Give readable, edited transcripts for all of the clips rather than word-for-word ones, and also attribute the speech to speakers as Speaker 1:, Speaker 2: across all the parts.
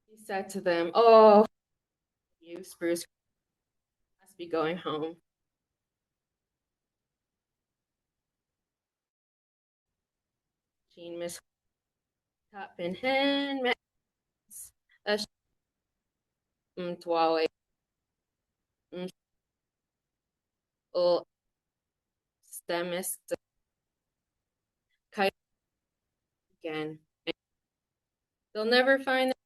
Speaker 1: He said to them, "Oh, you spruce must be going home." Jean Miss Tapin Hen Metz Mtwawe Ul Stemis Kite again. They'll never find them,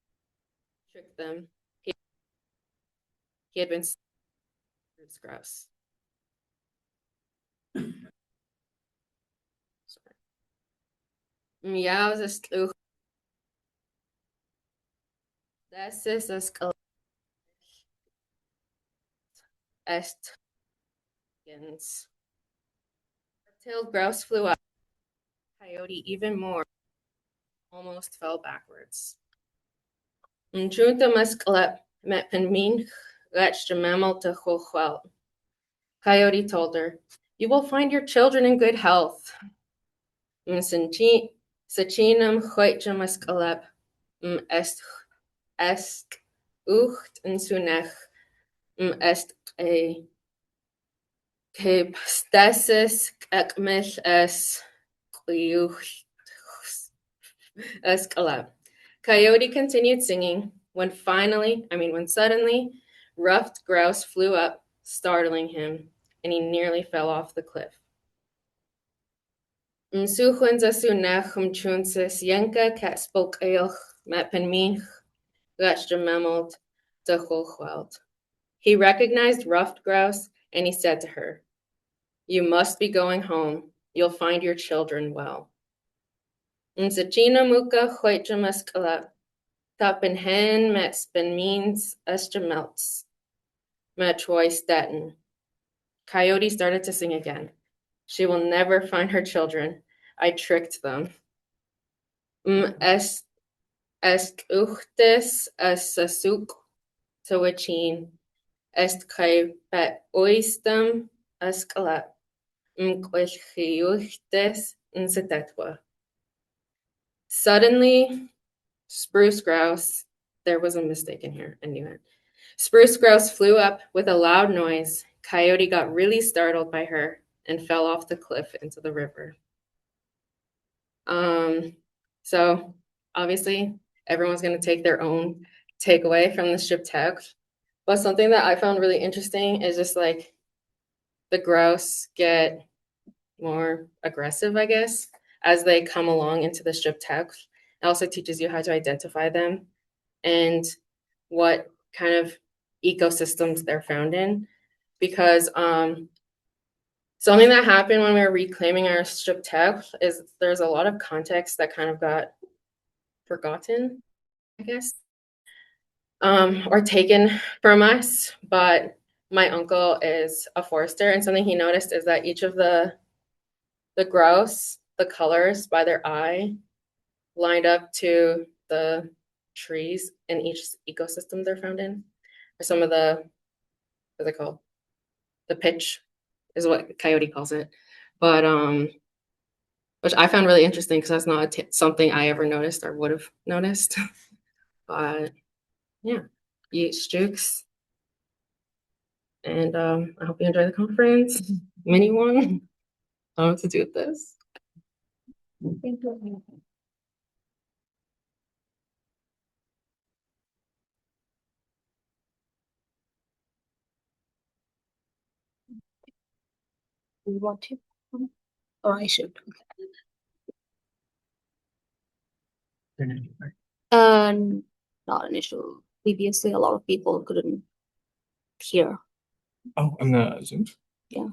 Speaker 1: trick them. He had been grouse. Meows a sluch. This is a skull. Est. Tailed grouse flew up. Coyote even more. Almost fell backwards. Junta musclep met penmin latched a mammal to Hulchwelt. Coyote told her, "You will find your children in good health." Sachinam choitja musclep est ucht en sunech est a Cape stasis ekmich es escalab. Coyote continued singing when suddenly, ruffed grouse flew up, startling him, and he nearly fell off the cliff. Msuchunza sunech mchunsis yenka kat spoke eoch metpenmich memelt de Hulchwelt. He recognized ruffed grouse, and he said to her, "You must be going home. You'll find your children well." Msachina muka choitja muscala. Tappen hen met spin means melts. Metroy statin. Coyote started to sing again. "She will never find her children. I tricked them. Est uchtes sasuk tawachin. Est kai bet oistem escalat. Mquilchiuchtes insetetwa." Suddenly, spruce grouse, there was a mistake in here, I knew it. Spruce grouse flew up with a loud noise. Coyote got really startled by her and fell off the cliff into the river. So obviously everyone's going to take their own takeaway from the strip text. But something that I found really interesting is just like the grouse get more aggressive, I guess, as they come along into the strip text. It also teaches you how to identify them and what kind of ecosystems they're found in. Because something that happened when we were reclaiming our strip text is there's a lot of context that kind of got forgotten, I guess, or taken from us. But my uncle is a forester, and something he noticed is that each of the grouse, the colors by their eye, lined up to the trees in each ecosystem they're found in. Or some of the, what's it called? The pitch is what Coyote calls it. But which I found really interesting because that's not something I ever noticed or would have noticed. But yeah, eat Jukes. And I hope you enjoy the conference. Mini one. I don't know what to do with this. Thank you.
Speaker 2: You want to? Or I should. Not an issue. Previously, a lot of people couldn't hear.
Speaker 3: Oh, on the Zoom?
Speaker 2: Yeah.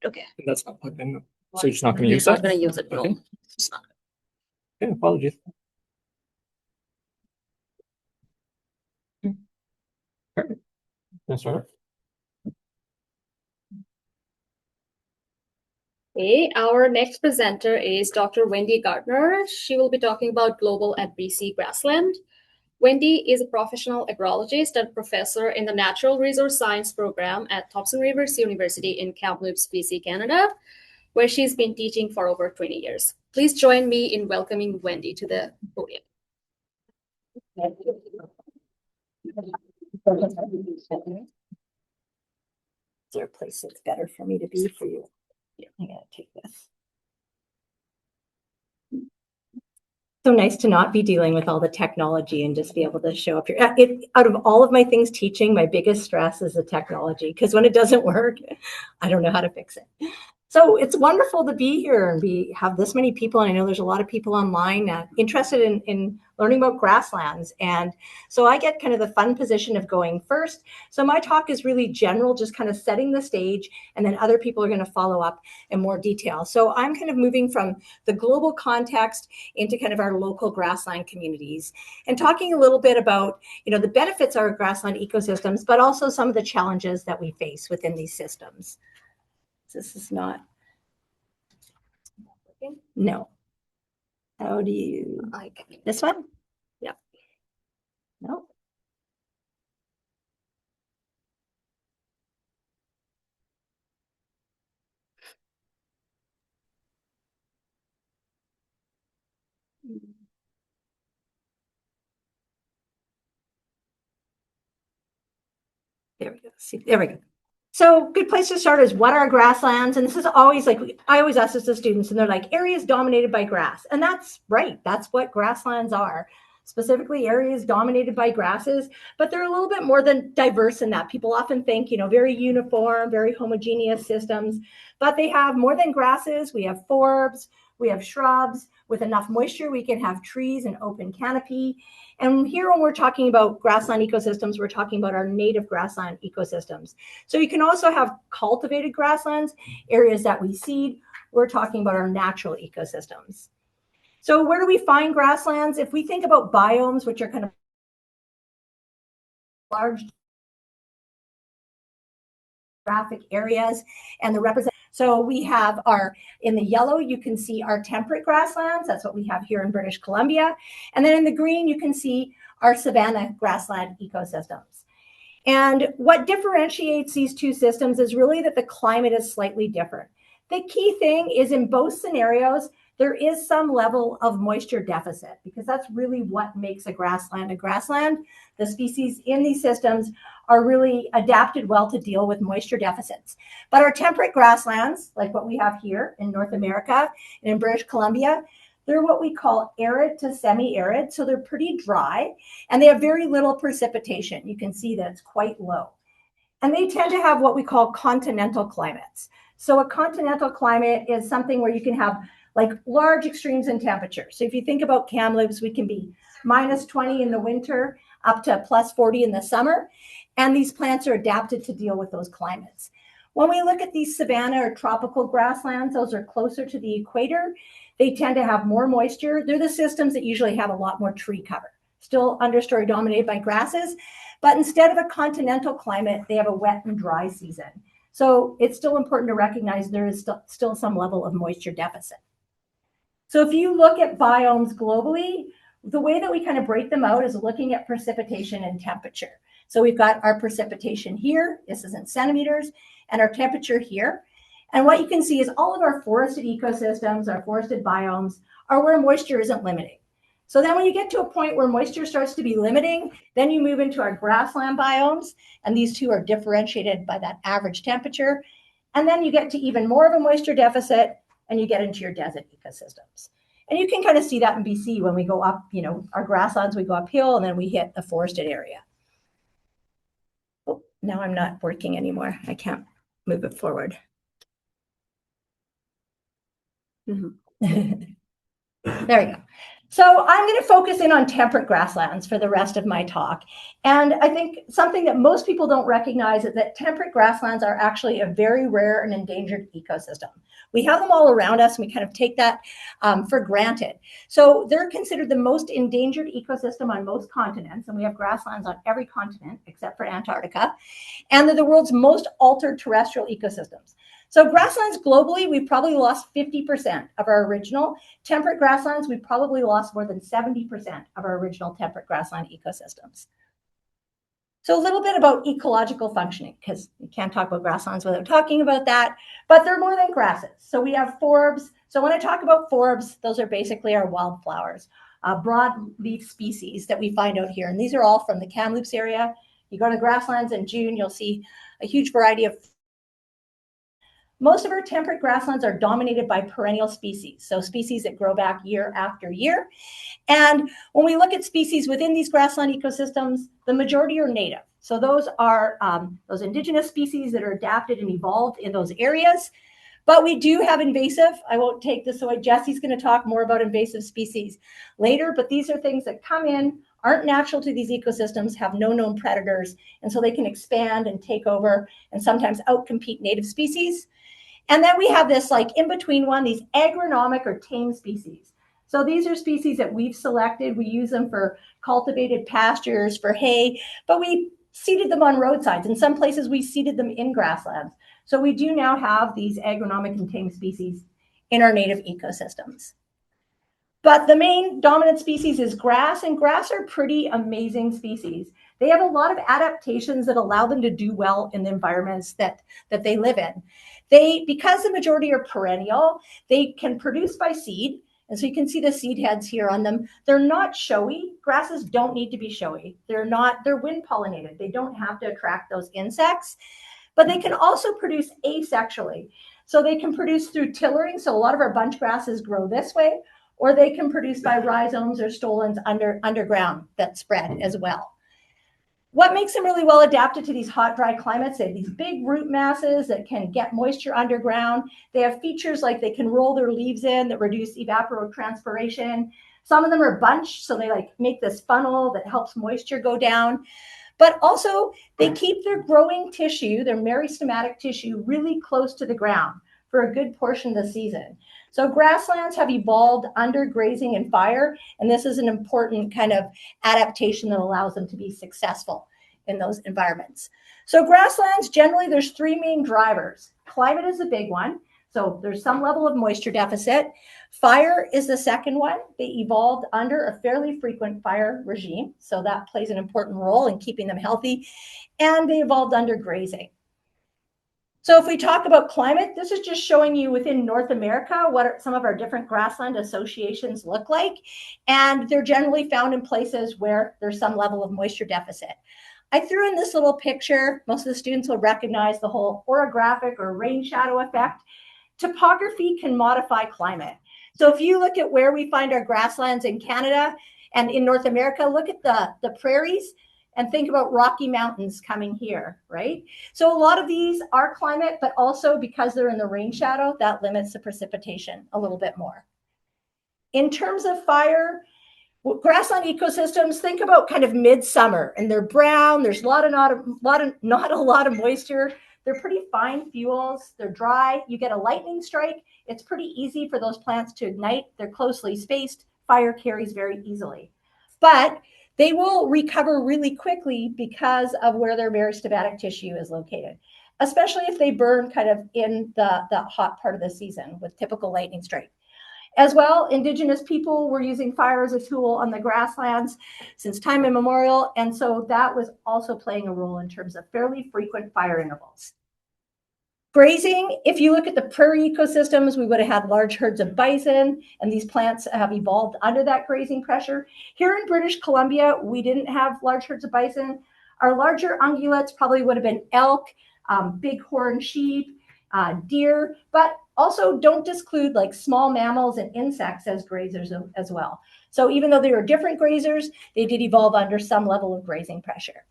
Speaker 2: Okay.
Speaker 3: And that's not plugged in. So you're just not going to use
Speaker 2: Not
Speaker 3: that?
Speaker 2: gonna use it, no.
Speaker 3: Okay.
Speaker 2: It's not.
Speaker 3: Yeah, apologies. Perfect. That's right.
Speaker 2: Okay, our next presenter is Dr. Wendy Gardner. She will be talking about global at BC Grassland. Wendy is a professional agrologist and professor in the Natural Resource Science program at Thompson Rivers University in Kamloops, BC, Canada, where she's been teaching for over 20 years. Please join me in welcoming Wendy to the podium.
Speaker 4: Is there a place that's better for me to be for you? Here, I gotta take this. So nice to not be dealing with all the technology and just be able to show up here. Out of all of my things teaching, my biggest stress is the technology, because when it doesn't work, I don't know how to fix it. So it's wonderful to be here and have this many people. And I know there's a lot of people online interested in learning about grasslands. And so I get kind of the fun position of going first. So my talk is really general, just kind of setting the stage, and then other people are going to follow up in more detail. So I'm kind of moving from the global context into kind of our local grassland communities and talking a little bit about, the benefits of our grassland ecosystems, but also some of the challenges that we face within these systems. This is not working. No. How do you? This one?
Speaker 2: Yeah.
Speaker 4: No. There we go. See, there we go. So good place to start is, what are grasslands? And this is always I always ask this to students, and they're like, areas dominated by grass. And that's right. That's what grasslands are. Specifically areas dominated by grasses, but they're a little bit more than diverse in that. People often think, very uniform, very homogeneous systems, but they have more than grasses. We have forbs, we have shrubs. With enough moisture, we can have trees and open canopy. And here, when we're talking about grassland ecosystems, we're talking about our native grassland ecosystems. So you can also have cultivated grasslands, areas that we seed. We're talking about our natural ecosystems. So where do we find grasslands? If we think about biomes, which are kind of large geographic areas, and the represent. So we have in the yellow, you can see our temperate grasslands. That's what we have here in British Columbia. And then in the green, you can see our savanna grassland ecosystems. And what differentiates these two systems is really that the climate is slightly different. The key thing is, in both scenarios, there is some level of moisture deficit, because that's really what makes a grassland a grassland. The species in these systems are really adapted well to deal with moisture deficits. But our temperate grasslands, like what we have here in North America and in British Columbia, they're what we call arid to semi-arid. So they're pretty dry, and they have very little precipitation. You can see that it's quite low. And they tend to have what we call continental climates. So a continental climate is something where you can have large extremes in temperature. So if you think about Kamloops, we can be -20 in the winter up to +40 in the summer. And these plants are adapted to deal with those climates. When we look at these savanna or tropical grasslands, those are closer to the equator. They tend to have more moisture. They're the systems that usually have a lot more tree cover. Still understory dominated by grasses, but instead of a continental climate, they have a wet and dry season. So it's still important to recognize there is still some level of moisture deficit. So if you look at biomes globally, the way that we kind of break them out is looking at precipitation and temperature. So we've got our precipitation here, this is in centimeters, and our temperature here. And what you can see is all of our forested ecosystems, our forested biomes, are where moisture isn't limiting. So then when you get to a point where moisture starts to be limiting, then you move into our grassland biomes, and these two are differentiated by that average temperature. And then you get to even more of a moisture deficit, and you get into your desert ecosystems. And you can kind of see that in BC when we go up, our grasslands, we go uphill, and then we hit the forested area. Oh, now I'm not working anymore. I can't move it forward. Mm-hmm. There we go. So I'm going to focus in on temperate grasslands for the rest of my talk. And I think something that most people don't recognize is that temperate grasslands are actually a very rare and endangered ecosystem. We have them all around us, and we kind of take that for granted. So they're considered the most endangered ecosystem on most continents, and we have grasslands on every continent except for Antarctica. And they're the world's most altered terrestrial ecosystems. So grasslands globally, we've probably lost 50% of our original. Temperate grasslands, we've probably lost more than 70% of our original temperate grassland ecosystems. So a little bit about ecological functioning, because you can't talk about grasslands without talking about that, but they're more than grasses. So we have forbs. So when I talk about forbs, those are basically our wildflowers, broadleaf species that we find out here. And these are all from the Kamloops area. You go to grasslands in June, you'll see a huge variety of. Most of our temperate grasslands are dominated by perennial species, so species that grow back year after year. And when we look at species within these grassland ecosystems, the majority are native. So those are those indigenous species that are adapted and evolved in those areas. But we do have invasive. I won't take this away. Jesse's going to talk more about invasive species later, but these are things that come in, aren't natural to these ecosystems, have no known predators, and so they can expand and take over and sometimes outcompete native species. And then we have this like in between one, these agronomic or tame species. So these are species that we've selected. We use them for cultivated pastures, for hay, but we seeded them on roadsides. In some places, we seeded them in grasslands. So we do now have these agronomic and tame species in our native ecosystems. But the main dominant species is grass, and grass are pretty amazing species. They have a lot of adaptations that allow them to do well in the environments that they live in. Because the majority are perennial, they can produce by seed. And so you can see the seed heads here on them. They're not showy. Grasses don't need to be showy. They're wind pollinated. They don't have to attract those insects, but they can also produce asexually. So they can produce through tillering. So a lot of our bunch grasses grow this way, or they can produce by rhizomes or stolons underground that spread as well. What makes them really well adapted to these hot, dry climates? They have these big root masses that can get moisture underground. They have features like they can roll their leaves in that reduce evapotranspiration. Some of them are bunched, so they like make this funnel that helps moisture go down. But also they keep their growing tissue, their meristematic tissue, really close to the ground for a good portion of the season. So grasslands have evolved under grazing and fire, and this is an important kind of adaptation that allows them to be successful in those environments. So grasslands, generally, there's three main drivers. Climate is a big one. So there's some level of moisture deficit. Fire is the second one. They evolved under a fairly frequent fire regime, so that plays an important role in keeping them healthy. And they evolved under grazing. So if we talk about climate, this is just showing you within North America what some of our different grassland associations look like. And they're generally found in places where there's some level of moisture deficit. I threw in this little picture. Most of the students will recognize the whole orographic or rain shadow effect. Topography can modify climate. So if you look at where we find our grasslands in Canada and in North America, look at the prairies. And think about Rocky Mountains coming here, right? So a lot of these are climate, but also because they're in the rain shadow, that limits the precipitation a little bit more. In terms of fire, grassland ecosystems, think about kind of midsummer, and they're brown. There's not a lot of moisture. They're pretty fine fuels. They're dry. You get a lightning strike. It's pretty easy for those plants to ignite. They're closely spaced. Fire carries very easily. But they will recover really quickly because of where their meristematic tissue is located, especially if they burn kind of in the hot part of the season with typical lightning strike. As well, indigenous people were using fire as a tool on the grasslands since time immemorial, and so that was also playing a role in terms of fairly frequent fire intervals. Grazing, if you look at the prairie ecosystems, we would have had large herds of bison, and these plants have evolved under that grazing pressure. Here in British Columbia, we didn't have large herds of bison. Our larger ungulates probably would have been elk, bighorn sheep, deer, but also don't disclude like small mammals and insects as grazers as well. So even though they were different grazers, they did evolve under some level of grazing pressure.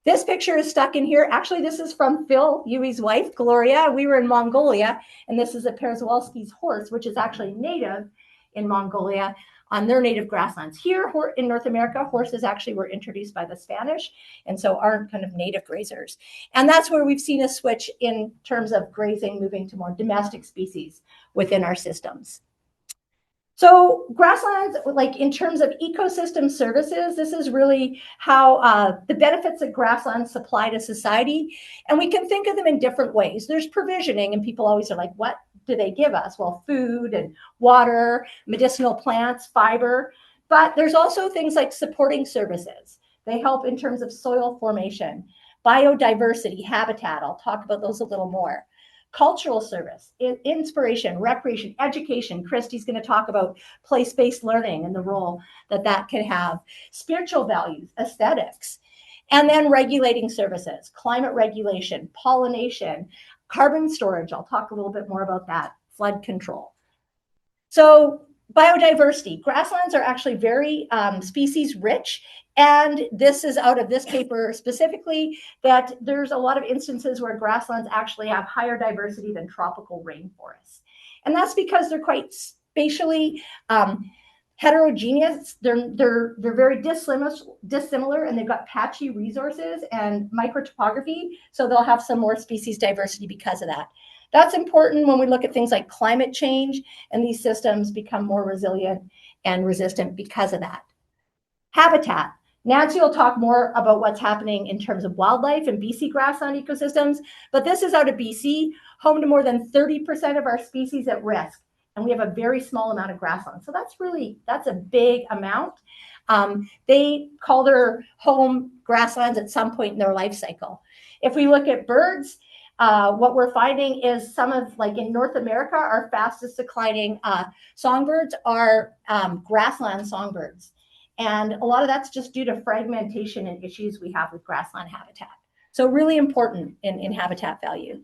Speaker 4: This picture is stuck in here. Actually, this is from Phil Yui's wife, Gloria. We were in Mongolia, and this is a Przewalski's horse, which is actually native in Mongolia on their native grasslands. Here in North America, horses actually were introduced by the Spanish, and so aren't kind of native grazers. And that's where we've seen a switch in terms of grazing, moving to more domestic species within our systems. So grasslands, like in terms of ecosystem services, this is really how the benefits that grasslands supply to society. And we can think of them in different ways. There's provisioning, and people always are like, what do they give us? Well, food and water, medicinal plants, fiber. But there's also things like supporting services. They help in terms of soil formation, biodiversity, habitat. I'll talk about those a little more. Cultural service, inspiration, recreation, education. Christy's going to talk about place-based learning and the role that that can have. Spiritual values, aesthetics, and then regulating services, climate regulation, pollination, carbon storage. I'll talk a little bit more about that, flood control. So biodiversity, grasslands are actually very species rich. And this is out of this paper specifically, that there's a lot of instances where grasslands actually have higher diversity than tropical rainforests. And that's because they're quite spatially heterogeneous. They're very dissimilar, and they've got patchy resources and microtopography. So they'll have some more species diversity because of that. That's important when we look at things like climate change, and these systems become more resilient and resistant because of that. Habitat. Nancy will talk more about what's happening in terms of wildlife and BC grassland ecosystems, but this is out of BC, home to more than 30% of our species at risk. And we have a very small amount of grassland. So that's a big amount. They call their home grasslands at some point in their life cycle. If we look at birds, what we're finding is some of, like in North America, our fastest declining songbirds are grassland songbirds. And a lot of that's just due to fragmentation and issues we have with grassland habitat. So really important in habitat value.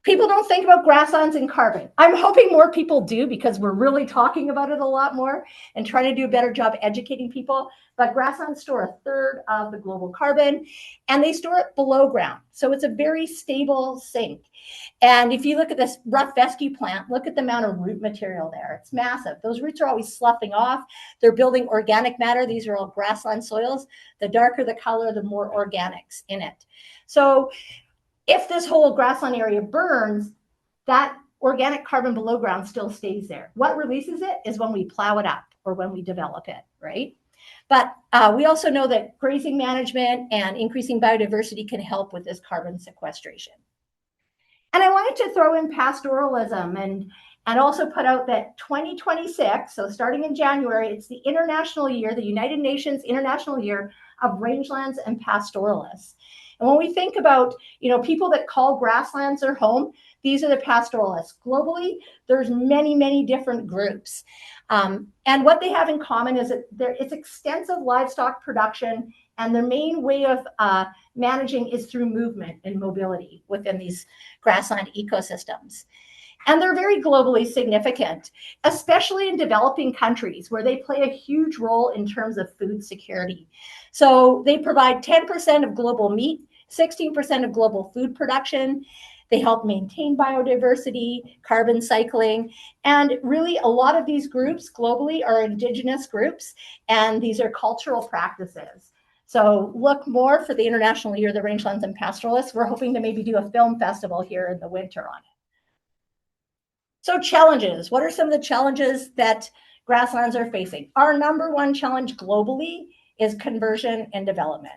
Speaker 4: People don't think about grasslands and carbon. I'm hoping more people do, because we're really talking about it a lot more and trying to do a better job educating people. But grasslands store a third of the global carbon, and they store it below ground. So it's a very stable sink. And if you look at this rough fescue plant, look at the amount of root material there. It's massive. Those roots are always sloughing off. They're building organic matter. These are all grassland soils. The darker the color, the more organics in it. So if this whole grassland area burns, that organic carbon below ground still stays there. What releases it is when we plow it up or when we develop it, right? But we also know that grazing management and increasing biodiversity can help with this carbon sequestration. And I wanted to throw in pastoralism and also put out that 2026, so starting in January, it's the international year, the United Nations International Year of Rangelands and Pastoralists. And when we think about, people that call grasslands their home, these are the pastoralists. Globally, there's many, many different groups. And what they have in common is that it's extensive livestock production, and their main way of managing is through movement and mobility within these grassland ecosystems. And they're very globally significant, especially in developing countries where they play a huge role in terms of food security. So they provide 10% of global meat, 16% of global food production. They help maintain biodiversity, carbon cycling, and really a lot of these groups globally are indigenous groups, and these are cultural practices. So look more for the International Year of the Rangelands and Pastoralists. We're hoping to maybe do a film festival here in the winter on it. So challenges. What are some of the challenges that grasslands are facing? Our number one challenge globally is conversion and development.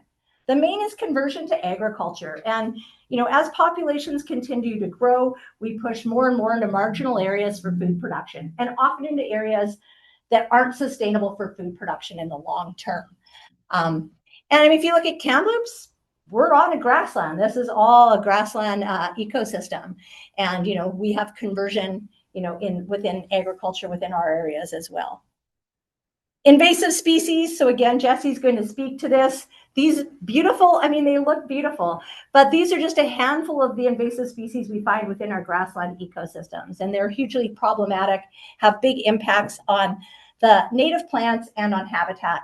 Speaker 4: The main is conversion to agriculture. And, as populations continue to grow, we push more and more into marginal areas for food production, and often into areas that aren't sustainable for food production in the long term. And if you look at Kamloops, we're on a grassland. This is all a grassland ecosystem. And, we have conversion, within agriculture within our areas as well. Invasive species. So again, Jesse's going to speak to this. These beautiful, they look beautiful, but these are just a handful of the invasive species we find within our grassland ecosystems. And they're hugely problematic, have big impacts on the native plants and on habitat.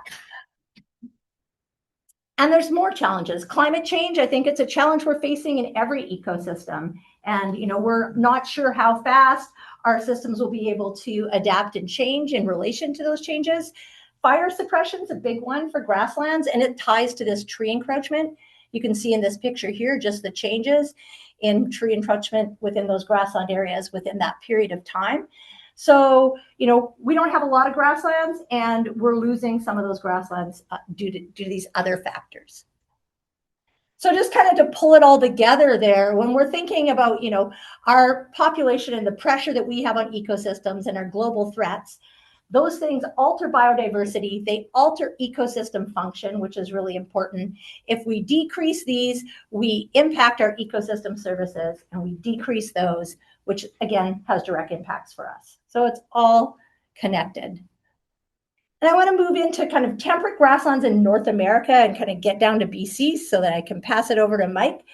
Speaker 4: And there's more challenges. Climate change, I think it's a challenge we're facing in every ecosystem. And, we're not sure how fast our systems will be able to adapt and change in relation to those changes. Fire suppression is a big one for grasslands, and it ties to this tree encroachment. You can see in this picture here just the changes in tree encroachment within those grassland areas within that period of time. So, we don't have a lot of grasslands, and we're losing some of those grasslands due to these other factors. So just kind of to pull it all together there, when we're thinking about, our population and the pressure that we have on ecosystems and our global threats, those things alter biodiversity, they alter ecosystem function, which is really important. If we decrease these, we impact our ecosystem services, and we decrease those, which again has direct impacts for us. So it's all connected. And I want to move into kind of temperate grasslands in North America and kind of get down to BC so that I can pass it over to Mike.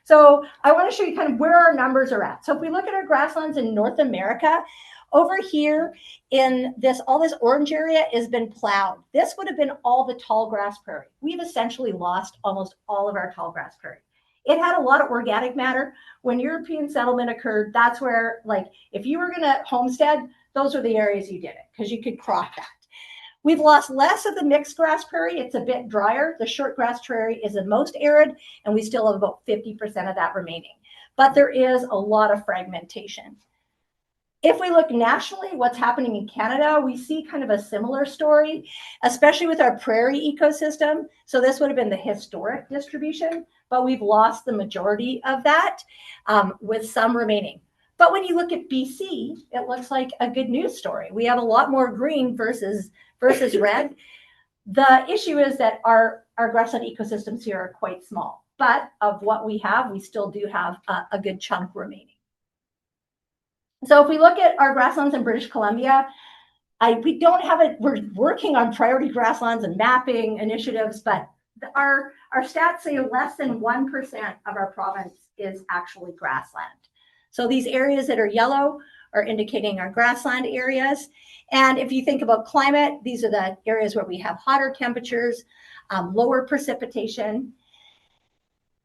Speaker 4: So I want to show you kind of where our numbers are at. So if we look at our grasslands in North America, over here in all this orange area has been plowed. This would have been all the tall grass prairie. We've essentially lost almost all of our tall grass prairie. It had a lot of organic matter. When European settlement occurred, that's where, if you were going to homestead, those were the areas you did it because you could crop that. We've lost less of the mixed grass prairie. It's a bit drier. The short grass prairie is the most arid, and we still have about 50% of that remaining. But there is a lot of fragmentation. If we look nationally, what's happening in Canada, we see kind of a similar story, especially with our prairie ecosystem. So this would have been the historic distribution, but we've lost the majority of that with some remaining. But when you look at BC, it looks like a good news story. We have a lot more green versus red. The issue is that our grassland ecosystems here are quite small, but of what we have, we still do have a good chunk remaining. So if we look at our grasslands in British Columbia, we don't have it. We're working on priority grasslands and mapping initiatives, but our stats say less than 1% of our province is actually grassland. So these areas that are yellow are indicating our grassland areas. And if you think about climate, these are the areas where we have hotter temperatures, lower precipitation.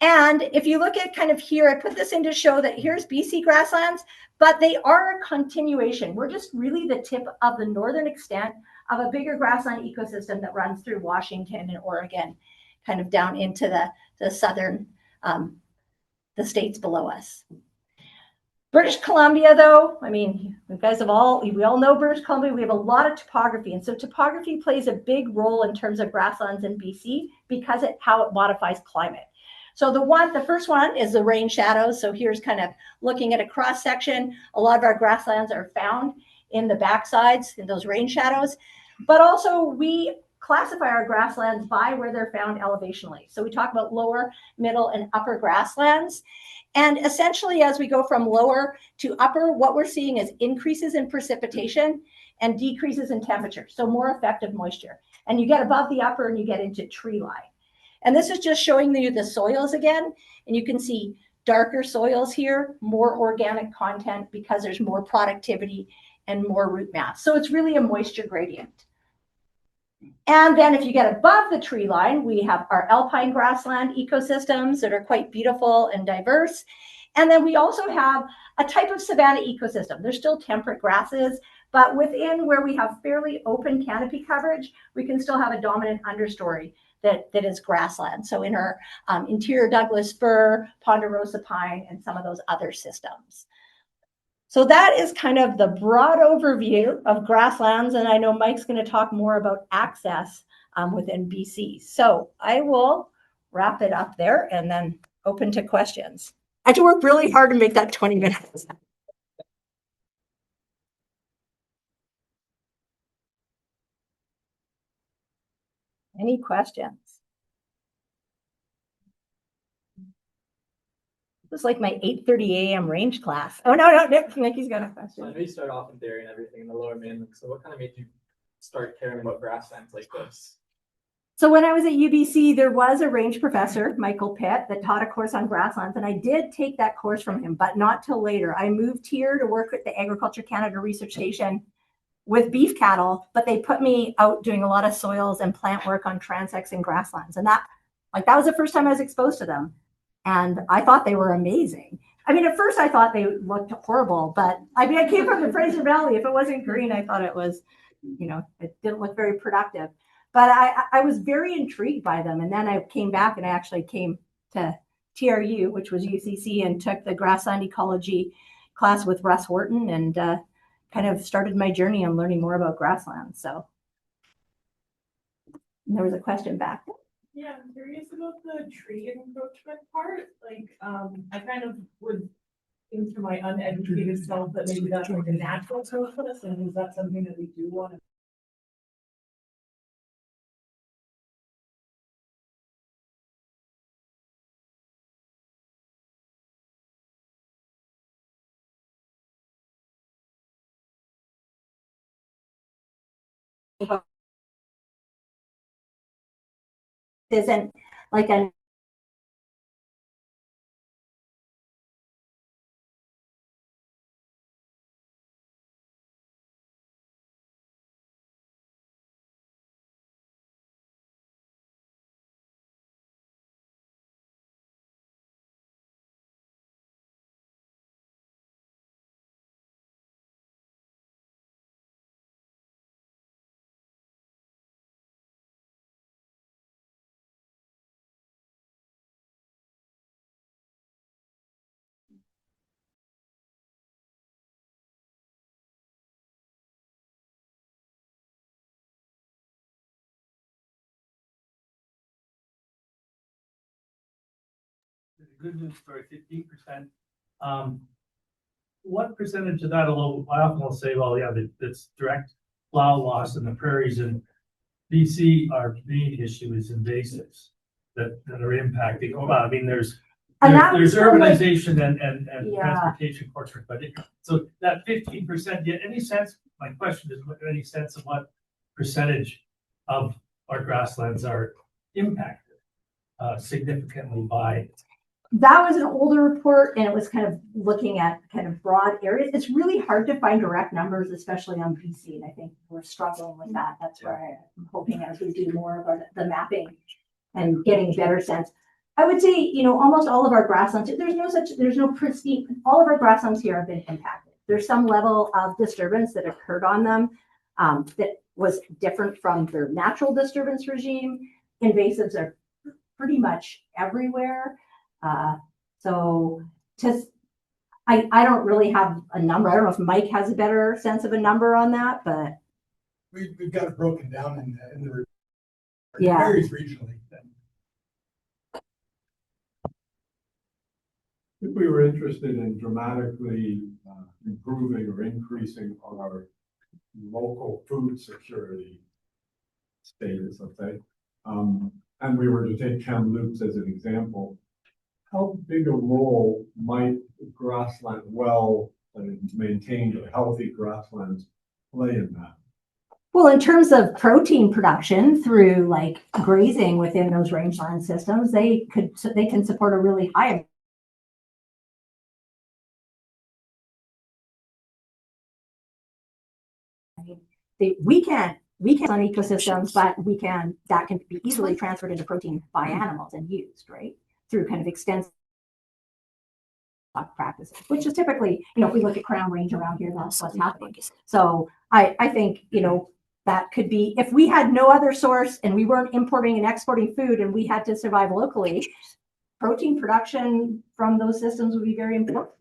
Speaker 4: And if you look at kind of here, I put this in to show that here's BC grasslands, but they are a continuation. We're just really the tip of the northern extent of a bigger grassland ecosystem that runs through Washington and Oregon, kind of down into the southern, the states below us. British Columbia, though, I mean, we all know British Columbia. We have a lot of topography. And so topography plays a big role in terms of grasslands in BC because how it modifies climate. So the first one is the rain shadows. So here's kind of looking at a cross section. A lot of our grasslands are found in the backsides in those rain shadows. But also we classify our grasslands by where they're found elevationally. So we talk about lower, middle, and upper grasslands. And essentially, as we go from lower to upper, what we're seeing is increases in precipitation and decreases in temperature, so more effective moisture. And you get above the upper and you get into tree line. And this is just showing you the soils again. And you can see darker soils here, more organic content because there's more productivity and more root mass. So it's really a moisture gradient. And then if you get above the tree line, we have our alpine grassland ecosystems that are quite beautiful and diverse. And then we also have a type of savanna ecosystem. There's still temperate grasses, but within where we have fairly open canopy coverage, we can still have a dominant understory that is grassland. So in our interior Douglas fir, ponderosa pine, and some of those other systems. So that is kind of the broad overview of grasslands. And I know Mike's going to talk more about access within BC. So I will wrap it up there and then open to questions. I had to work really hard to make that 20 minutes. Any questions? It was like my 8:30 a.m. range class. Oh, no, Nikki's got a question.
Speaker 5: I know you started off in dairy and everything in the lower mainland. So what kind of made you start caring about grasslands like this?
Speaker 4: So when I was at UBC, there was a range professor, Michael Pitt, that taught a course on grasslands. And I did take that course from him, but not till later. I moved here to work at the Agriculture Canada Research Station with beef cattle, but they put me out doing a lot of soils and plant work on transects and grasslands. And that was the first time I was exposed to them. And I thought they were amazing. I mean, at first I thought they looked horrible, but I mean, I came from the Fraser Valley. If it wasn't green, I thought it was, it didn't look very productive. But I was very intrigued by them. And then I came back and I actually came to TRU, which was UCC, and took the grassland ecology class with Russ Wharton and kind of started my journey on learning more about grasslands. So there was a question back.
Speaker 6: Yeah, I'm curious about the tree encroachment part. Like, I kind of would think to my uneducated self that maybe that's like a natural process, and is that something that we do want to?
Speaker 4: Isn't like a
Speaker 7: The good news story, 15%. What percentage of that, although I often will say, well, yeah, that's direct flower loss in the prairies in BC, our main issue is invasives that are impacting. Well, I mean, there's urbanization and transportation culture, but so that 15%, yet any sense, my question is, any sense of what percentage of our grasslands are impacted significantly by?
Speaker 4: That was an older report, and it was kind of looking at kind of broad areas. It's really hard to find direct numbers, especially on BC, and I think we're struggling with that. That's where I'm hoping as we do more of the mapping and getting a better sense. I would say, almost all of our grasslands, there's no pristine, all of our grasslands here have been impacted. There's some level of disturbance that occurred on them that was different from their natural disturbance regime. Invasives are pretty much everywhere. So I don't really have a number. I don't know if Mike has a better sense of a number on that, but
Speaker 8: we've got it broken down in the
Speaker 4: yeah,
Speaker 8: varies regionally.
Speaker 9: If we were interested in dramatically improving or increasing our local food security status, let's say, and we were to take Kamloops as an example, how big a role might grassland, maintained or healthy grasslands play in that?
Speaker 4: well, in terms of protein production through like grazing within those rangeland systems, they can support a really high. We can't on ecosystems, but that can be easily transferred into protein by animals and used, right? Through kind of extensive practices, which is typically, if we look at Crown Range around here, that's what's happening. So I think, that could be, if we had no other source and we weren't importing and exporting food and we had to survive locally, protein production from those systems would be very important.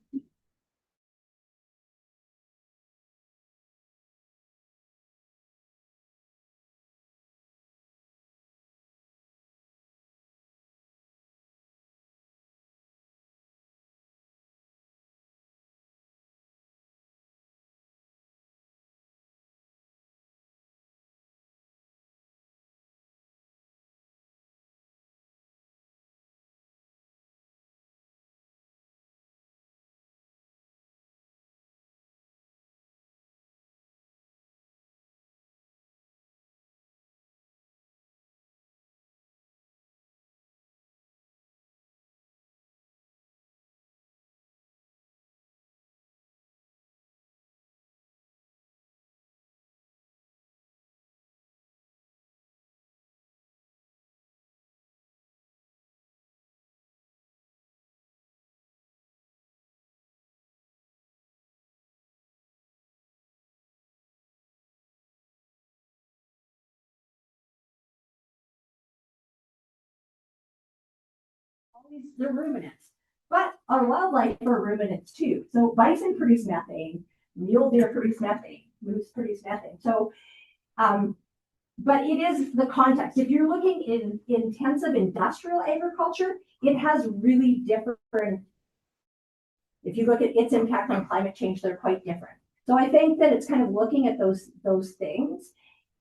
Speaker 4: they're ruminants. But our wildlife are ruminants too. So bison produce methane, mule deer produce methane, moose produce methane. So, but it is the context. If you're looking in intensive industrial agriculture, it has really different. If you look at its impact on climate change, they're quite different. So I think that it's kind of looking at those things.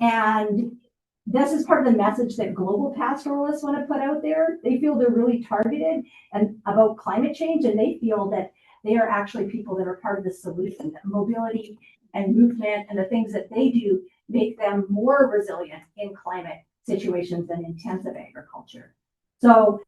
Speaker 4: And this is part of the message that global pastoralists want to put out there. They feel they're really targeted and about climate change, and they feel that they are actually people that are part of the solution. That mobility and movement and the things that they do make them more resilient in climate situations than intensive agriculture. So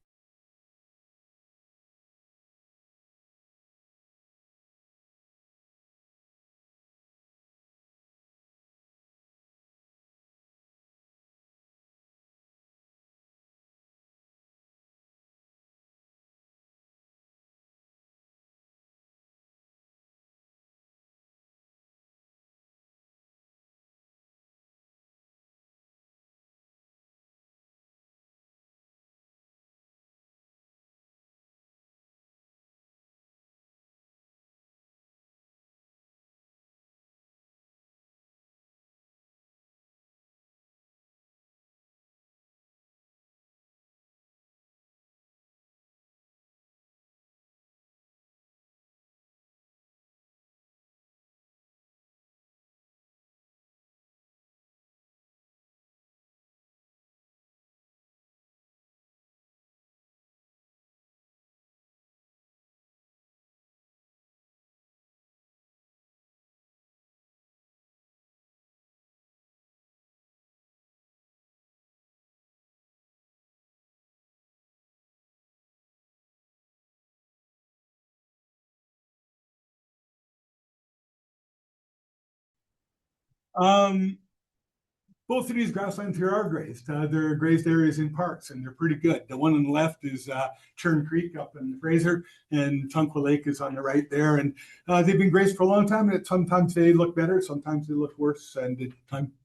Speaker 8: Both of these grasslands here are grazed. They're grazed areas in parks, and they're pretty good. The one on the left is Churn Creek up in Fraser, and Tonquin Lake is on the right there. And they've been grazed for a long time, and sometimes they look better, sometimes they look worse, and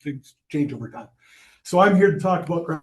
Speaker 8: things change over time. So I'm here to talk about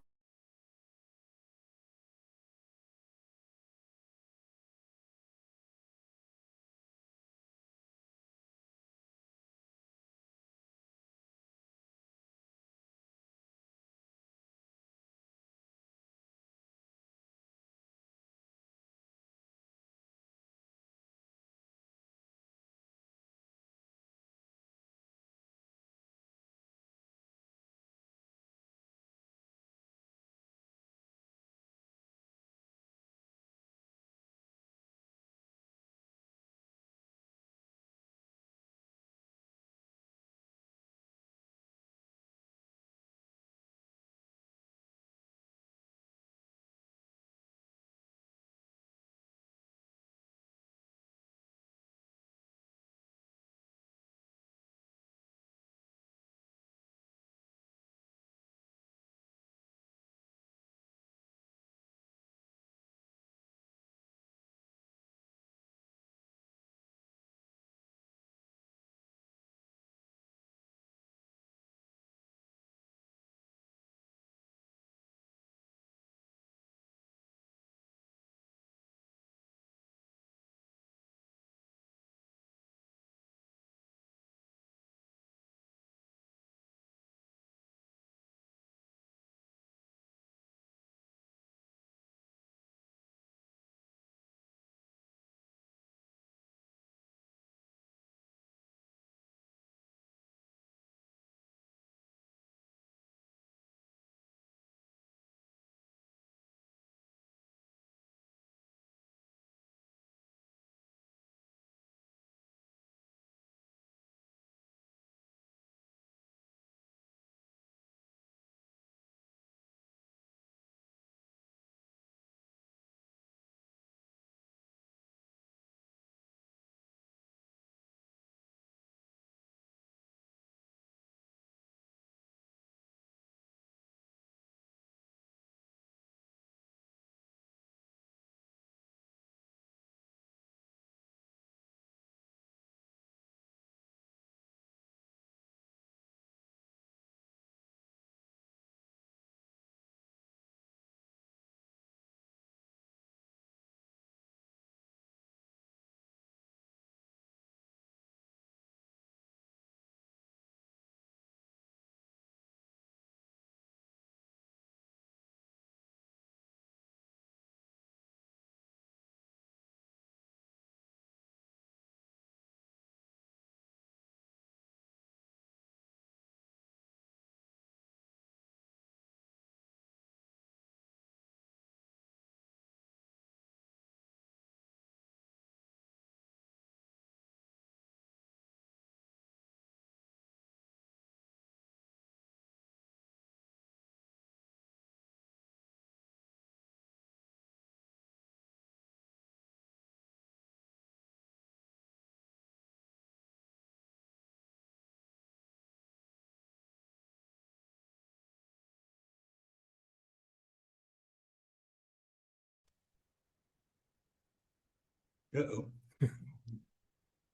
Speaker 8: Uh-oh.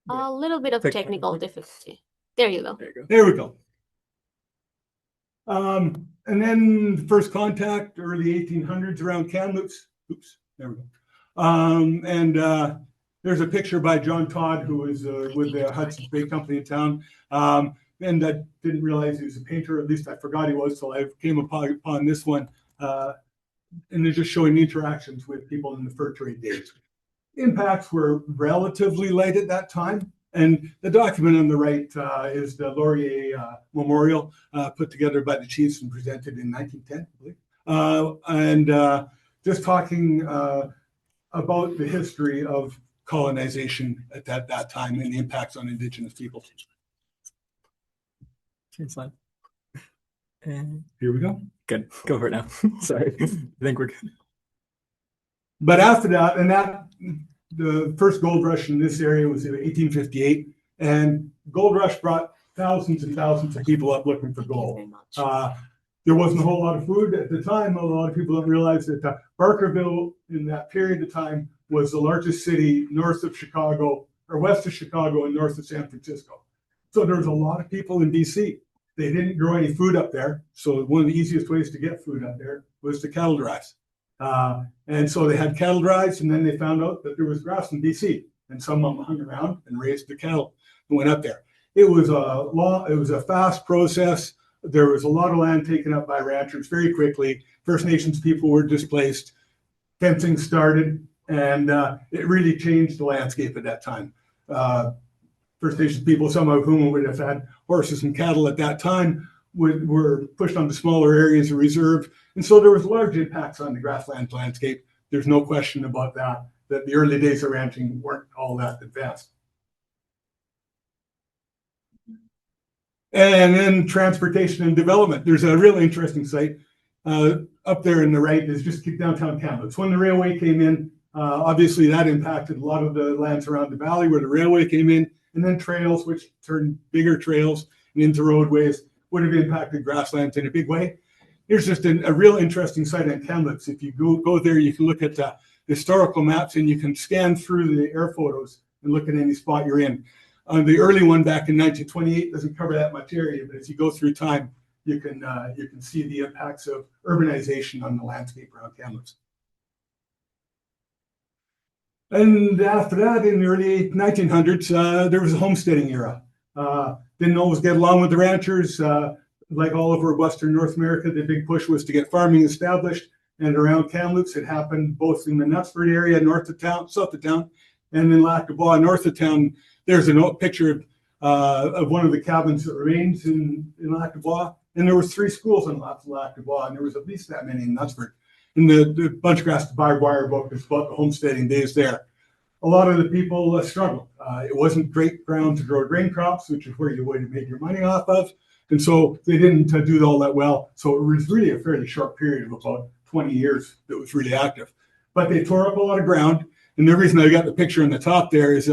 Speaker 2: A little bit of technical difficulty. There you go.
Speaker 3: There you go.
Speaker 8: There we go. And then first contact, early 1800s around Kamloops. Oops, there we go. There's a picture by John Todd, who was with the Hudson's Bay Company in town. And I didn't realize he was a painter, at least I forgot he was, so I came upon this one. And they're just showing interactions with people in the fur trade days. Impacts were relatively light at that time. And the document on the right is the Laurier Memorial put together by the chiefs and presented in 1910, I believe. Just talking about the history of colonization at that time and the impacts on Indigenous people.
Speaker 3: Change slide. And
Speaker 8: Here we go.
Speaker 3: good. Go for it now. Sorry. I think we're good.
Speaker 8: But after that, the first gold rush in this area was in 1858, and gold rush brought thousands and thousands of people up looking for gold. There wasn't a whole lot of food at the time. A lot of people don't realize that Barkerville in that period of time was the largest city north of Chicago, or west of Chicago and north of San Francisco. So there was a lot of people in BC. They didn't grow any food up there. So one of the easiest ways to get food up there was to cattle drives. And so they had cattle drives, and then they found out that there was grass in BC, and some of them hung around and raised the cattle and went up there. It was a fast process. There was a lot of land taken up by ranchers very quickly. First Nations people were displaced. Fencing started, and it really changed the landscape at that time. First Nations people, some of whom would have had horses and cattle at that time, were pushed onto smaller areas of reserve. And so there was large impacts on the grassland landscape. There's no question about that the early days of ranching weren't all that advanced. And then transportation and development. There's a real interesting site up there in the right is just downtown Kamloops. When the railway came in, obviously that impacted a lot of the lands around the valley where the railway came in, and then trails, which turned bigger trails and into roadways, would have impacted grasslands in a big way. Here's just a real interesting site in Kamloops. If you go there, you can look at the historical maps, and you can scan through the air photos and look at any spot you're in. The early one back in 1928 doesn't cover that much area, but as you go through time, you can see the impacts of urbanization on the landscape around Kamloops. And after that, in the early 1900s, there was a homesteading era. Didn't always get along with the ranchers. Like all over Western North America, the big push was to get farming established. And around Kamloops, it happened both in the Knutsford area, north of town, south of town, and in Lac du Bois, north of town. There's a picture of one of the cabins that remains in Lac du Bois. And there was 3 schools in Lac du Bois, and there was at least that many in Knutsford. And the bunch grass to barbed wire book is about the homesteading days there. A lot of the people struggled. It wasn't great ground to grow grain crops, which is where you would have made your money off of. And so they didn't do all that well. So it was really a fairly short period of about 20 years that was really active. But they tore up a lot of ground. And the reason I got the picture on the top there is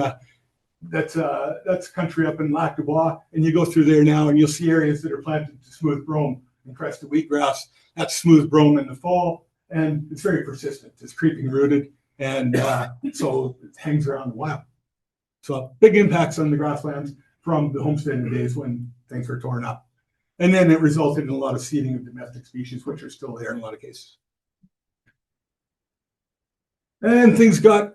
Speaker 8: that's country up in Lac du Bois. And you go through there now and you'll see areas that are planted to smooth brome and crested wheatgrass. That's smooth brome in the fall. And it's very persistent. It's creeping rooted. And so it hangs around a while. So big impacts on the grasslands from the homesteading days when things were torn up. And then it resulted in a lot of seeding of domestic species, which are still there in a lot of cases. And things got,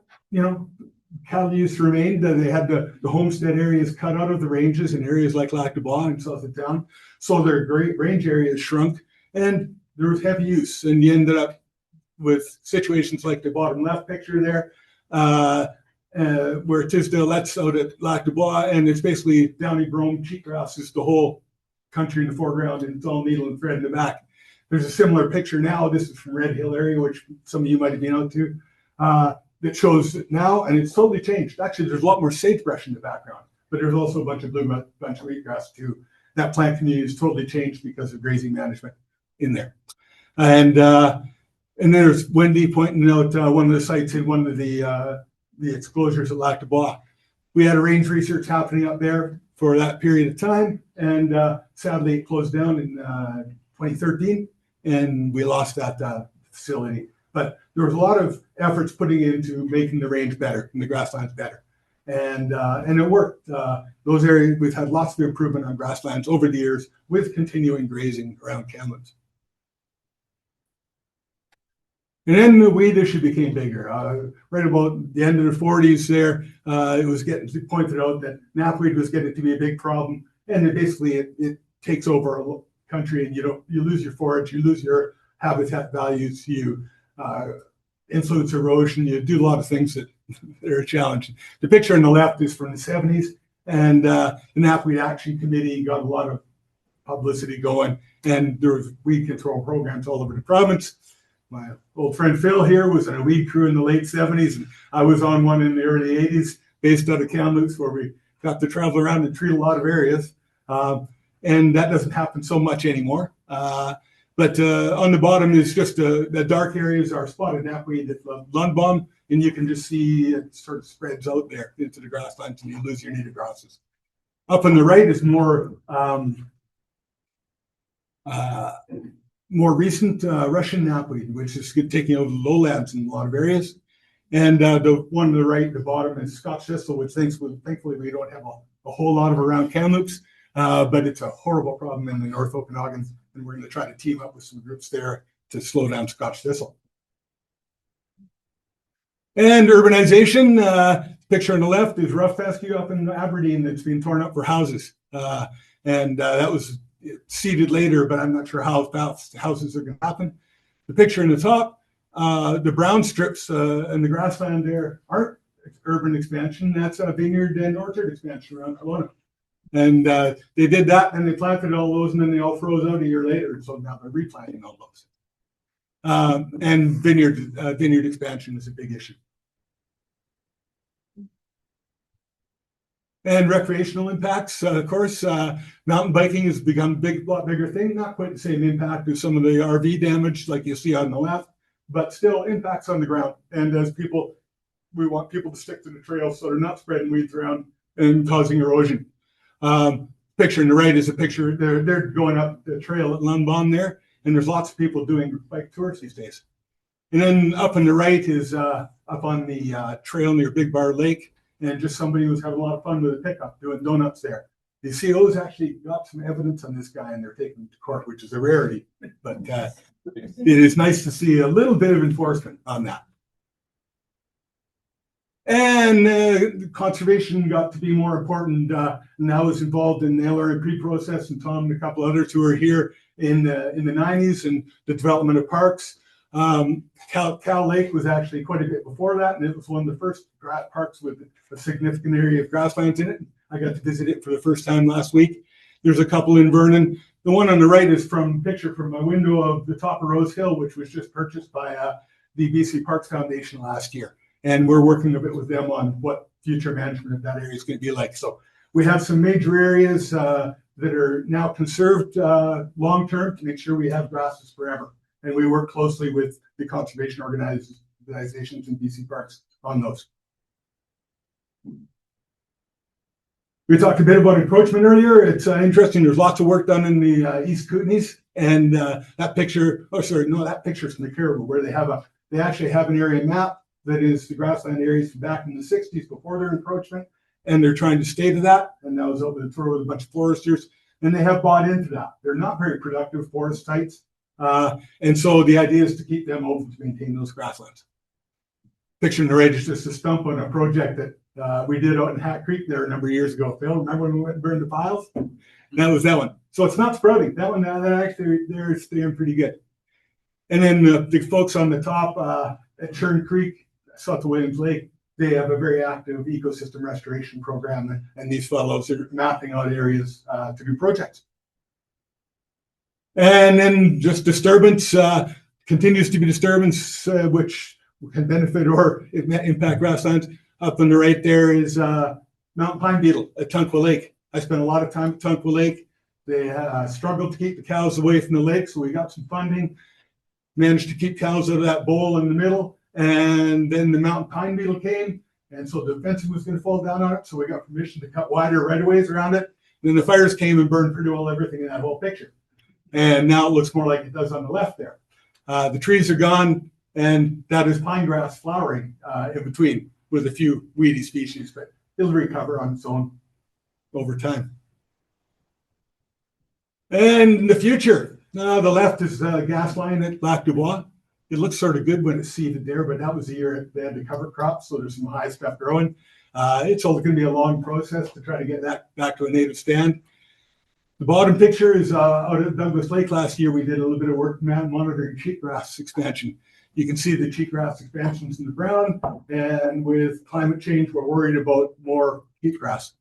Speaker 8: cattle use remained. They had the homestead areas cut out of the ranges in areas like Lac du Bois and south of town. So their great range areas shrunk, and there was heavy use. And you ended up with situations like the bottom left picture there, where Tisdale, that's out at Lac du Bois, and it's basically downy brome, cheatgrass is the whole country in the foreground, and it's all needle and thread in the back. There's a similar picture now. This is from Red Hill area, which some of you might have been out to, that shows it now, and it's totally changed. Actually, there's a lot more sagebrush in the background, but there's also a bunch of bunch of wheatgrass too. That plant community has totally changed because of grazing management in there. And there's Wendy pointing out one of the sites in one of the exposures at Lac du Bois. We had a range research happening up there for that period of time, and sadly it closed down in 2013, and we lost that facility. But there was a lot of efforts putting into making the range better and the grasslands better. And it worked. Those areas, we've had lots of improvement on grasslands over the years with continuing grazing around Kamloops. And then the weed issue became bigger. Right about the end of the 40s there, it was getting pointed out that knapweed was getting to be a big problem. And it takes over a country, and you lose your forage, you lose your habitat values, you influence erosion, you do a lot of things that are a challenge. The picture on the left is from the 70s, and the Knapweed Action Committee got a lot of publicity going, and there was weed control programs all over the province. My old friend Phil here was in a weed crew in the late 70s, and I was on one in the early 80s, based out of Kamloops, where we got to travel around and treat a lot of areas. And that doesn't happen so much anymore. But on the bottom is just the dark areas are spotted knapweed at Lundbaum, and you can just see it sort of spreads out there into the grasslands, and you lose your native grasses. Up on the right is more recent Russian knapweed, which is taking over the lowlands in a lot of areas. And the one on the right at the bottom is Scotch thistle, which thankfully we don't have a whole lot of around Kamloops, but it's a horrible problem in the North Okanagan, and we're going to try to team up with some groups there to slow down Scotch thistle. And urbanization, picture on the left is rough fescue up in Aberdeen that's being torn up for houses. And that was seeded later, but I'm not sure how fast houses are going to happen. The picture in the top, the brown strips in the grassland there aren't urban expansion. That's a vineyard and orchard expansion around Kelowna. And they did that, and they planted all those, and then they all froze out a year later. So now they're replanting all those. And vineyard expansion is a big issue. And recreational impacts, of course, mountain biking has become a lot bigger thing. Not quite the same impact as some of the RV damage like you see on the left, but still impacts on the ground. And as we want people to stick to the trails so they're not spreading weeds around and causing erosion. Picture on the right is a picture, they're going up the trail at Lundbaum there, and there's lots of people doing bike tours these days. And then up on the right is up on the trail near Big Bar Lake, and just somebody who's having a lot of fun with a pickup doing donuts there. The CO's actually got some evidence on this guy, and they're taking him to court, which is a rarity, but it is nice to see a little bit of enforcement on that. And conservation got to be more important. And I was involved in the LRA pre-process, and Tom and a couple others who were here in the 90s, and the development of parks. Cal Lake was actually quite a bit before that, and it was one of the first parks with a significant area of grasslands in it. I got to visit it for the first time last week. There's a couple in Vernon. The one on the right is from a picture from my window of the top of Rose Hill, which was just purchased by the BC Parks Foundation last year. And we're working a bit with them on what future management of that area is going to be like. So we have some major areas that are now conserved long-term to make sure we have grasses forever. And we work closely with the conservation organizations in BC Parks on those. We talked a bit about encroachment earlier. It's interesting. There's lots of work done in the East Kootenays, and that picture, that picture's from the Caribou, where they actually have an area map that is the grassland areas from back in the 60s before their encroachment, and they're trying to stay to that. And that was over the tour with a bunch of foresters, and they have bought into that. They're not very productive forest sites, and so the idea is to keep them open to maintain those grasslands. Picture in the right is just a stump on a project that we did out in Hat Creek there a number of years ago. Phil, remember when we went and burned the piles? That was that one. So it's not sprouting. That one, that actually, they're staying pretty good. And then the folks on the top at Churn Creek, south of Williams Lake, they have a very active ecosystem restoration program, and these fellows are mapping out areas to do projects. And then just disturbance continues to be disturbance, which can benefit or impact grasslands. Up on the right there is mountain pine beetle at Tunqua Lake. I spent a lot of time at Tunqua Lake. They struggled to keep the cows away from the lake, so we got some funding, managed to keep cows out of that bowl in the middle. And then the mountain pine beetle came, and so the fencing was going to fall down on it, so we got permission to cut wider right-of-ways around it. Then the fires came and burned pretty well everything in that whole picture. And now it looks more like it does on the left there. The trees are gone. And that is pine grass flowering in between with a few weedy species, but it'll recover on its own over time. And in the future, the left is gas line at Lac du Bois. It looks sort of good when it's seeded there, but that was the year they had the cover crop, so there's some high stuff growing. It's going to be a long process to try to get that back to a native stand. The bottom picture is out at Douglas Lake last year. We did a little bit of work monitoring cheatgrass expansion. You can see the cheatgrass expansions in the brown, and with climate change, we're worried about more peatgrass.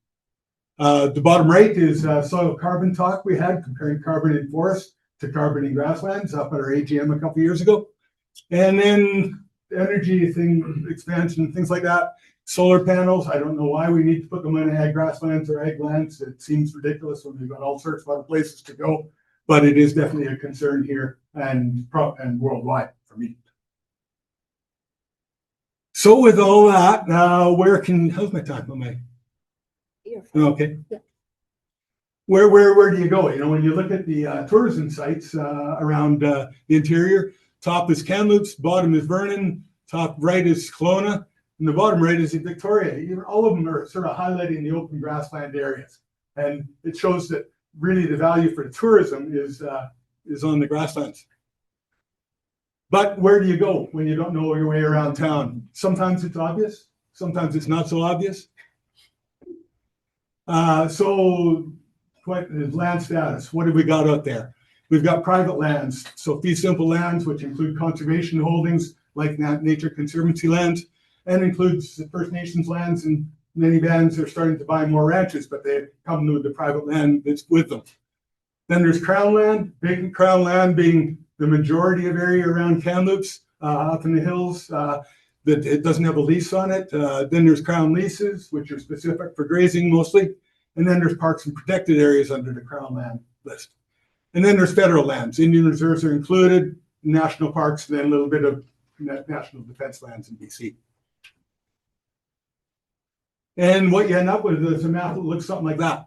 Speaker 8: The bottom right is soil carbon talk we had comparing carbon in forests to carbon in grasslands up at our AGM a couple years ago. And then energy thing, expansion, things like that. Solar panels, I don't know why we need to put them in ag grasslands or ag lands. It seems ridiculous when we've got all sorts of other places to go, but it is definitely a concern here and worldwide for me. So with all that, how's my time? Am I? Okay. Yeah. Where do you go? You know, when you look at the tourism sites around the interior, top is Kamloops, bottom is Vernon, top right is Kelowna, and the bottom right is Victoria. All of them are sort of highlighting the open grassland areas, and it shows that really the value for tourism is on the grasslands. But where do you go when you don't know your way around town? Sometimes it's obvious, sometimes it's not so obvious. So what is land status? What have we got out there? We've got private lands, so fee simple lands, which include conservation holdings like Nature Conservancy lands, and includes the First Nations lands, and many bands are starting to buy more ranches, but they come with the private land that's with them. Then there's Crown land, vacant Crown land being the majority of area around Kamloops, up in the hills, that it doesn't have a lease on it. Then there's Crown leases, which are specific for grazing mostly. And then there's parks and protected areas under the Crown land list. And then there's federal lands. Indian reserves are included, national parks, and then a little bit of national defense lands in BC. And what you end up with is a map that looks something like that.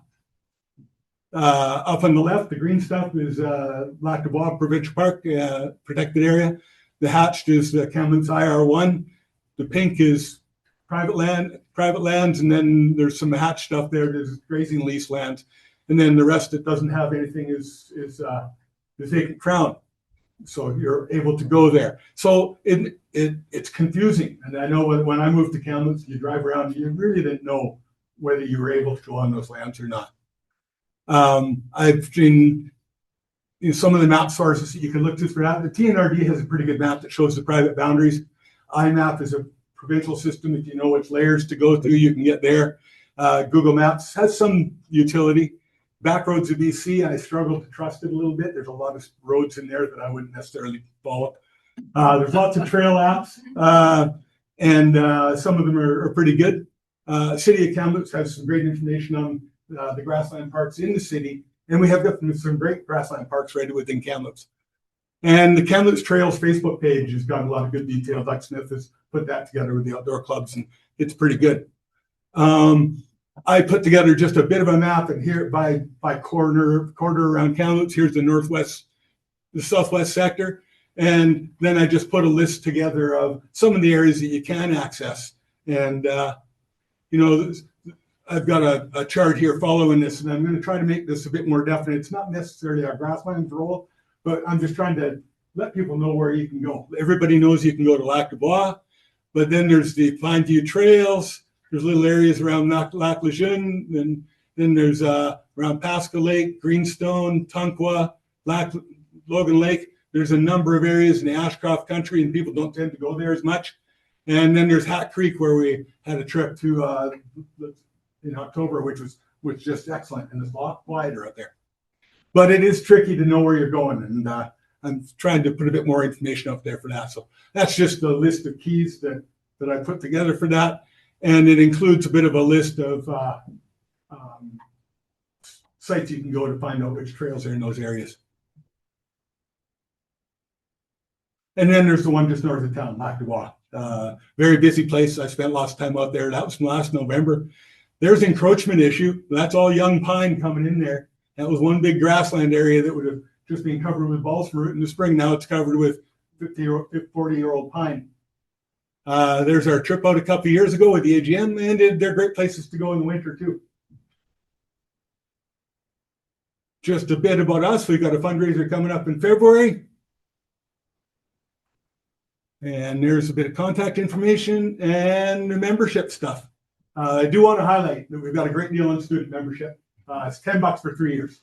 Speaker 8: Up on the left, the green stuff is Lac du Bois Provincial Park, protected area. The hatched is the Kamloops IR1. The pink is private lands, and then there's some hatched stuff there. There's grazing lease lands, and then the rest that doesn't have anything is vacant Crown. So you're able to go there. So it's confusing, and I know when I moved to Kamloops, you drive around, you really didn't know whether you were able to go on those lands or not. I've seen some of the map sources that you can look to for that. The TNRD has a pretty good map that shows the private boundaries. IMAP is a provincial system. If you know which layers to go through, you can get there. Google Maps has some utility. Backroads of BC, I struggle to trust it a little bit. There's a lot of roads in there that I wouldn't necessarily follow. There's lots of trail apps, and some of them are pretty good. City of Kamloops has some great information on the grassland parks in the city, and we have some great grassland parks right within Kamloops. And the Kamloops Trails Facebook page has got a lot of good detail. Doug Smith has put that together with the outdoor clubs, and it's pretty good. I put together just a bit of a map, and here by corridor around Kamloops. Here's the southwest sector, and then I just put a list together of some of the areas that you can access. And I've got a chart here following this, and I'm going to try to make this a bit more definite. It's not necessarily our grasslands role, but I'm just trying to let people know where you can go. Everybody knows you can go to Lac du Bois, but then there's the Pine View Trails. There's little areas around Lac Lejeune, and then there's around Pasca Lake, Greenstone, Tonquois, Logan Lake. There's a number of areas in the Ashcroft country, and people don't tend to go there as much. And then there's Hat Creek, where we had a trip to in October, which was just excellent, and it's a lot quieter out there. But it is tricky to know where you're going, and I'm trying to put a bit more information up there for that. So that's just the list of keys that I put together for that. And it includes a bit of a list of sites you can go to find out which trails are in those areas. And then there's the one just north of town, Lac du Bois. Very busy place. I spent lots of time out there. That was from last November. There's an encroachment issue. That's all young pine coming in there. That was one big grassland area that would have just been covered with balsam root in the spring. Now it's covered with 40-year-old pine. There's our trip out a couple of years ago with the AGM, and they're great places to go in the winter too. Just a bit about us. We've got a fundraiser coming up in February. And there's a bit of contact information and the membership stuff. I do want to highlight that we've got a great deal on student membership. It's $10 for 3 years.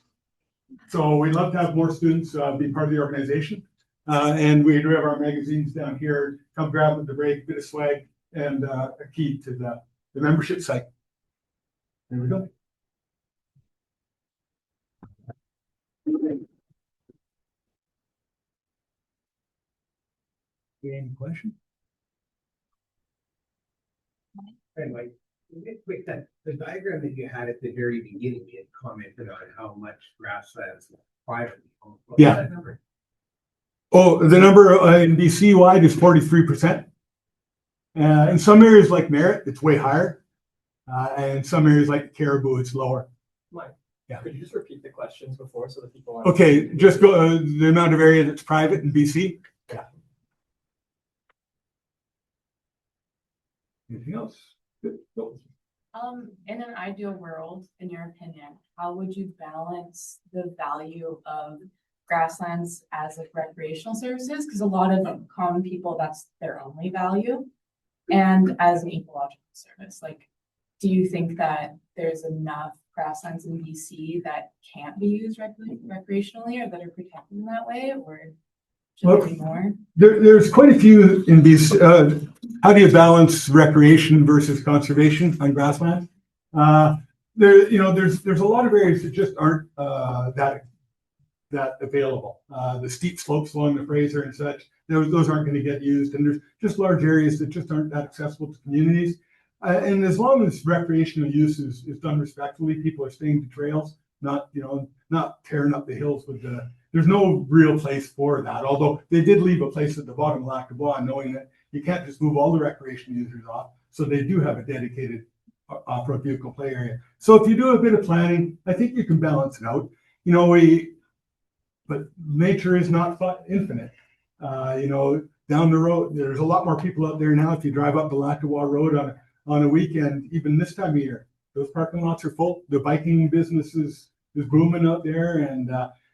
Speaker 8: So we'd love to have more students be part of the organization. And we do have our magazines down here. Come grab them at the break, a bit of swag, and a key to the membership site. There we go. Any questions?
Speaker 10: Anyway, quick, the diagram that you had at the very beginning, you had commented on how much grasslands privately owned. What was
Speaker 8: Yeah.
Speaker 10: that number?
Speaker 8: Oh, the number in BC wide is 43%. In some areas like Merritt, it's way higher. And some areas like Caribou, it's lower.
Speaker 5: Mike,
Speaker 8: Yeah.
Speaker 5: could you just repeat the questions before so that people?
Speaker 8: Okay, just go the amount of area that's private in BC. Yeah. Anything else? Good. Go.
Speaker 11: In an ideal world, in your opinion, how would you balance the value of grasslands as like recreational services? Because a lot of common people, that's their only value. And as an ecological service, like, do you think that there's enough grasslands in BC that can't be used recreationally or that are protected in that way? Or should there be more?
Speaker 8: There's quite a few in these. How do you balance recreation versus conservation on grassland? There's a lot of areas that just aren't that available. The steep slopes along the Fraser and such, those aren't going to get used, and there's just large areas that just aren't that accessible to communities. And as long as recreational use is done respectfully, people are staying to trails, not tearing up the hills with the. There's no real place for that. Although they did leave a place at the bottom of Lac du Bois, knowing that you can't just move all the recreation users off. So they do have a dedicated off-road vehicle play area. So if you do a bit of planning, I think you can balance it out. But nature is not infinite. Down the road, there's a lot more people out there now. If you drive up the Lac du Bois Road on a weekend, even this time of year, those parking lots are full. The biking business is booming out there, and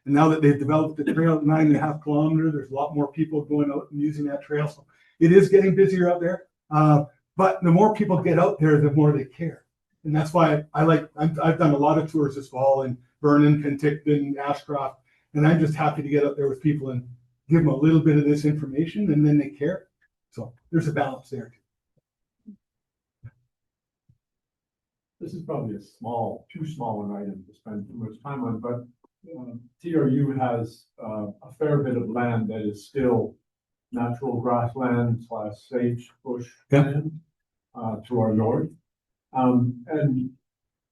Speaker 8: now that they've developed the trail at 9.5 kilometers, there's a lot more people going out and using that trail. So it is getting busier out there. But the more people get out there, the more they care. And that's why I've done a lot of tours this fall in Vernon, Penticton, Ashcroft, and I'm just happy to get out there with people and give them a little bit of this information, and then they care. So there's a balance there.
Speaker 9: This is probably too small an item to spend too much time on, but TRU has a fair bit of land that is still natural grassland / sagebrush land to our north. And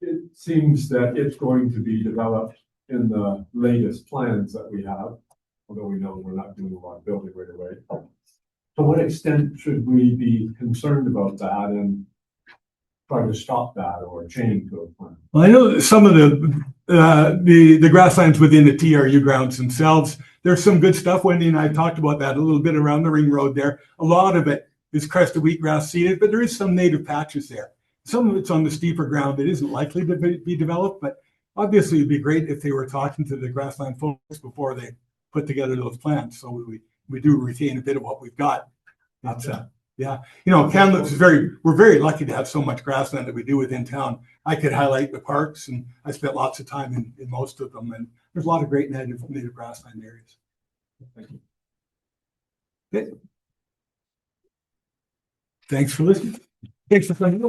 Speaker 9: it seems that it's going to be developed in the latest plans that we have, although we know we're not doing a lot of building right away. To what extent should we be concerned about that and try to stop that or change those plans?
Speaker 8: Well, I know that some of the grasslands within the TRU grounds themselves, there's some good stuff. Wendy and I talked about that a little bit around the ring road there. A lot of it is crested wheatgrass seeded, but there is some native patches there. Some of it's on the steeper ground that isn't likely to be developed, but obviously it'd be great if they were talking to the grassland folks before they put together those plans. So we do retain a bit of what we've got. That's yeah. Kamloops is we're very lucky to have so much grassland that we do within town. I could highlight the parks, and I spent lots of time in most of them, and there's a lot of great native grassland areas. Thank you. Okay. Thanks for listening. Thanks for playing.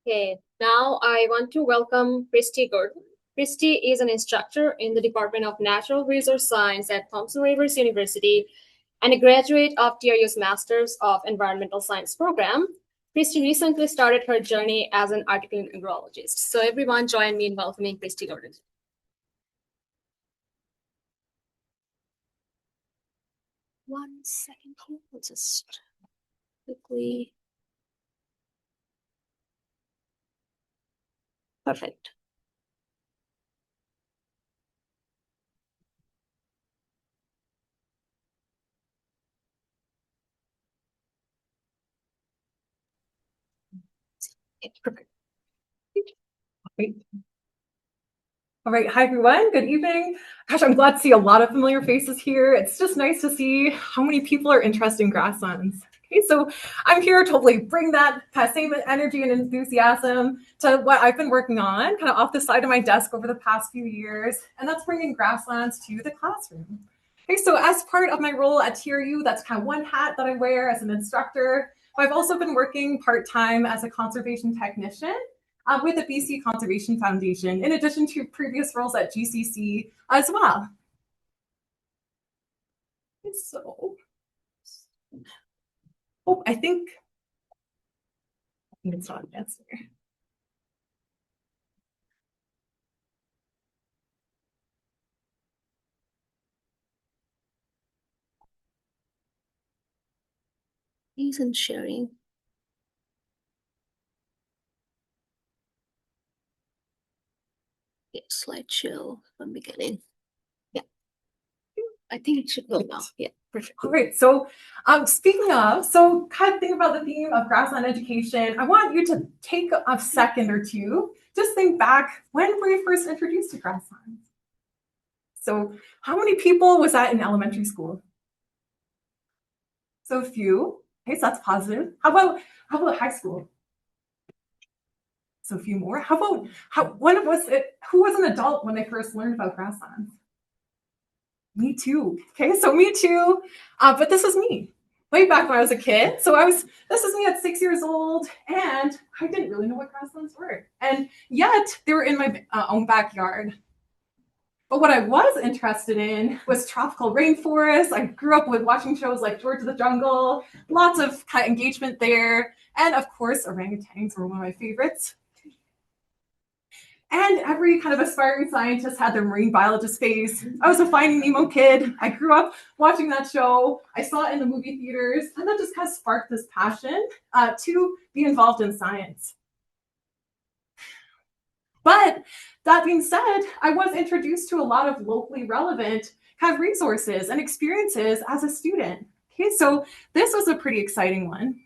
Speaker 2: Okay, now I want to welcome Christy Gordon. Christy is an instructor in the Department of Natural Resource Science at Thompson Rivers University and a graduate of TRU's Masters of Environmental Science program. Christy recently started her journey as an article agrologist. So everyone join me in welcoming Christy Gordon. One second here, let's just quickly. Perfect.
Speaker 12: Perfect. Great. All right, hi everyone, good evening. Gosh, I'm glad to see a lot of familiar faces here. It's just nice to see how many people are interested in grasslands. Okay, so I'm here to hopefully bring that kind of same energy and enthusiasm to what I've been working on kind of off the side of my desk over the past few years, and that's bringing grasslands to the classroom. Okay, so as part of my role at TRU, that's kind of one hat that I wear as an instructor. I've also been working part-time as a conservation technician with the BC Conservation Foundation, in addition to previous roles at GCC as well. So, I think it's not advanced there.
Speaker 13: Isn't sharing. Yeah, slideshow from beginning. Yeah, I think it should go now. Yeah, perfect.
Speaker 12: All right, so speaking of, kind of think about the theme of grassland education. I want you to take a second or two, just think back, when were you first introduced to grasslands? So how many people was that in elementary school? So a few. Okay, so that's positive. How about high school? So a few more. How about when was it? Who was an adult when they first learned about grasslands? Me too. Okay, so me too. But this is me way back when I was a kid. So this is me at 6 years old, and I didn't really know what grasslands were, and yet they were in my own backyard. But what I was interested in was tropical rainforests. I grew up with watching shows like George of the Jungle, lots of kind of engagement there. And of course, orangutans were one of my favorites. And every kind of aspiring scientist had their marine biologist face. I was a Finding Nemo kid. I grew up watching that show. I saw it in the movie theaters, and that just kind of sparked this passion to be involved in science. But that being said, I was introduced to a lot of locally relevant kind of resources and experiences as a student. Okay, so this was a pretty exciting one.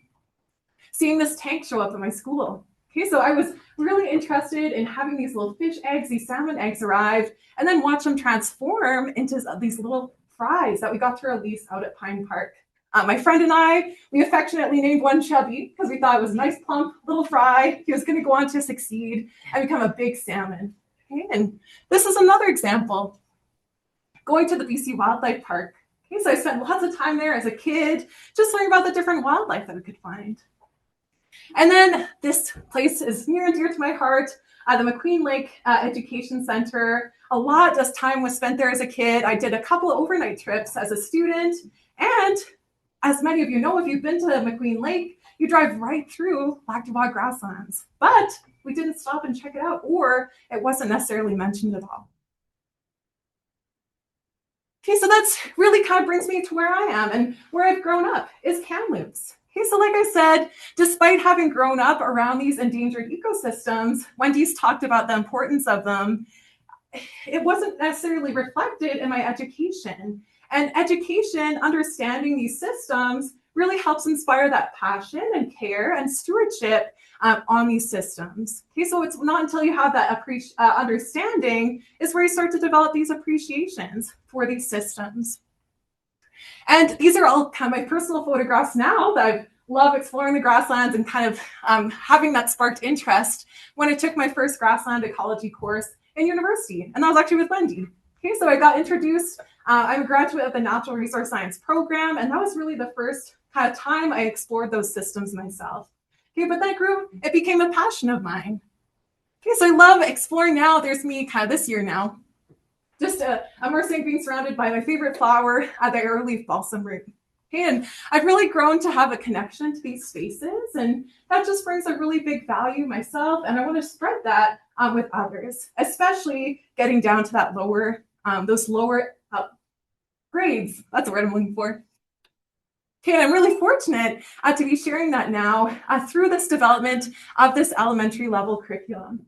Speaker 12: Seeing this tank show up at my school. Okay, so I was really interested in having these little fish eggs, these salmon eggs arrive, and then watch them transform into these little fries that we got to release out at Pine Park. My friend and I, we affectionately named one Chubby because we thought it was a nice, plump little fry. He was going to go on to succeed and become a big salmon. Okay, and this is another example. Going to the BC Wildlife Park. Okay, so I spent lots of time there as a kid, just learning about the different wildlife that we could find. And then this place is near and dear to my heart, the McQueen Lake Education Center. A lot of time was spent there as a kid. I did a couple of overnight trips as a student, and as many of you know, if you've been to McQueen Lake, you drive right through Lac du Bois grasslands. But we didn't stop and check it out, or it wasn't necessarily mentioned at all. Okay, so that's really kind of brings me to where I am and where I've grown up is Kamloops. Okay, so like I said, despite having grown up around these endangered ecosystems, Wendy's talked about the importance of them. It wasn't necessarily reflected in my education. And education, understanding these systems, really helps inspire that passion and care and stewardship on these systems. Okay, so it's not until you have that understanding is where you start to develop these appreciations for these systems. And these are all kind of my personal photographs now that I love exploring the grasslands and kind of having that sparked interest when I took my first grassland ecology course in university. And that was actually with Wendy. Okay, so I got introduced. I'm a graduate of the Natural Resource Science program, and that was really the first kind of time I explored those systems myself. Okay, but that grew, it became a passion of mine. Okay, so I love exploring now. There's me kind of this year now, just immersing, being surrounded by my favorite flower, the arrowleaf balsam root. Okay, and I've really grown to have a connection to these spaces, and that just brings a really big value myself, and I want to spread that with others, especially getting down to that lower, those lower grades. That's the word I'm looking for. Okay, and I'm really fortunate to be sharing that now through this development of this elementary level curriculum.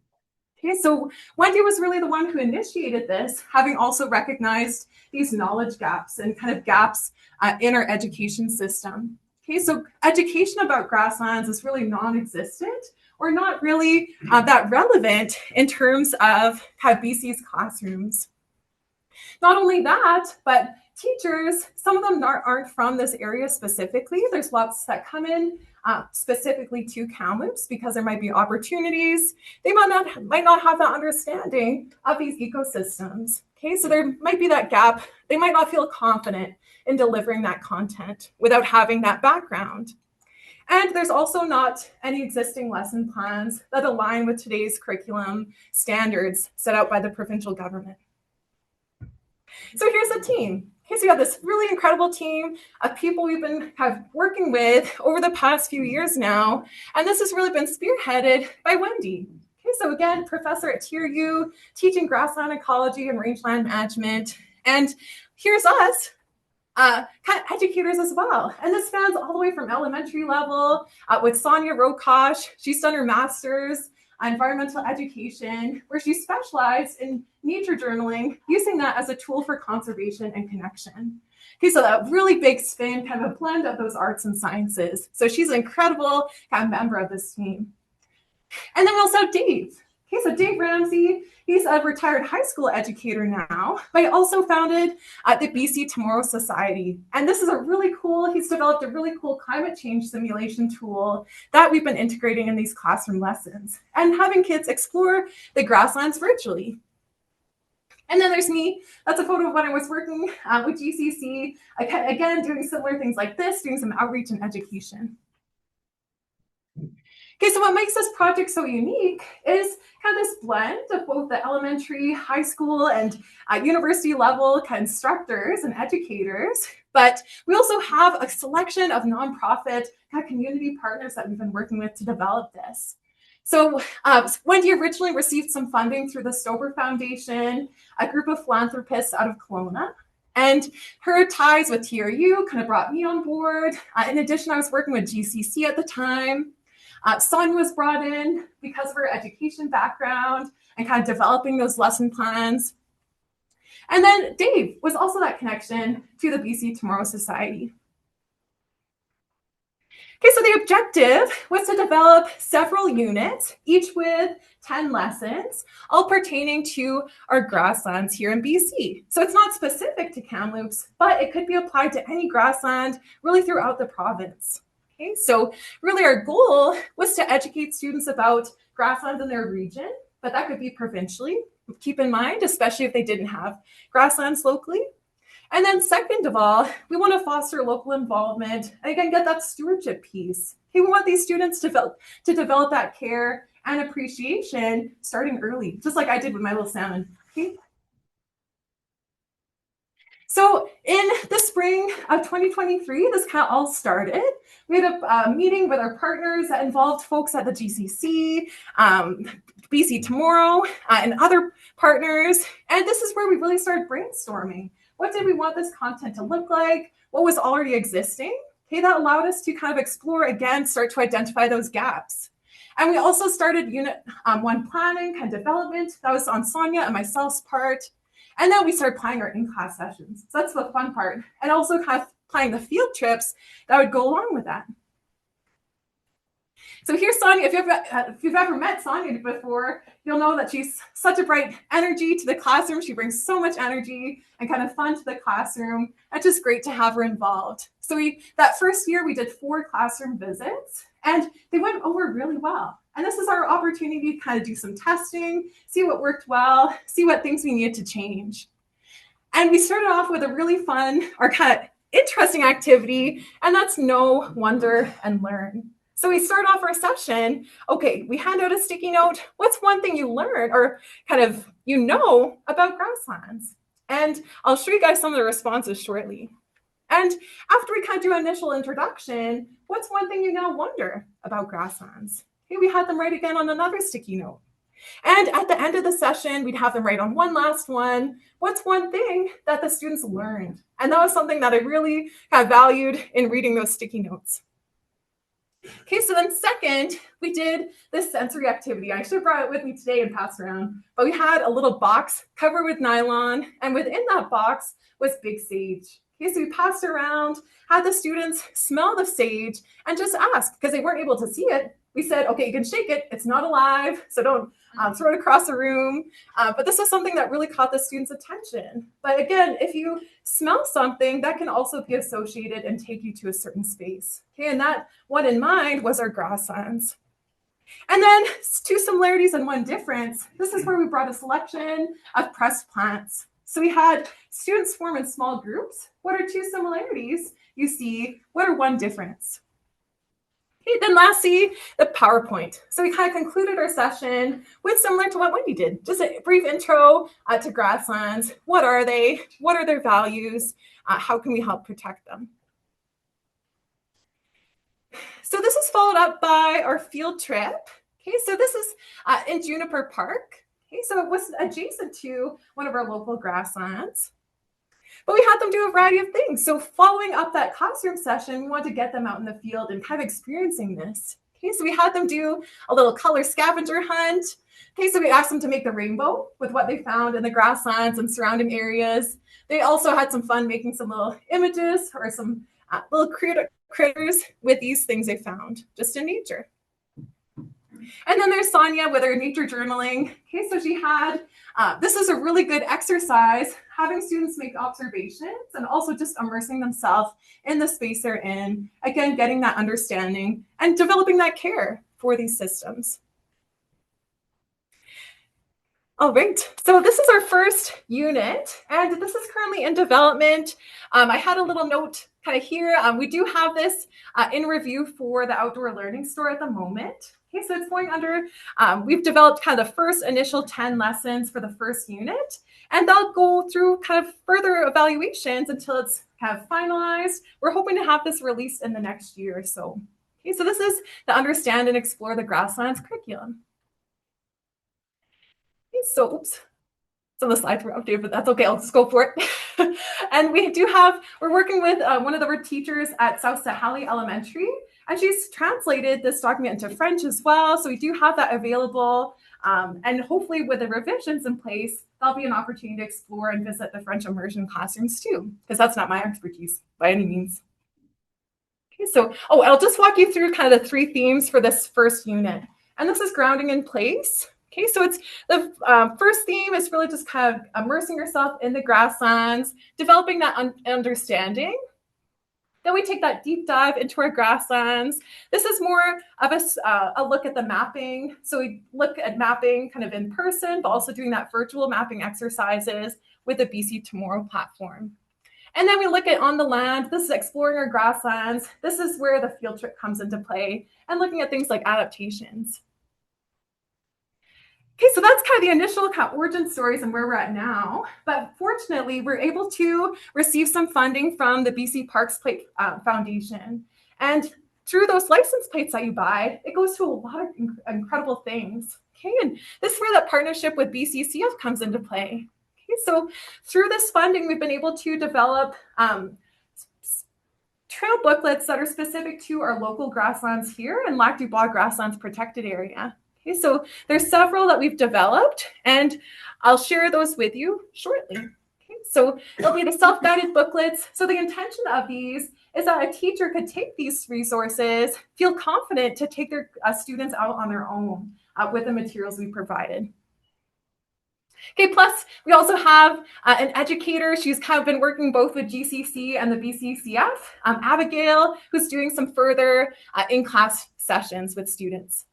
Speaker 12: Okay, so Wendy was really the one who initiated this, having also recognized these knowledge gaps and kind of gaps in our education system. Okay, so education about grasslands is really non-existent or not really that relevant in terms of how BC's classrooms. Not only that, but teachers, some of them aren't from this area specifically. There's lots that come in specifically to Kamloops because there might be opportunities. They might not have that understanding of these ecosystems. Okay, so there might be that gap. They might not feel confident in delivering that content without having that background. And there's also not any existing lesson plans that align with today's curriculum standards set out by the provincial government. So here's the team. Okay, so we have this really incredible team of people we've been working with over the past few years now. And this has really been spearheaded by Wendy. Okay, so again, professor at TRUSU, teaching grassland ecology and rangeland management. And here's us, kind of educators as well. And this spans all the way from elementary level with Sonia Rokosh. She's done her master's on environmental education, where she specialized in nature journaling, using that as a tool for conservation and connection. Okay, so that really big spin, kind of a blend of those arts and sciences. So she's an incredible kind of member of this team. And then we also have Dave. Okay, so Dave Ramsey, he's a retired high school educator now, but he also founded the BC Tomorrow Society. And this is he's developed a really cool climate change simulation tool that we've been integrating in these classroom lessons and having kids explore the grasslands virtually. And then there's me. That's a photo of when I was working with GCC, again, doing similar things like this, doing some outreach and education. Okay, so what makes this project so unique is kind of this blend of both the elementary, high school, and university level instructors and educators. But we also have a selection of nonprofit community partners that we've been working with to develop this. So Wendy originally received some funding through the Stover Foundation, a group of philanthropists out of Kelowna. And her ties with TRU kind of brought me on board. In addition, I was working with GCC at the time. Sonia was brought in because of her education background and kind of developing those lesson plans. And then Dave was also that connection to the BC Tomorrow Society. Okay, so the objective was to develop several units, each with 10 lessons, all pertaining to our grasslands here in BC. So it's not specific to Kamloops, but it could be applied to any grassland really throughout the province. Okay, so really our goal was to educate students about grasslands in their region, but that could be provincially. Keep in mind, especially if they didn't have grasslands locally. And then second of all, we want to foster local involvement and again, get that stewardship piece. Okay, we want these students to develop that care and appreciation starting early, just like I did with my little salmon. Okay. So in the spring of 2023, this kind of all started. We had a meeting with our partners that involved folks at the GCC, BC Tomorrow, and other partners. And this is where we really started brainstorming. What did we want this content to look like? What was already existing? Okay, that allowed us to kind of explore again, start to identify those gaps. And we also started unit 1 planning, kind of development. That was on Sonia and myself's part. And then we started planning our in-class sessions. So that's the fun part. And also kind of planning the field trips that would go along with that. So here's Sonia. If you've ever met Sonia before, you'll know that she's such a bright energy to the classroom. She brings so much energy and kind of fun to the classroom. It's just great to have her involved. So that first year, we did 4 classroom visits, and they went over really well. And this is our opportunity to kind of do some testing, see what worked well, see what things we needed to change. And we started off with a really fun or kind of interesting activity, and that's know, wonder, and learn. So we start off our session, okay, we hand out a sticky note. What's one thing you learned or kind of about grasslands? And I'll show you guys some of the responses shortly. And after we kind of do an initial introduction, what's one thing you now wonder about grasslands? Okay, we had them write again on another sticky note. And at the end of the session, we'd have them write on one last one. What's one thing that the students learned? And that was something that I really kind of valued in reading those sticky notes. Okay, so then second, we did this sensory activity. I should have brought it with me today and passed around, but we had a little box covered with nylon, and within that box was big sage. Okay, so we passed around, had the students smell the sage, and just ask, because they weren't able to see it, We said, okay, you can shake it. It's not alive, so don't throw it across the room. But this was something that really caught the students' attention. But again, if you smell something, that can also be associated and take you to a certain space. Okay, and that one in mind was our grasslands. And then 2 similarities and 1 difference. This is where we brought a selection of pressed plants. So we had students form in small groups. What are 2 similarities you see? What are 1 difference? Okay, then lastly, the PowerPoint. So we kind of concluded our session with similar to what Wendy did. Just a brief intro to grasslands. What are they? What are their values? How can we help protect them? So this is followed up by our field trip. Okay, so this is in Juniper Park. Okay, so it was adjacent to one of our local grasslands. But we had them do a variety of things. So following up that classroom session, we wanted to get them out in the field and kind of experiencing this. Okay, so we had them do a little color scavenger hunt. Okay, so we asked them to make the rainbow with what they found in the grasslands and surrounding areas. They also had some fun making some little images or some little critters with these things they found just in nature. And then there's Sonia with her nature journaling. Okay, so she had, this is a really good exercise, having students make observations and also just immersing themselves in the space they're in. Again, getting that understanding and developing that care for these systems. All right, so this is our first unit, and this is currently in development. I had a little note kind of here. We do have this in review for the outdoor learning store at the moment. Okay, so it's going under, we've developed kind of the first initial 10 lessons for the first unit, and they'll go through kind of further evaluations until it's kind of finalized. We're hoping to have this released in the next year or so. Okay, so this is the Understand and Explore the Grasslands curriculum. Okay, so, oops. Some of the slides were updated, but that's okay. I'll just go for it. And we do have, we're working with one of our teachers at South Sahali Elementary, and she's translated this document into French as well. So we do have that available. And hopefully with the revisions in place, there'll be an opportunity to explore and visit the French immersion classrooms too, because that's not my expertise by any means. Okay, so, I'll just walk you through kind of the 3 themes for this first unit. And this is grounding in place. Okay, so it's the first theme is really just kind of immersing yourself in the grasslands, developing that understanding. Then we take that deep dive into our grasslands. This is more of a look at the mapping. So we look at mapping kind of in person, but also doing that virtual mapping exercises with the BC Tomorrow platform. And then we look at on the land. This is exploring our grasslands. This is where the field trip comes into play and looking at things like adaptations. Okay, so that's kind of the initial kind of origin stories and where we're at now. But fortunately, we're able to receive some funding from the BC Parks Plate Foundation. And through those license plates that you buy, it goes to a lot of incredible things. Okay, and this is where that partnership with BCCF comes into play. Okay, so through this funding, we've been able to develop trail booklets that are specific to our local grasslands here in Lac du Bois Grasslands Protected Area. Okay, so there's several that we've developed, and I'll share those with you shortly. Okay, so it'll be the self-guided booklets. So the intention of these is that a teacher could take these resources, feel confident to take their students out on their own with the materials we provided. Okay, plus we also have an educator. She's kind of been working both with GCC and the BCCF, Abigail, who's doing some further in-class sessions with students.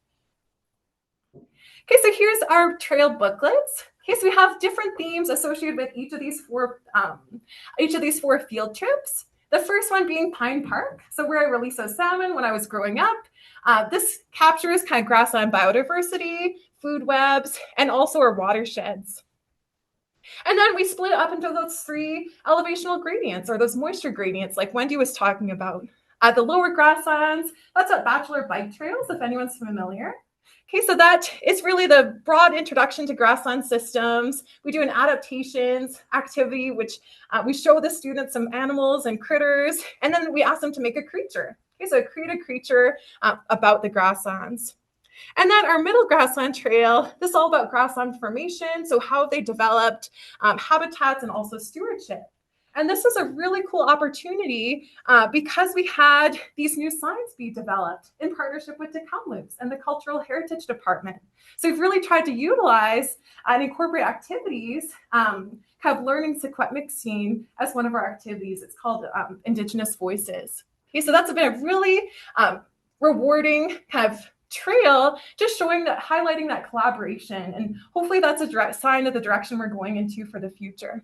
Speaker 12: Okay, so here's our trail booklets. Okay, so we have different themes associated with each of these four field trips. The first one being Pine Park, so where I released those salmon when I was growing up. This captures kind of grassland biodiversity, food webs, and also our watersheds. And then we split it up into those 3 elevational gradients, or those moisture gradients like Wendy was talking about. The lower grasslands, that's at Bachelor Bike Trails, if anyone's familiar. Okay, so that is really the broad introduction to grassland systems. We do an adaptations activity, which we show the students some animals and critters, and then we ask them to make a creature. Okay, so create a creature about the grasslands. And then our middle grassland trail, this is all about grassland formation, so how they developed habitats and also stewardship. And this is a really cool opportunity because we had these new signs be developed in partnership with the Kamloops and the Cultural Heritage Department. So we've really tried to utilize and incorporate activities, kind of learning Secwepemc scene as one of our activities. It's called Indigenous Voices. Okay, so that's been a really rewarding kind of trail, just showing that, highlighting that collaboration. And hopefully that's a sign of the direction we're going into for the future.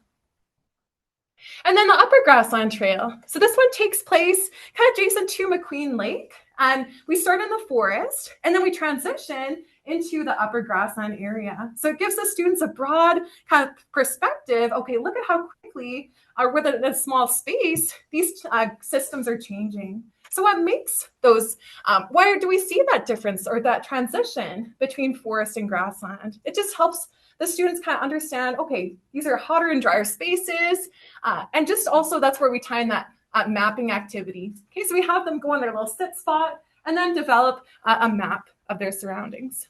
Speaker 12: And then the Upper Grassland Trail. So this one takes place kind of adjacent to McQueen Lake. And we start in the forest and then we transition into the Upper Grassland area. So it gives the students a broad kind of perspective. Okay, look at how quickly or within a small space, these systems are changing. So what makes those, why do we see that difference or that transition between forest and grassland? It just helps the students kind of understand, okay, these are hotter and drier spaces. And just also that's where we tie in that mapping activity. Okay, so we have them go on their little sit spot and then develop a map of their surroundings.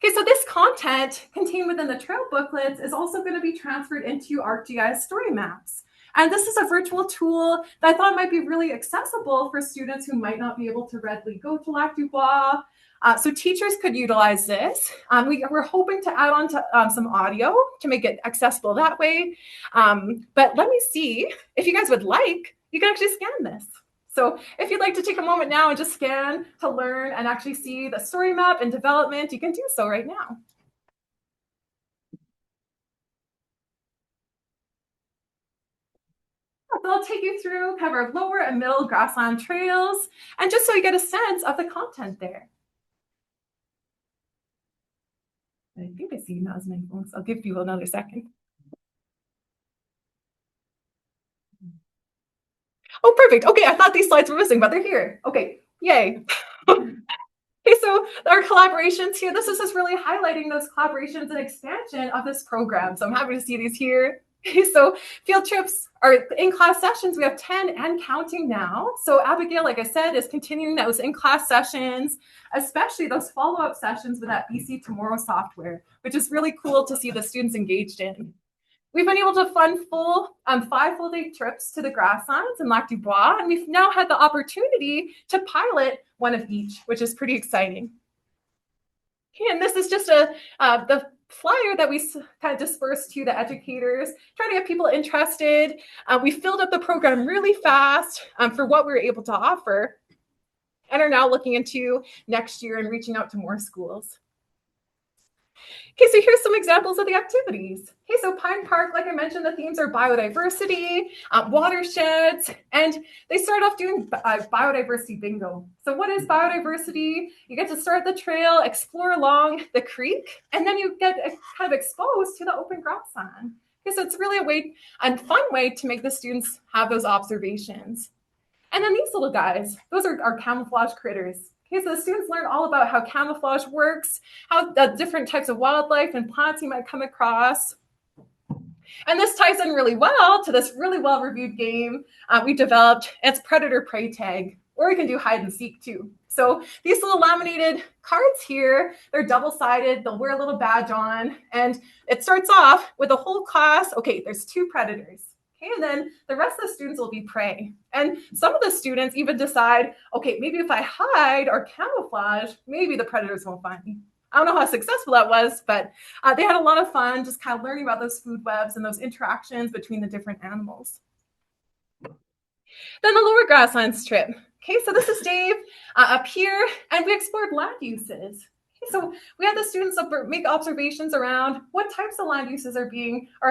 Speaker 12: Okay, so this content contained within the trail booklets is also going to be transferred into ArcGIS story maps. And this is a virtual tool that I thought might be really accessible for students who might not be able to readily go to Lac du Bois. So teachers could utilize this. We're hoping to add on to some audio to make it accessible that way. But let me see if you guys would like, you can actually scan this. So if you'd like to take a moment now and just scan to learn and actually see the story map and development, you can do so right now. So I'll take you through kind of our lower and middle grassland trails, and just so you get a sense of the content there. I think I see now as my phone, so I'll give you another second. Oh, perfect. Okay, I thought these slides were missing, but they're here. Okay, yay. Okay, so our collaborations here, this is just really highlighting those collaborations and expansion of this program. So I'm happy to see these here. Okay, so field trips are in-class sessions. We have 10 and counting now. So Abigail, like I said, is continuing those in-class sessions, especially those follow-up sessions with that BC Tomorrow software, which is really cool to see the students engaged in. We've been able to fund 5 full-day trips to the Grasslands and Lac du Bois, and we've now had the opportunity to pilot one of each, which is pretty exciting. Okay, and this is just the flyer that we kind of dispersed to the educators, trying to get people interested. We filled up the program really fast for what we were able to offer, and are now looking into next year and reaching out to more schools. Okay, so here's some examples of the activities. Okay, so Pine Park, like I mentioned, the themes are biodiversity, watersheds, and they start off doing biodiversity bingo. So what is biodiversity? You get to start the trail, explore along the creek, and then you get kind of exposed to the open grassland. Okay, so it's really a fun way to make the students have those observations. And then these little guys, those are our camouflage critters. Okay, so the students learn all about how camouflage works, how different types of wildlife and plants you might come across. And this ties in really well to this really well-reviewed game we developed. It's predator-prey tag, or you can do hide and seek too. So these little laminated cards here, they're double-sided, they'll wear a little badge on, and it starts off with a whole class. Okay, there's 2 predators. Okay, and then the rest of the students will be prey. And some of the students even decide, okay, maybe if I hide or camouflage, maybe the predators won't find me. I don't know how successful that was, but they had a lot of fun just kind of learning about those food webs and those interactions between the different animals. Then the lower grasslands trip. Okay, so this is Dave up here, and we explored land uses. So we had the students make observations around what types of land uses are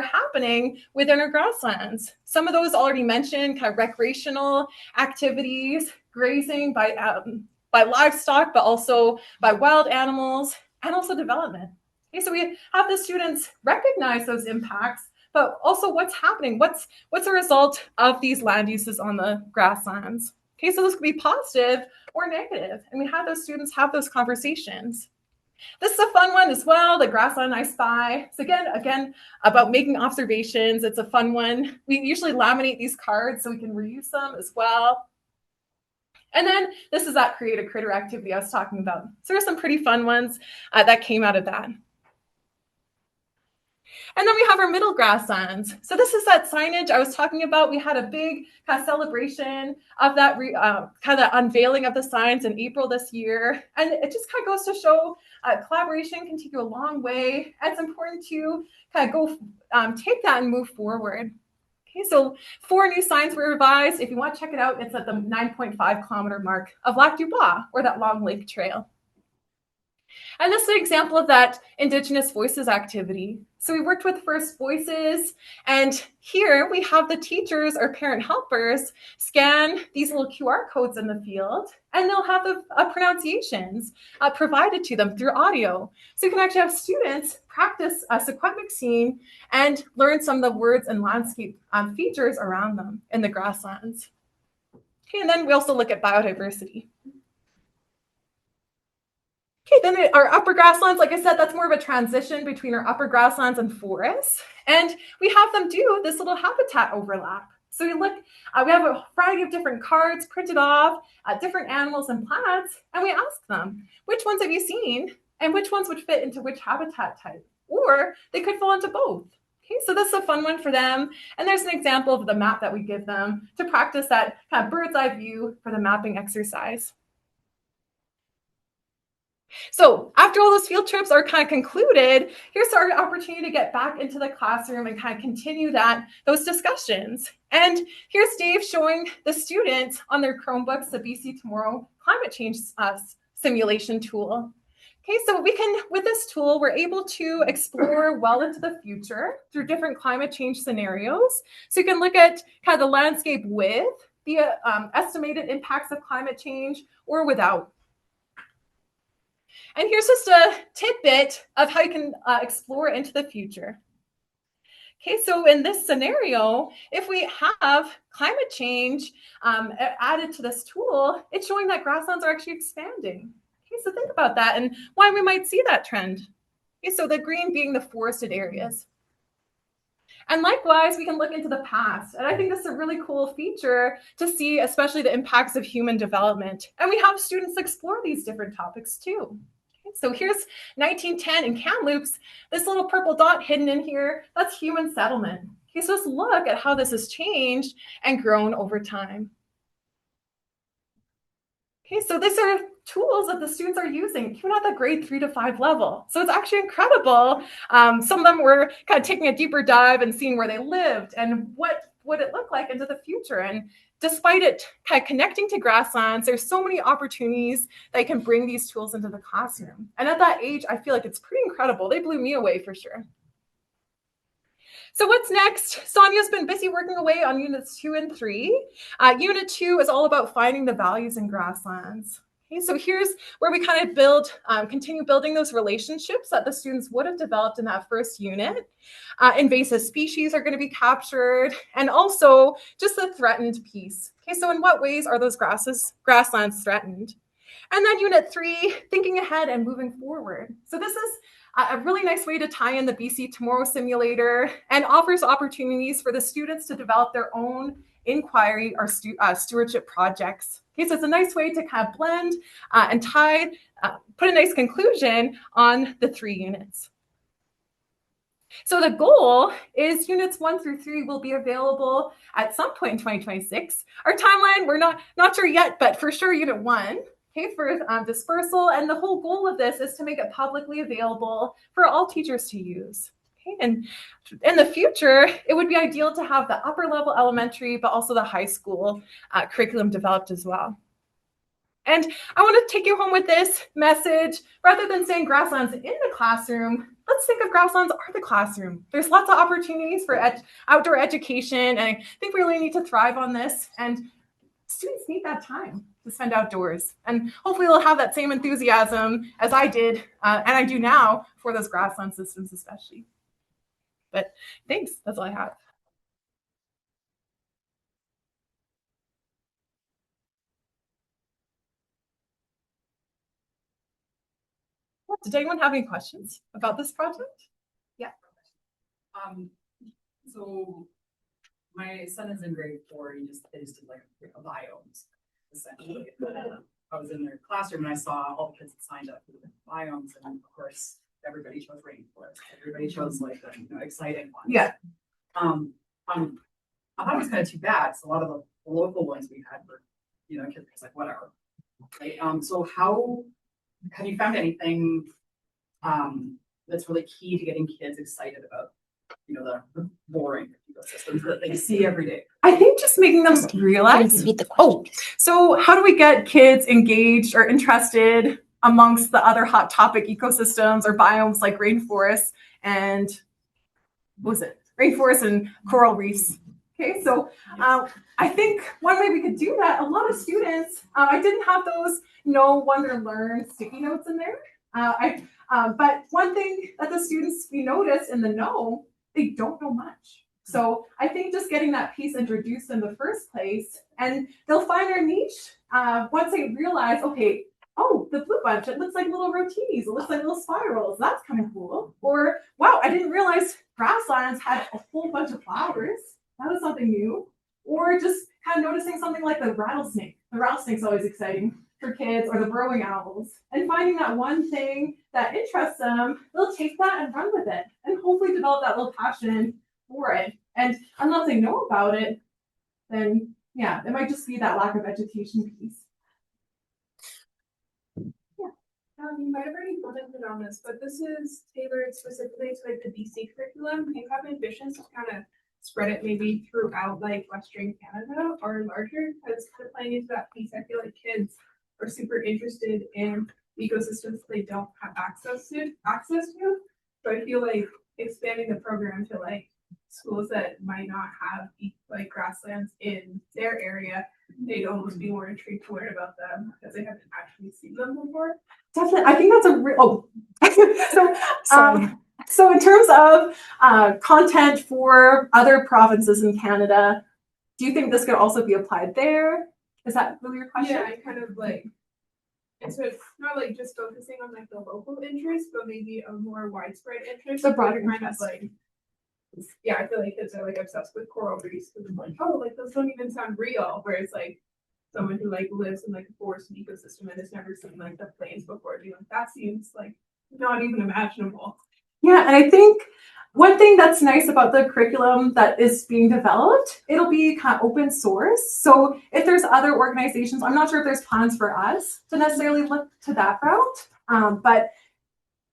Speaker 12: happening within our grasslands. Some of those already mentioned, kind of recreational activities, grazing by livestock, but also by wild animals, and also development. Okay, so we have the students recognize those impacts, but also what's happening, what's a result of these land uses on the grasslands. Okay, so this could be positive or negative, and we have those students have those conversations. This is a fun one as well, the Grassland I Spy. So again, about making observations. It's a fun one. We usually laminate these cards so we can reuse them as well. And then this is that create a critter activity I was talking about. So there's some pretty fun ones that came out of that. And then we have our middle grasslands. So this is that signage I was talking about. We had a big kind of celebration of that kind of unveiling of the signs in April this year. And it just kind of goes to show collaboration can take you a long way. And it's important to kind of go take that and move forward. Okay, so 4 new signs were revised. If you want to check it out, it's at the 9.5 kilometer mark of Lac du Bois, or that long lake trail. And this is an example of that Indigenous Voices activity. So we worked with First Voices, and here we have the teachers or parent helpers scan these little QR codes in the field, and they'll have the pronunciations provided to them through audio. So you can actually have students practice a Secwepemc scene and learn some of the words and landscape features around them in the grasslands. Okay, and then we also look at biodiversity. Okay, then our upper grasslands, like I said, that's more of a transition between our upper grasslands and forests. And we have them do this little habitat overlap. So we look, we have a variety of different cards printed off, different animals and plants, and we ask them, which ones have you seen and which ones would fit into which habitat type? Or they could fall into both. Okay, so this is a fun one for them. And there's an example of the map that we give them to practice that kind of bird's eye view for the mapping exercise. So after all those field trips are kind of concluded, here's our opportunity to get back into the classroom and kind of continue those discussions. And here's Dave showing the students on their Chromebooks the BC Tomorrow climate change simulation tool. Okay, so with this tool, we're able to explore well into the future through different climate change scenarios. So you can look at kind of the landscape with the estimated impacts of climate change or without. And here's just a tidbit of how you can explore into the future. Okay, so in this scenario, if we have climate change added to this tool, it's showing that grasslands are actually expanding. Okay, so think about that and why we might see that trend. Okay, so the green being the forested areas. And likewise, we can look into the past. And I think this is a really cool feature to see, especially the impacts of human development. And we have students explore these different topics too. Okay, so here's 1910 in Kamloops. This little purple dot hidden in here, that's human settlement. Okay, so let's look at how this has changed and grown over time. Okay, so these are tools that the students are using, even at the grade 3 to 5 level. So it's actually incredible. Some of them were kind of taking a deeper dive and seeing where they lived and what would it look like into the future. And despite it kind of connecting to grasslands, there's so many opportunities that can bring these tools into the classroom. And at that age, I feel like it's pretty incredible. They blew me away for sure. So what's next? Sonia's been busy working away on units 2 and 3. Unit 2 is all about finding the values in grasslands. Okay, so here's where we kind of continue building those relationships that the students would have developed in that first unit. Invasive species are going to be captured, and also just the threatened piece. Okay, so in what ways are those grasslands threatened? And then unit 3, thinking ahead and moving forward. So this is a really nice way to tie in the BC Tomorrow simulator and offers opportunities for the students to develop their own inquiry or stewardship projects. Okay, so it's a nice way to kind of blend and tie, put a nice conclusion on the 3 units. So the goal is units 1 through 3 will be available at some point in 2026. Our timeline, we're not sure yet, but for sure unit 1. Okay, for dispersal, and the whole goal of this is to make it publicly available for all teachers to use. Okay, and in the future, it would be ideal to have the upper level elementary, but also the high school curriculum developed as well. And I want to take you home with this message. Rather than saying grasslands in the classroom, let's think of grasslands are the classroom. There's lots of opportunities for outdoor education, and I think we really need to thrive on this. And students need that time to spend outdoors. And hopefully they'll have that same enthusiasm as I did, and I do now, for those grassland systems especially. But thanks, that's all I have. Did anyone have any questions about this project? Yeah.
Speaker 14: So my son is in grade 4. They just did like a biomes, essentially. I was in their classroom and I saw all the kids that signed up for the biomes, and of course everybody chose rainforest, everybody chose like the, exciting ones.
Speaker 12: Yeah.
Speaker 14: I thought it was kind of too bad. So a lot of the local ones we had were, kids like whatever. Right? So how have you found anything that's really key to getting kids excited about, the boring ecosystems that they see every day?
Speaker 12: I think just making them realize, so how do we get kids engaged or interested amongst the other hot topic ecosystems or biomes like rainforests and rainforests and coral reefs? Okay, so I think one way we could do that, a lot of students, I didn't have those wonder learn sticky notes in there. But one thing that the students we notice in the know, they don't know much. So I think just getting that piece introduced in the first place, and they'll find their niche once they realize, okay, oh, the blue bunch, it looks like little rotinis, it looks like little spirals, that's kind of cool. Or, wow, I didn't realize grasslands had a whole bunch of flowers. That was something new. Or just kind of noticing something like the rattlesnake. The rattlesnake's always exciting for kids, or the burrowing owls. And finding that one thing that interests them, they'll take that and run with it and hopefully develop that little passion for it. And unless they know about it, then yeah, it might just be that lack of education piece.
Speaker 6: You might have already commented on this, but this is tailored specifically to like the BC curriculum. Do you have ambitions to kind of spread it maybe throughout like Western Canada or larger? Because playing into that piece, I feel like kids are super interested in ecosystems they don't have access to. So I feel like expanding the program to like schools that might not have like grasslands in their area, they'd almost be more intrigued to learn about them because they haven't actually seen them before.
Speaker 12: Definitely, I think that's a real. So in terms of content for other provinces in Canada, do you think this could also be applied there? Is that really your question?
Speaker 6: Yeah, I kind of like. And so it's not like just focusing on like the local interest, but maybe a more widespread interest.
Speaker 12: The broader
Speaker 6: kind of like. Yeah, I feel like kids are like obsessed with coral reefs because it's like, oh, like those don't even sound real. Whereas like someone who like lives in like a forest ecosystem and has never seen like the plains before, being like, that seems like not even imaginable.
Speaker 12: Yeah, and I think one thing that's nice about the curriculum that is being developed, it'll be kind of open source. So if there's other organizations, I'm not sure if there's plans for us to necessarily look to that route, but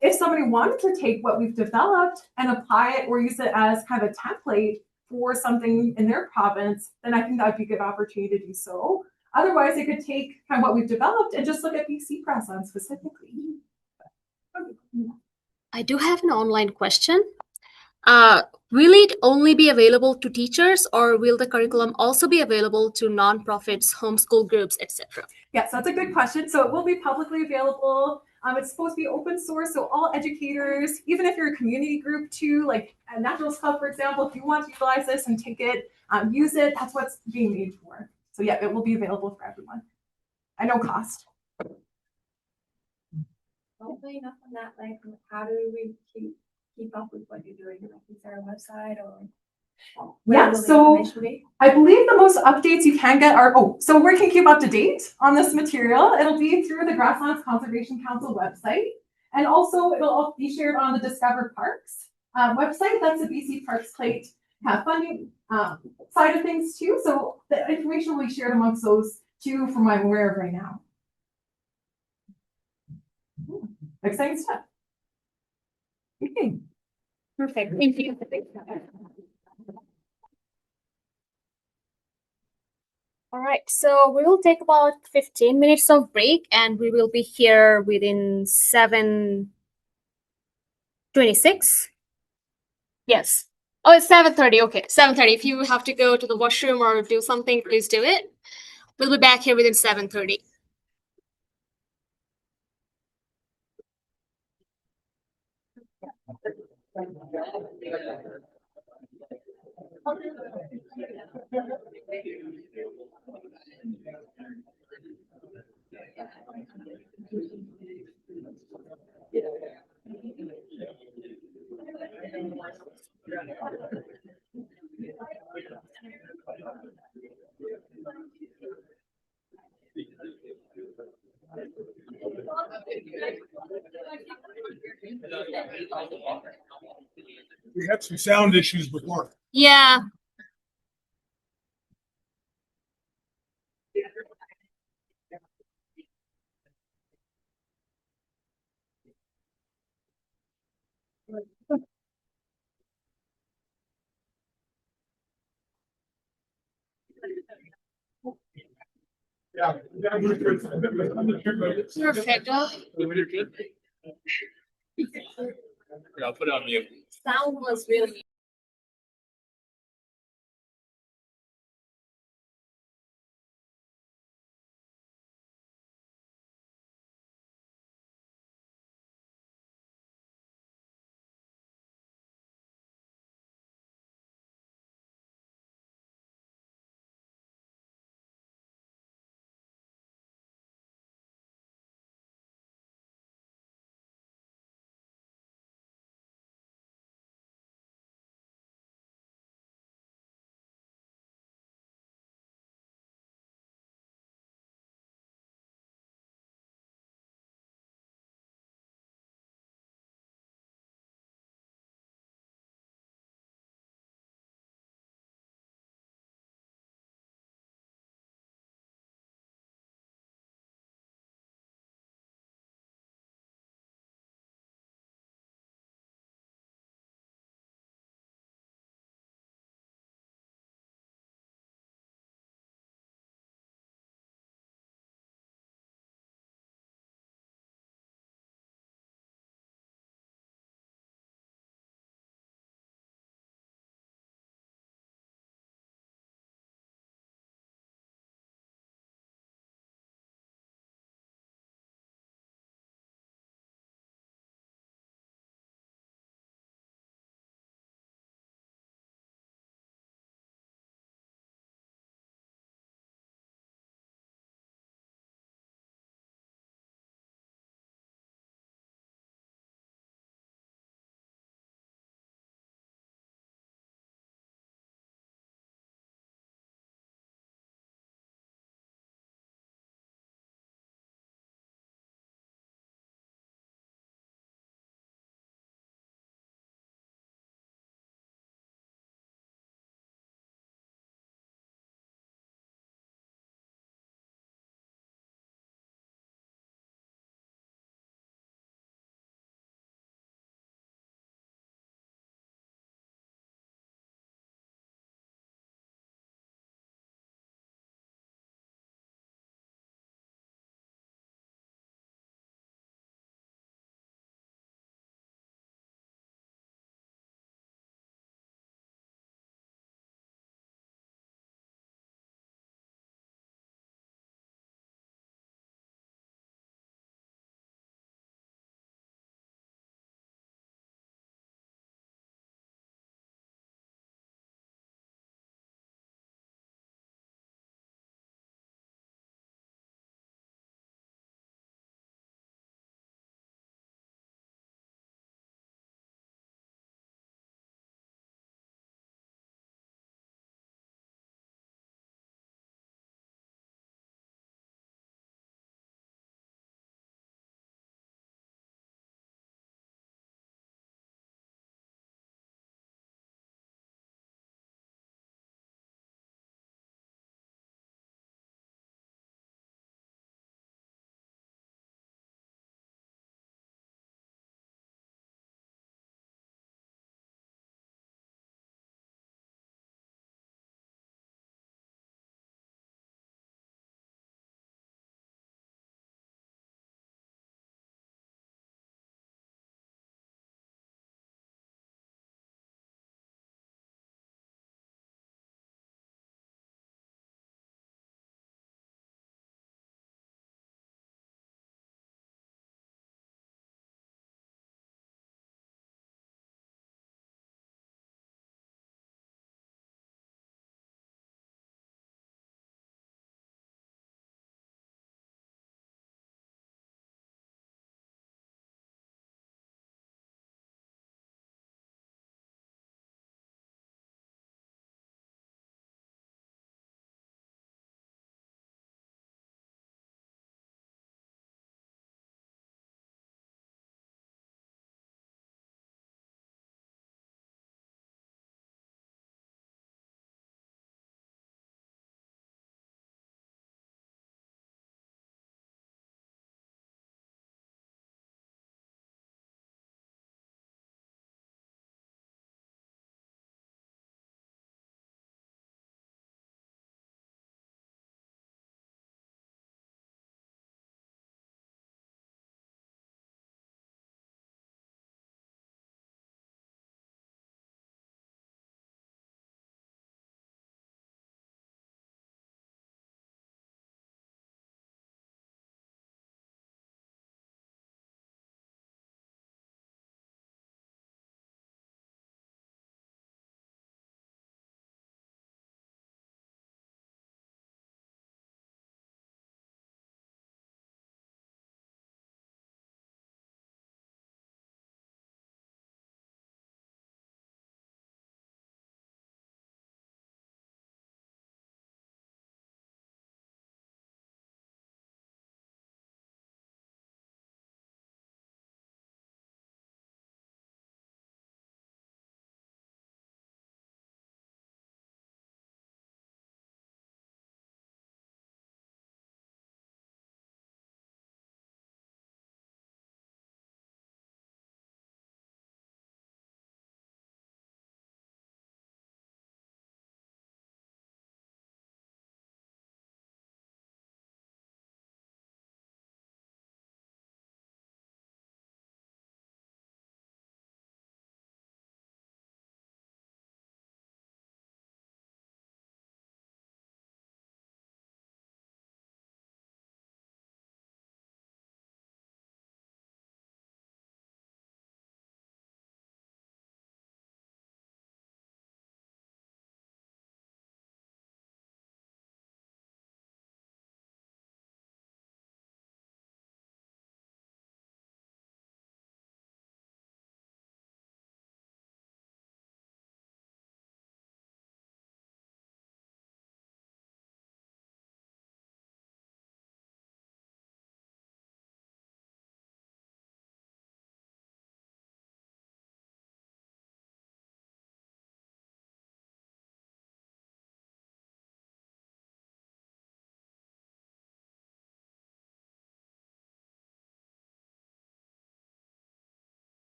Speaker 12: if somebody wanted to take what we've developed and apply it or use it as kind of a template for something in their province, then I think that would be a good opportunity to do so. Otherwise, they could take kind of what we've developed and just look at BC Grasslands specifically.
Speaker 13: I do have an online question. Will it only be available to teachers, or will the curriculum also be available to nonprofits, homeschool groups, etc.?
Speaker 12: Yes, that's a good question. So it will be publicly available. It's supposed to be open source, so all educators, even if you're a community group too, like a Naturalist Club, for example, if you want to utilize this and take it, use it, that's what's being made for. So yeah, it will be available for everyone. At no cost.
Speaker 15: Hopefully enough on that, like how do we keep up with what you're doing? Like, is there a website or
Speaker 12: Yeah, so I believe the most updates you can get are, so we can keep up to date on this material. It'll be through the Grasslands Conservation Council website. And also it'll all be shared on the Discover Parks website. That's the BC Parks Plate funding side of things too. So the information will be shared amongst those two from what I'm aware of right now. Exciting stuff. Okay.
Speaker 2: Perfect. Thank you. All right, so we will take about 15 minutes of break and we will be here within 7:26. Yes. Oh, it's 7:30. Okay, 7:30. If you have to go to the washroom or do something, please do it. We'll be back here within 7:30.
Speaker 8: We had some sound issues before.
Speaker 13: Yeah.
Speaker 8: Yeah.
Speaker 13: Perfect.
Speaker 3: I'll put it on mute.
Speaker 13: Sound was really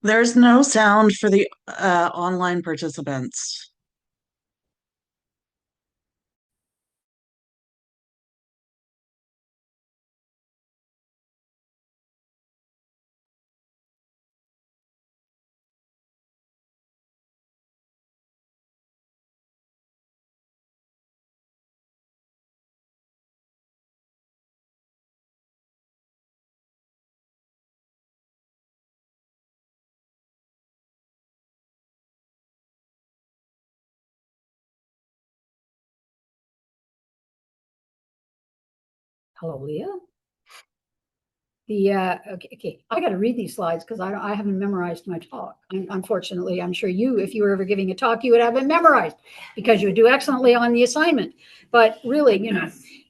Speaker 16: There's no sound for the online participants.
Speaker 17: Hello, Leah. Okay, I got to read these slides because I haven't memorized my talk. And unfortunately, I'm sure you, if you were ever giving a talk, you would have it memorized because you would do excellently on the assignment. But really,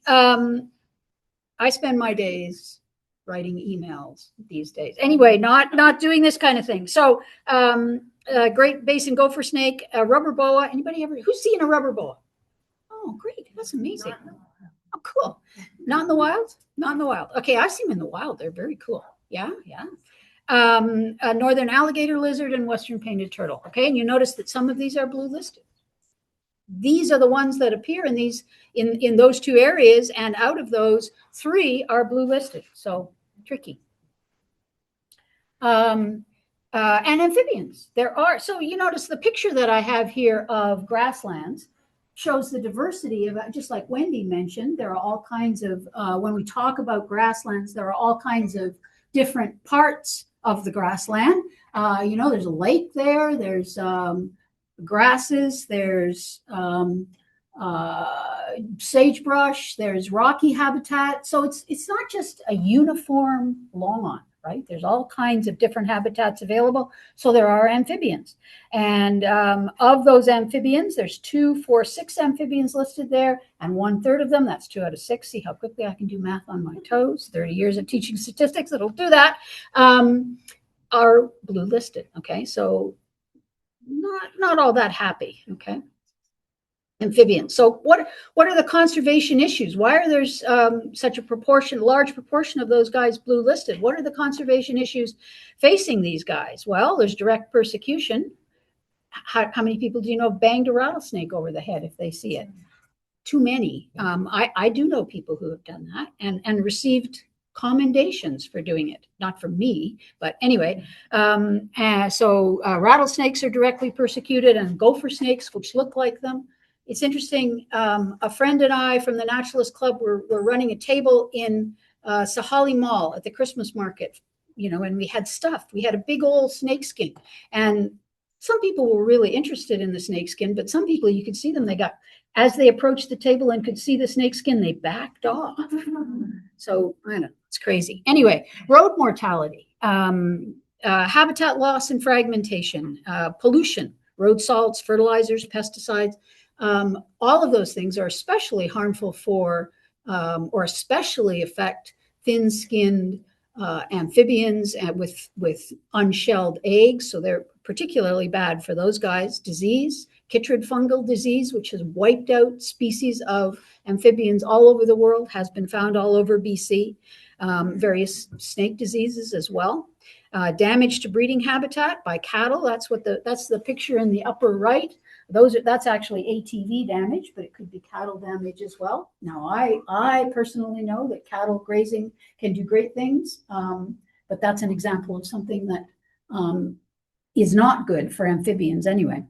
Speaker 17: I spend my days writing emails these days. Anyway, not doing this kind of thing. So, Great Basin gopher snake, a rubber boa. Anybody ever? Who's seen a rubber boa? Oh, great! That's amazing. Oh, cool. Not in the wild? Not in the wild. Okay, I've seen them in the wild. They're very cool. Yeah, yeah. A northern alligator lizard and western painted turtle. Okay, and you notice that some of these are blue listed. These are the ones that appear in these in those two areas, and out of those, 3 are blue listed. So tricky. And amphibians. There are, so you notice the picture that I have here of grasslands shows the diversity of, just like Wendy mentioned, there are all kinds of, when we talk about grasslands, there are all kinds of different parts of the grassland. There's a lake there, there's grasses, there's sagebrush, there's rocky habitat. So it's not just a uniform lawn, right? There's all kinds of different habitats available. So there are amphibians. And of those amphibians, there's 2, 4, 6 amphibians listed there, and 1/3 of them, that's 2 out of 6. See how quickly I can do math on my toes. 30 years of teaching statistics, it'll do that, are blue listed. Okay, so not all that happy. Okay. Amphibians. So what are the conservation issues? Why are there such a large proportion of those guys blue listed? What are the conservation issues facing these guys? Well, there's direct persecution. How many people do you know have banged a rattlesnake over the head if they see it? Too many. I do know people who have done that and received commendations for doing it. Not from me, but anyway. So rattlesnakes are directly persecuted, and gopher snakes, which look like them. It's interesting. A friend and I from the Naturalist Club were running a table in Sahali Mall at the Christmas market, and we had stuff. We had a big old snake skin, and some people were really interested in the snake skin, but some people, you could see them, as they approached the table and could see the snake skin, they backed off. So I don't know, it's crazy. Anyway, road mortality, habitat loss and fragmentation, pollution, road salts, fertilizers, pesticides. All of those things are especially harmful for, or especially affect thin-skinned amphibians with unshelled eggs. So they're particularly bad for those guys. Disease, chytrid fungal disease, which has wiped out species of amphibians all over the world, has been found all over BC. Various snake diseases as well. Damage to breeding habitat by cattle. That's the picture in the upper right. That's actually ATV damage, but it could be cattle damage as well. Now, I personally know that cattle grazing can do great things, but that's an example of something that is not good for amphibians anyway.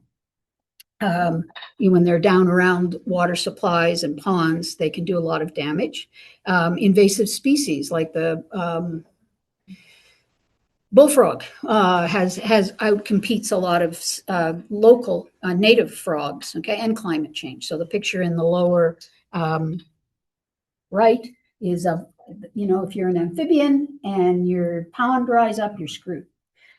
Speaker 17: When they're down around water supplies and ponds, they can do a lot of damage. Invasive species like the bullfrog has outcompetes a lot of local native frogs, okay, and climate change. So the picture in the lower right is if you're an amphibian and your pond dries up, you're screwed.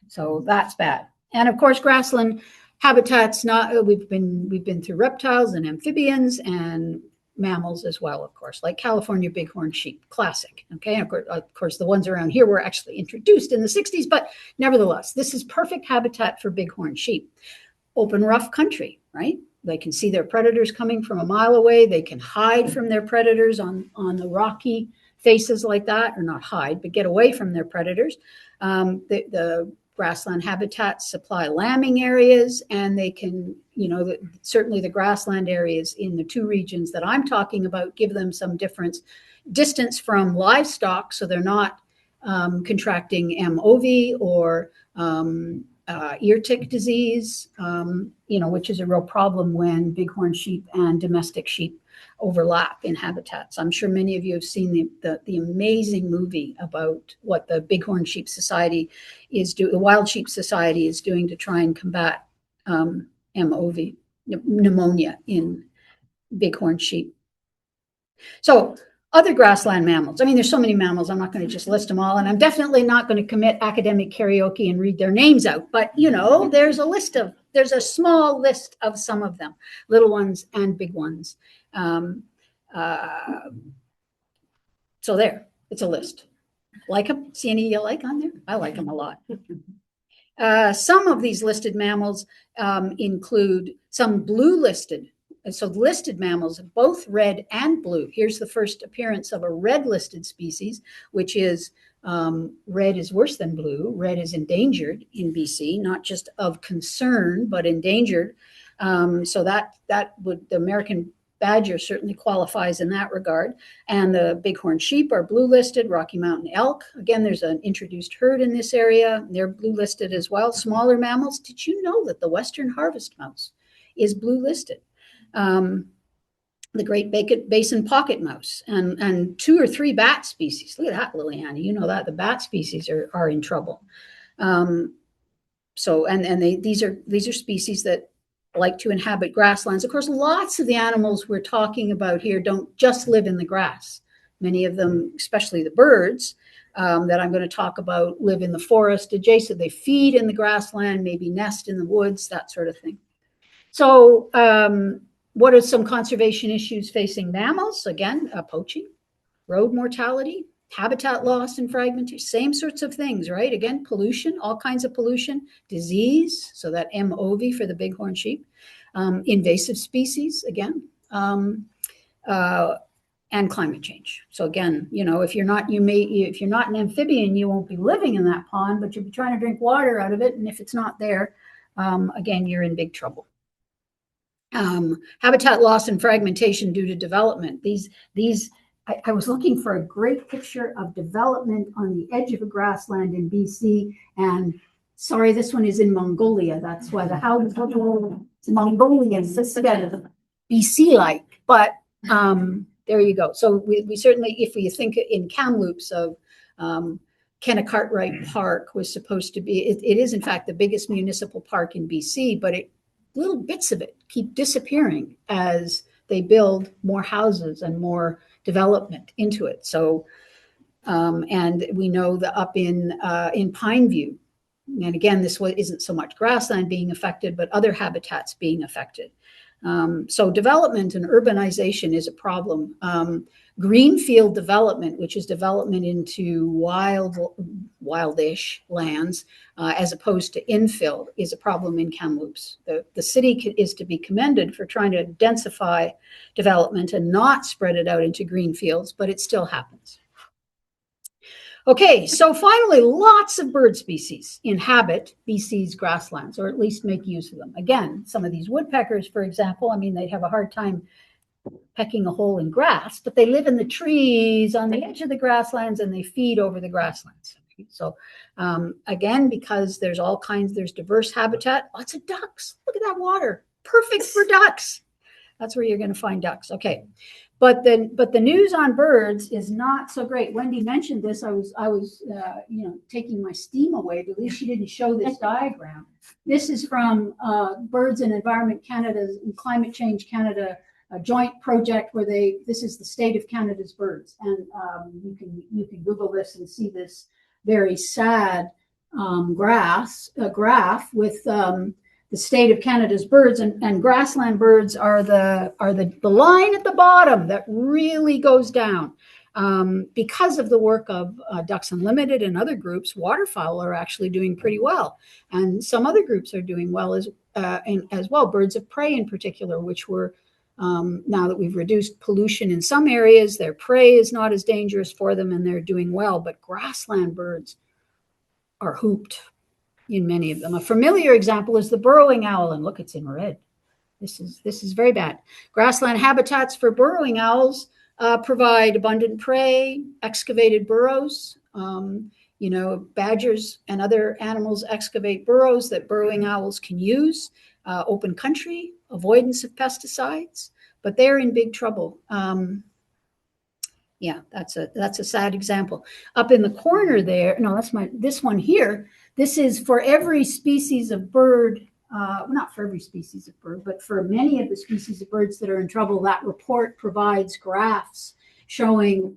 Speaker 17: So that's bad. And of course, grassland habitats. We've been through reptiles and amphibians and mammals as well, of course, like California bighorn sheep, classic. Okay, of course, the ones around here were actually introduced in the 60s, but nevertheless, this is perfect habitat for bighorn sheep. Open, rough country, right? They can see their predators coming from a mile away. They can hide from their predators on the rocky faces like that, or not hide, but get away from their predators. The grassland habitats supply lambing areas, and they can, certainly the grassland areas in the two regions that I'm talking about give them some distance from livestock, so they're not contracting MOV or ear tick disease, which is a real problem when bighorn sheep and domestic sheep overlap in habitats. I'm sure many of you have seen the amazing movie about what the Bighorn Sheep Society the Wild Sheep Society is doing to try and combat MOV, pneumonia in bighorn sheep. So other grassland mammals. I mean, there's so many mammals, I'm not going to just list them all, and I'm definitely not going to commit academic karaoke and read their names out, but there's a small list of some of them, little ones and big ones. So there, it's a list. Like them? See any you like on there? I like them a lot. Some of these listed mammals include some blue listed. So listed mammals, both red and blue. Here's the first appearance of a red listed species, which is red is worse than blue. Red is endangered in BC, not just of concern, but endangered. So that would, the American badger certainly qualifies in that regard. And the bighorn sheep are blue listed. Rocky Mountain elk, again, there's an introduced herd in this area. They're blue listed as well. Smaller mammals, did you know that the Western harvest mouse is blue listed? The Great Basin pocket mouse and 2 or 3 bat species. Look at that, Liliana. You know that the bat species are in trouble. These are species that like to inhabit grasslands. Of course, lots of the animals we're talking about here don't just live in the grass. Many of them, especially the birds that I'm going to talk about, live in the forest adjacent. They feed in the grassland, maybe nest in the woods, that sort of thing. So what are some conservation issues facing mammals? Again, poaching, road mortality, habitat loss and fragmentation, same sorts of things, right? Again, pollution, all kinds of pollution, disease, so that MOV for the bighorn sheep, invasive species, again, and climate change. So again, if you're not an amphibian, you won't be living in that pond, but you'll be trying to drink water out of it, and if it's not there, again, you're in big trouble. Habitat loss and fragmentation due to development. I was looking for a great picture of development on the edge of a grassland in BC, and sorry, this one is in Mongolia. That's why the houses are Mongolian, instead of BC-like, but there you go. So we certainly, if we think in Kamloops of Kenna Cartwright Park was supposed to be, it is in fact the biggest municipal park in BC, but little bits of it keep disappearing as they build more houses and more development into it. So, and we know that up in Pineview, and again, this isn't so much grassland being affected, but other habitats being affected. So development and urbanization is a problem. Greenfield development, which is development into wildish lands, as opposed to infill, is a problem in Kamloops. The city is to be commended for trying to densify development and not spread it out into green fields, but it still happens. Okay, so finally, lots of bird species inhabit BC's grasslands, or at least make use of them. Again, some of these woodpeckers, for example, I mean, they'd have a hard time pecking a hole in grass, but they live in the trees on the edge of the grasslands and they feed over the grasslands. So again, because there's diverse habitat, lots of ducks. Look at that water, perfect for ducks. That's where you're going to find ducks. Okay, but the news on birds is not so great. Wendy mentioned this. I was taking my steam away, but at least she didn't show this diagram. This is from Birds and Environment Canada's and Climate Change Canada, a joint project where this is the state of Canada's birds, and you can Google this and see this very sad graph with the state of Canada's birds, and grassland birds are the line at the bottom that really goes down. Because of the work of Ducks Unlimited and other groups, waterfowl are actually doing pretty well, and some other groups are doing well as well. Birds of prey in particular, which were now that we've reduced pollution in some areas, their prey is not as dangerous for them and they're doing well. But grassland birds are hooped. in many of them. A familiar example is the burrowing owl, and look, it's in red. This is very bad. Grassland habitats for burrowing owls provide abundant prey, excavated burrows. Badgers and other animals excavate burrows that burrowing owls can use. Open country, avoidance of pesticides, but they're in big trouble. Yeah, that's a sad example. Up in the corner there, no, this one here. This is for every species of bird. Not for every species of bird, but for many of the species of birds that are in trouble. That report provides graphs showing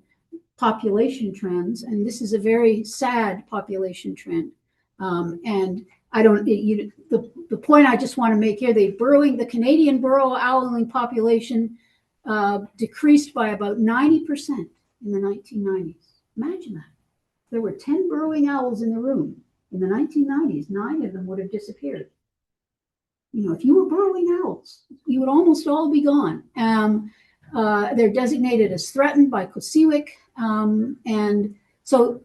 Speaker 17: population trends, and this is a very sad population trend. And I don't. The point I just want to make here: the Canadian burrow owling population decreased by about 90% in the 1990s. Imagine that. There were 10 burrowing owls in the room in the 1990s. 9 of them would have disappeared. If you were burrowing owls, you would almost all be gone. They're designated as threatened by COSEWIC. And so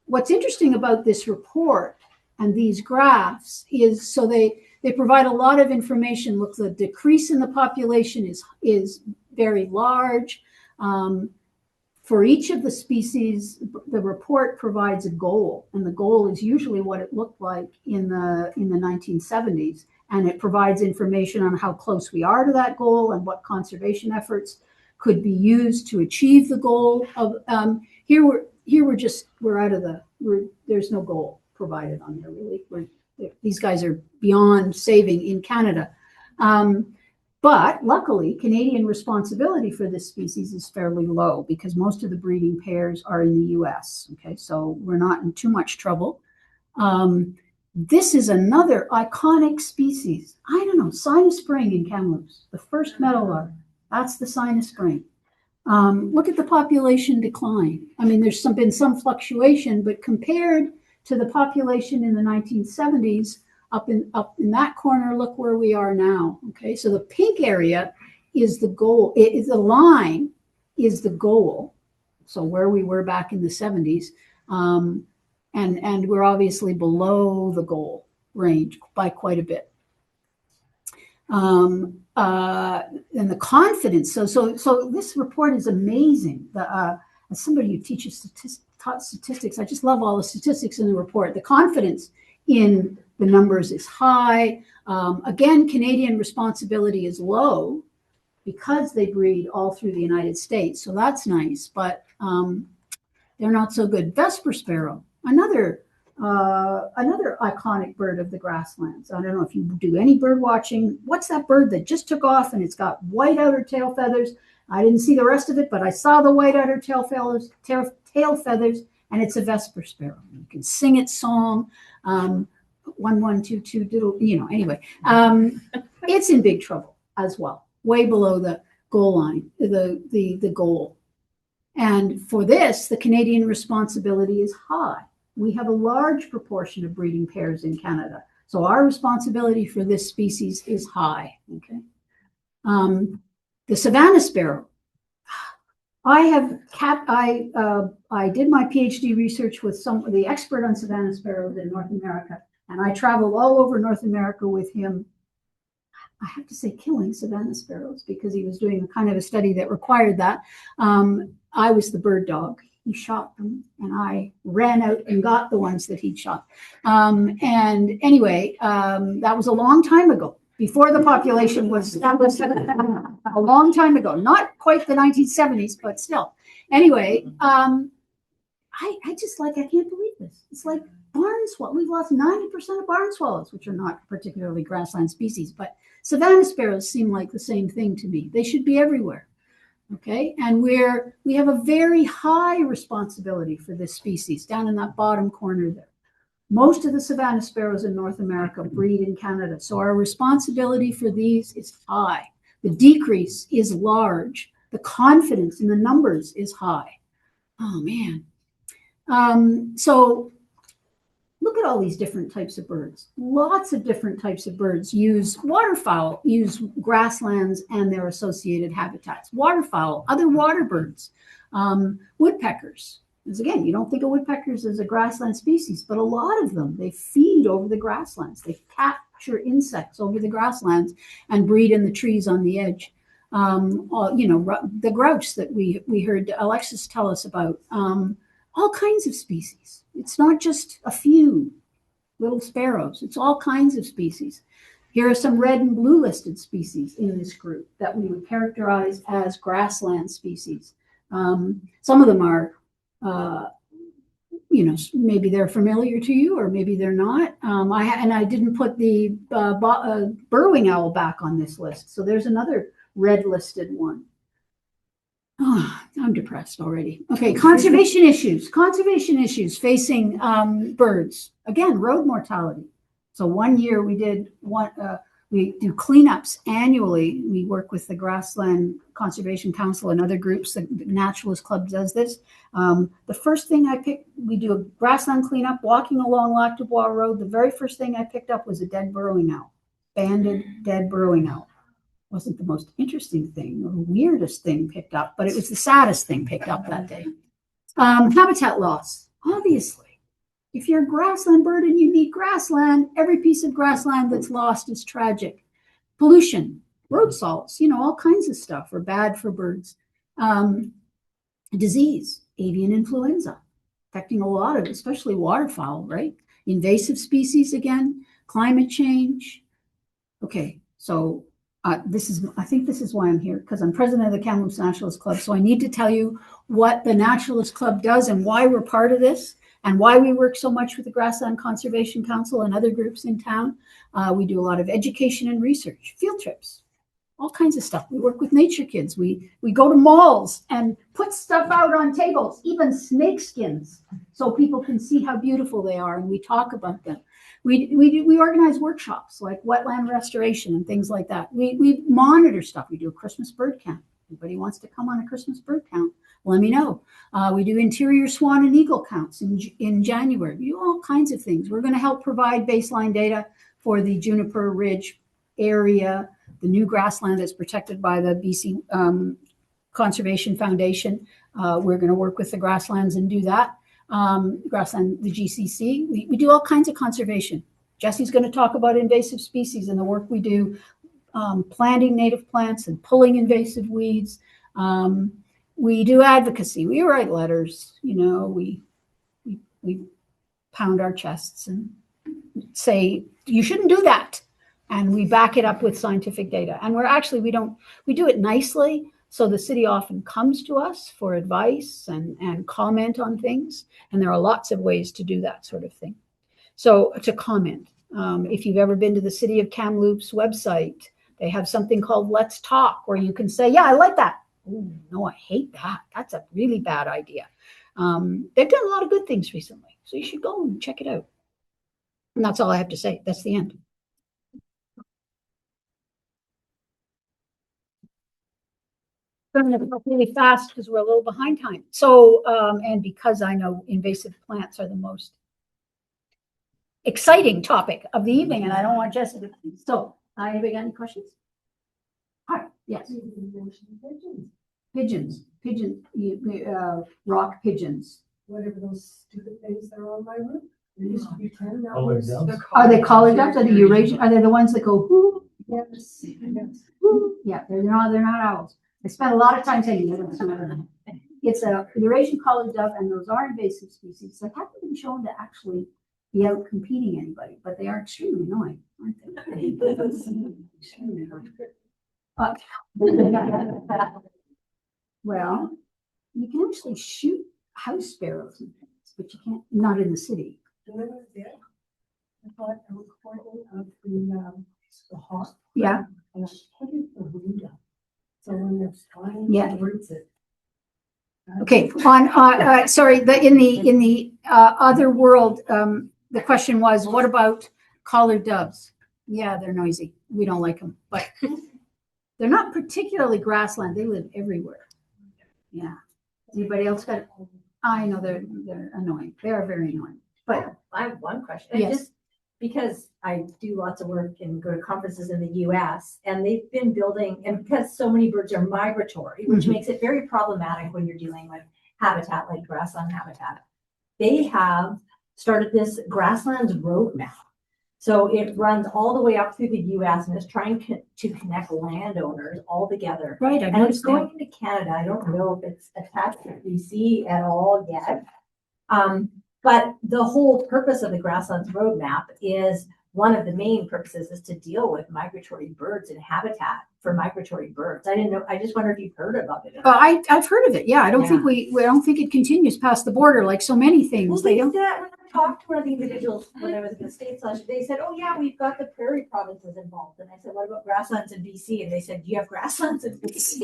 Speaker 17: what's interesting about this report and these graphs is, so they provide a lot of information. Look, the decrease in the population is very large. For each of the species, the report provides a goal, and the goal is usually what it looked like in the 1970s. And it provides information on how close we are to that goal and what conservation efforts could be used to achieve the goal of. We're out of there's no goal provided on there really. These guys are beyond saving in Canada. But luckily, Canadian responsibility for this species is fairly low because most of the breeding pairs are in the US. Okay, so we're not in too much trouble. This is another iconic species. I don't know, sinus spring in Kamloops, the first meadowlark. That's the sinus spring. Look at the population decline. I mean, there's been some fluctuation, but compared to the population in the 1970s, up in that corner, look where we are now. Okay, so the pink area is the goal. The line is the goal. So where we were back in the 70s. And we're obviously below the goal range by quite a bit. And the confidence. So this report is amazing. As somebody who teaches taught statistics, I just love all the statistics in the report. The confidence in the numbers is high. Again, Canadian responsibility is low because they breed all through the United States. So that's nice, but they're not so good. Vesper sparrow. Another iconic bird of the grasslands. I don't know if you do any bird watching. What's that bird that just took off and it's got white outer tail feathers? I didn't see the rest of it, but I saw the white outer tail feathers, and it's a Vesper sparrow. You can sing its song, 1122 diddle. Anyway, it's in big trouble as well, way below the goal line, the goal. And for this, the Canadian responsibility is high. We have a large proportion of breeding pairs in Canada. So our responsibility for this species is high. Okay. The Savannah sparrow. I did my PhD research with the expert on Savannah sparrows in North America, and I traveled all over North America with him. I have to say killing Savannah sparrows because he was doing a kind of a study that required that. I was the bird dog. He shot them, and I ran out and got the ones that he'd shot. And anyway, that was a long time ago. Before the population was a long time ago, not quite the 1970s, but still. Anyway, I can't believe this. It's like barn swallows. We've lost 90% of barn swallows, which are not particularly grassland species, but Savannah sparrows seem like the same thing to me. They should be everywhere. Okay, and we have a very high responsibility for this species down in that bottom corner there. Most of the Savannah sparrows in North America breed in Canada, so our responsibility for these is high. The decrease is large. The confidence in the numbers is high. Oh man. So look at all these different types of birds. Lots of different types of birds use waterfowl, use grasslands and their associated habitats. Waterfowl, other water birds, woodpeckers, Because again, you don't think of woodpeckers as a grassland species, but a lot of them, they feed over the grasslands. They capture insects over the grasslands and breed in the trees on the edge. The grouse that we heard Alexis tell us about, all kinds of species. It's not just a few little sparrows. It's all kinds of species. Here are some red and blue listed species in this group that we would characterize as grassland species. Some of them are, maybe they're familiar to you or maybe they're not. I didn't put the burrowing owl back on this list. So there's another red listed one. Oh, I'm depressed already. Okay, conservation issues facing birds. Again, road mortality. So one year we do cleanups annually. We work with the Grassland Conservation Council and other groups. The Naturalist Club does this. The first thing we do a grassland cleanup walking along Lac du Bois Road. The very first thing I picked up was a dead burrowing owl, banded dead burrowing owl. Wasn't the most interesting thing or the weirdest thing picked up, but it was the saddest thing picked up that day. Habitat loss, obviously. If you're a grassland bird and you need grassland, every piece of grassland that's lost is tragic. Pollution, road salts, all kinds of stuff are bad for birds. Disease, avian influenza, affecting a lot of, especially waterfowl, right? Invasive species again, climate change. Okay, so I think this is why I'm here, because I'm president of the Kamloops Naturalist Club. So I need to tell you what the Naturalist Club does and why we're part of this and why we work so much with the Grassland Conservation Council and other groups in town. We do a lot of education and research, field trips, all kinds of stuff. We work with nature kids. We go to malls and put stuff out on tables, even snake skins, so people can see how beautiful they are, and we talk about them. We organize workshops like wetland restoration and things like that. We monitor stuff. We do a Christmas bird count. Anybody wants to come on a Christmas bird count, let me know. We do interior swan and eagle counts in January. We do all kinds of things. We're going to help provide baseline data for the Juniper Ridge area, the new grassland that's protected by the BC Conservation Foundation. We're going to work with the Grasslands and do that. Grassland, the GCC. We do all kinds of conservation. Jesse's going to talk about invasive species and the work we do, planting native plants and pulling invasive weeds. We do advocacy. We write letters. We pound our chests and say you shouldn't do that, and we back it up with scientific data. And we do it nicely. So the city often comes to us for advice and comment on things. And there are lots of ways to do that sort of thing. So to comment, if you've ever been to the City of Kamloops website, they have something called Let's Talk, where you can say, yeah, I like that. Oh, no, I hate that. That's a really bad idea. They've done a lot of good things recently. So you should go and check it out. And that's all I have to say. That's the end. I'm going to go really fast because we're a little behind time. So, and because I know invasive plants are the most exciting topic of the evening, and I don't want Jessica. So, anybody got any questions? Hi, yes. Pigeons, rock pigeons.
Speaker 6: Whatever those stupid things that are on my roof. There used to be 10. Now
Speaker 7: Collared doves?
Speaker 17: Are they collared doves? Are they Eurasian? Are they the ones that go whoo?
Speaker 6: Yes.
Speaker 17: Whoo? Yeah, they're not owls. I spent a lot of time saying it's a Eurasian collared dove, and those are invasive species that haven't been shown to actually be out competing anybody, but they are extremely annoying, aren't they? Well, you can actually shoot house sparrows and things, but you can't, not in the city.
Speaker 6: I thought a recording of the hawk.
Speaker 17: Yeah.
Speaker 6: And I put it in the window. So when they're flying towards it.
Speaker 17: Okay. On sorry. In the other world, the question was, what about collared doves? Yeah, they're noisy. We don't like them, but they're not particularly grassland. They live everywhere. Yeah. Anybody else got it? I know they're annoying. They are very annoying. But
Speaker 18: I have one question.
Speaker 17: Yes.
Speaker 18: Just because I do lots of work and go to conferences in the US, and they've been building, and because so many birds are migratory, which makes it very problematic when you're dealing with habitat, like grassland habitat, they have started this grasslands roadmap. So it runs all the way up through the US and is trying to connect landowners all together.
Speaker 17: Right, I
Speaker 18: And it's
Speaker 17: noticed
Speaker 18: going
Speaker 17: that.
Speaker 18: into Canada. I don't know if it's attached to BC at all yet. But the whole purpose of the Grasslands Roadmap is, one of the main purposes is to deal with migratory birds and habitat for migratory birds. I didn't know, I just wonder if you've heard about it.
Speaker 17: I've heard of it. Yeah, I don't think we don't think it continues past the border like so many things.
Speaker 18: Well,
Speaker 17: They
Speaker 18: they
Speaker 17: don't.
Speaker 18: said, when I talked to one of the individuals when I was in the States last year, they said, oh yeah, we've got the prairie provinces involved. And I said, what about grasslands in BC? And they said, do you have grasslands in BC?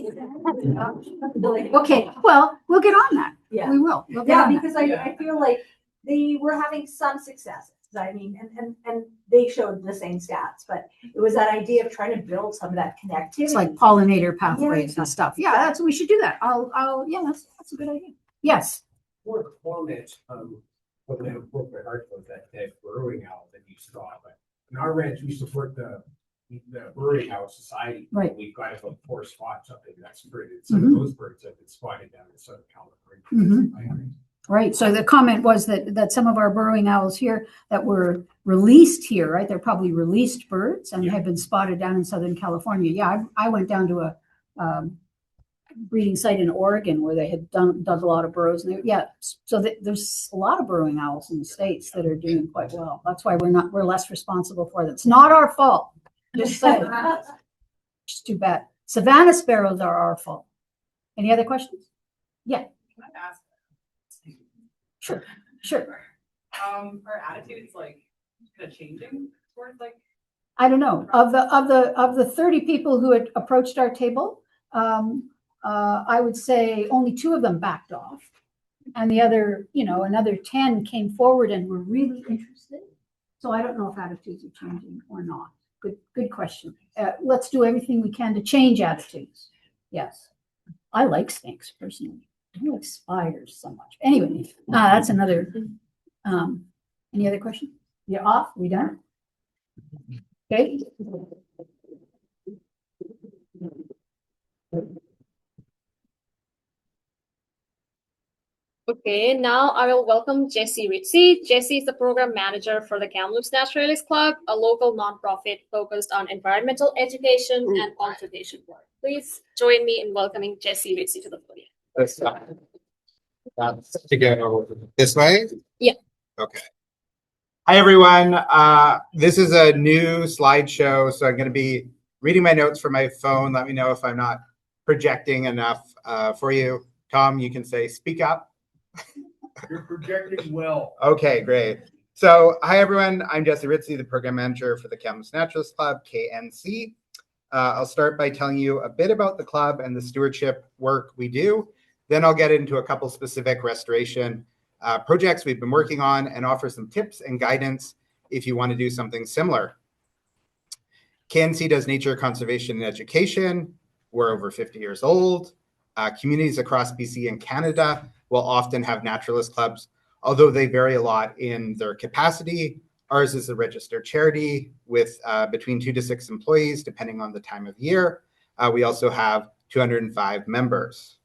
Speaker 17: Okay, well, we'll get on that.
Speaker 18: Yeah.
Speaker 17: We will. We'll get
Speaker 18: Yeah,
Speaker 17: on that.
Speaker 18: because I feel like they were having some successes. I mean, and they showed the same stats, but it was that idea of trying to build some of that connectivity.
Speaker 17: It's like pollinator pathways
Speaker 18: Yeah.
Speaker 17: and stuff. Yeah, that's we should do that. Yeah, that's a good idea. Yes.
Speaker 10: More comment what the appropriate heart was that burrowing owl that you saw. But in our ranch, we support the burrowing owl society.
Speaker 17: Right.
Speaker 10: We've got about 4 spots up in that spring. And some
Speaker 17: Mhm.
Speaker 10: of those birds have been spotted down in Southern California.
Speaker 17: Mhm. Right. So the comment was that some of our burrowing owls here that were released here, right? They're probably released birds and have been spotted down in Southern California. Yeah, I went down to a breeding site in Oregon where they had dug a lot of burrows. And so there's a lot of burrowing owls in the States that are doing quite well. That's why we're less responsible for them. It's not our fault. Just saying. It's too bad. Savannah sparrows are our fault. Any other questions? Yeah.
Speaker 14: Can I ask?
Speaker 17: Sure.
Speaker 14: Are attitudes like kind of changing towards like?
Speaker 17: I don't know. Of the 30 people who had approached our table, I would say only 2 of them backed off. And the other, another 10 came forward and were really interested. So I don't know if attitudes are changing or not. Good question. Let's do everything we can to change attitudes. Yes. I like snakes personally. I don't like spiders so much. Anyway, that's another. Any other questions? You're off? We done? Okay.
Speaker 2: Okay, now I will welcome Jessie Ritchie. Jessie is the program manager for the Kamloops Naturalist Club, a local nonprofit focused on environmental education and conservation work. Please join me in welcoming Jessie Ritchie to the podium.
Speaker 19: That's to go this way?
Speaker 2: Yeah.
Speaker 19: Okay. Hi, everyone. This is a new slideshow, so I'm going to be reading my notes from my phone. Let me know if I'm not projecting enough for you. Tom, you can say, speak up.
Speaker 10: You're projecting well.
Speaker 19: Okay, great. So, hi, everyone. I'm Jessie Ritchie, the program manager for the Kamloops Naturalist Club, KNC. I'll start by telling you a bit about the club and the stewardship work we do. Then I'll get into a couple specific restoration projects we've been working on and offer some tips and guidance if you want to do something similar. KNC does nature conservation and education. We're over 50 years old. Communities across BC and Canada will often have naturalist clubs, although they vary a lot in their capacity. Ours is a registered charity with between 2 to 6 employees, depending on the time of year. We also have 205 members.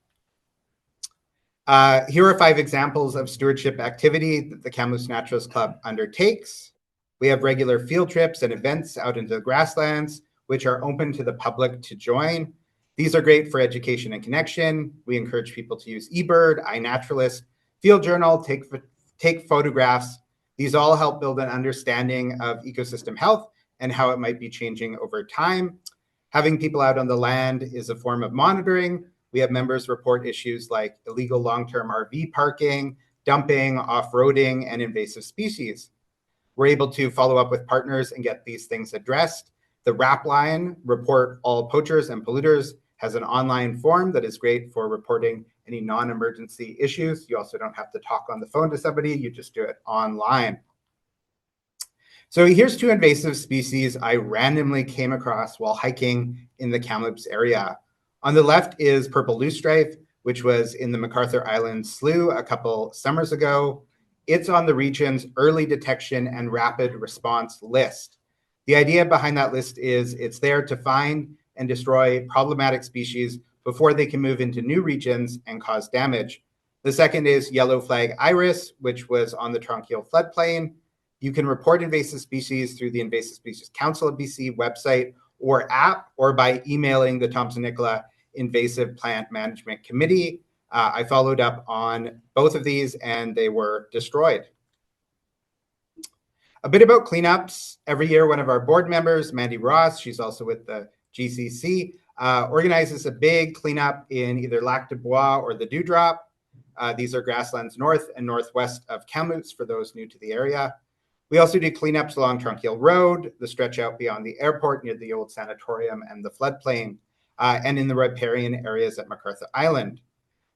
Speaker 19: Here are 5 examples of stewardship activity that the Kamloops Naturalist Club undertakes. We have regular field trips and events out into the grasslands, which are open to the public to join. These are great for education and connection. We encourage people to use eBird, iNaturalist, Field Journal, take photographs. These all help build an understanding of ecosystem health and how it might be changing over time. Having people out on the land is a form of monitoring. We have members report issues like illegal long-term RV parking, dumping, off-roading, and invasive species. We're able to follow up with partners and get these things addressed. The RAP line, Report All Poachers and Polluters, has an online form that is great for reporting any non-emergency issues. You also don't have to talk on the phone to somebody, you just do it online. So here's 2 invasive species I randomly came across while hiking in the Kamloops area. On the left is purple loosestrife, which was in the MacArthur Island Slough a couple summers ago. It's on the region's early detection and rapid response list. The idea behind that list is it's there to find and destroy problematic species before they can move into new regions and cause damage. The second is yellow flag iris, which was on the Tranquil floodplain. You can report invasive species through the Invasive Species Council of BC website or app, or by emailing the Thompson-Nicola Invasive Plant Management Committee. I followed up on both of these and they were destroyed. A bit about cleanups. Every year, one of our board members, Mandy Ross, she's also with the GCC, organizes a big cleanup in either Lac du Bois or the Dewdrop. These are grasslands north and northwest of Kamloops for those new to the area. We also do cleanups along Tranquil Road, the stretch out beyond the airport near the old sanatorium and the floodplain, and in the riparian areas at MacArthur Island.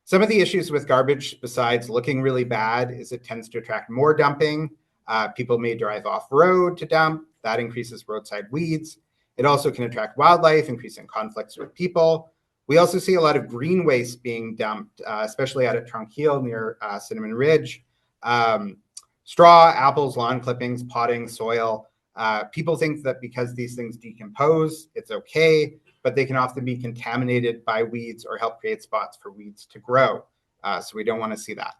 Speaker 19: Some of the issues with garbage, besides looking really bad, is it tends to attract more dumping. People may drive off road to dump. That increases roadside weeds. It also can attract wildlife, increasing conflicts with people. We also see a lot of green waste being dumped, especially out at Tranquil near Cinnamon Ridge. Straw, apples, lawn clippings, potting, soil. People think that because these things decompose, it's okay, but they can often be contaminated by weeds or help create spots for weeds to grow. So we don't want to see that.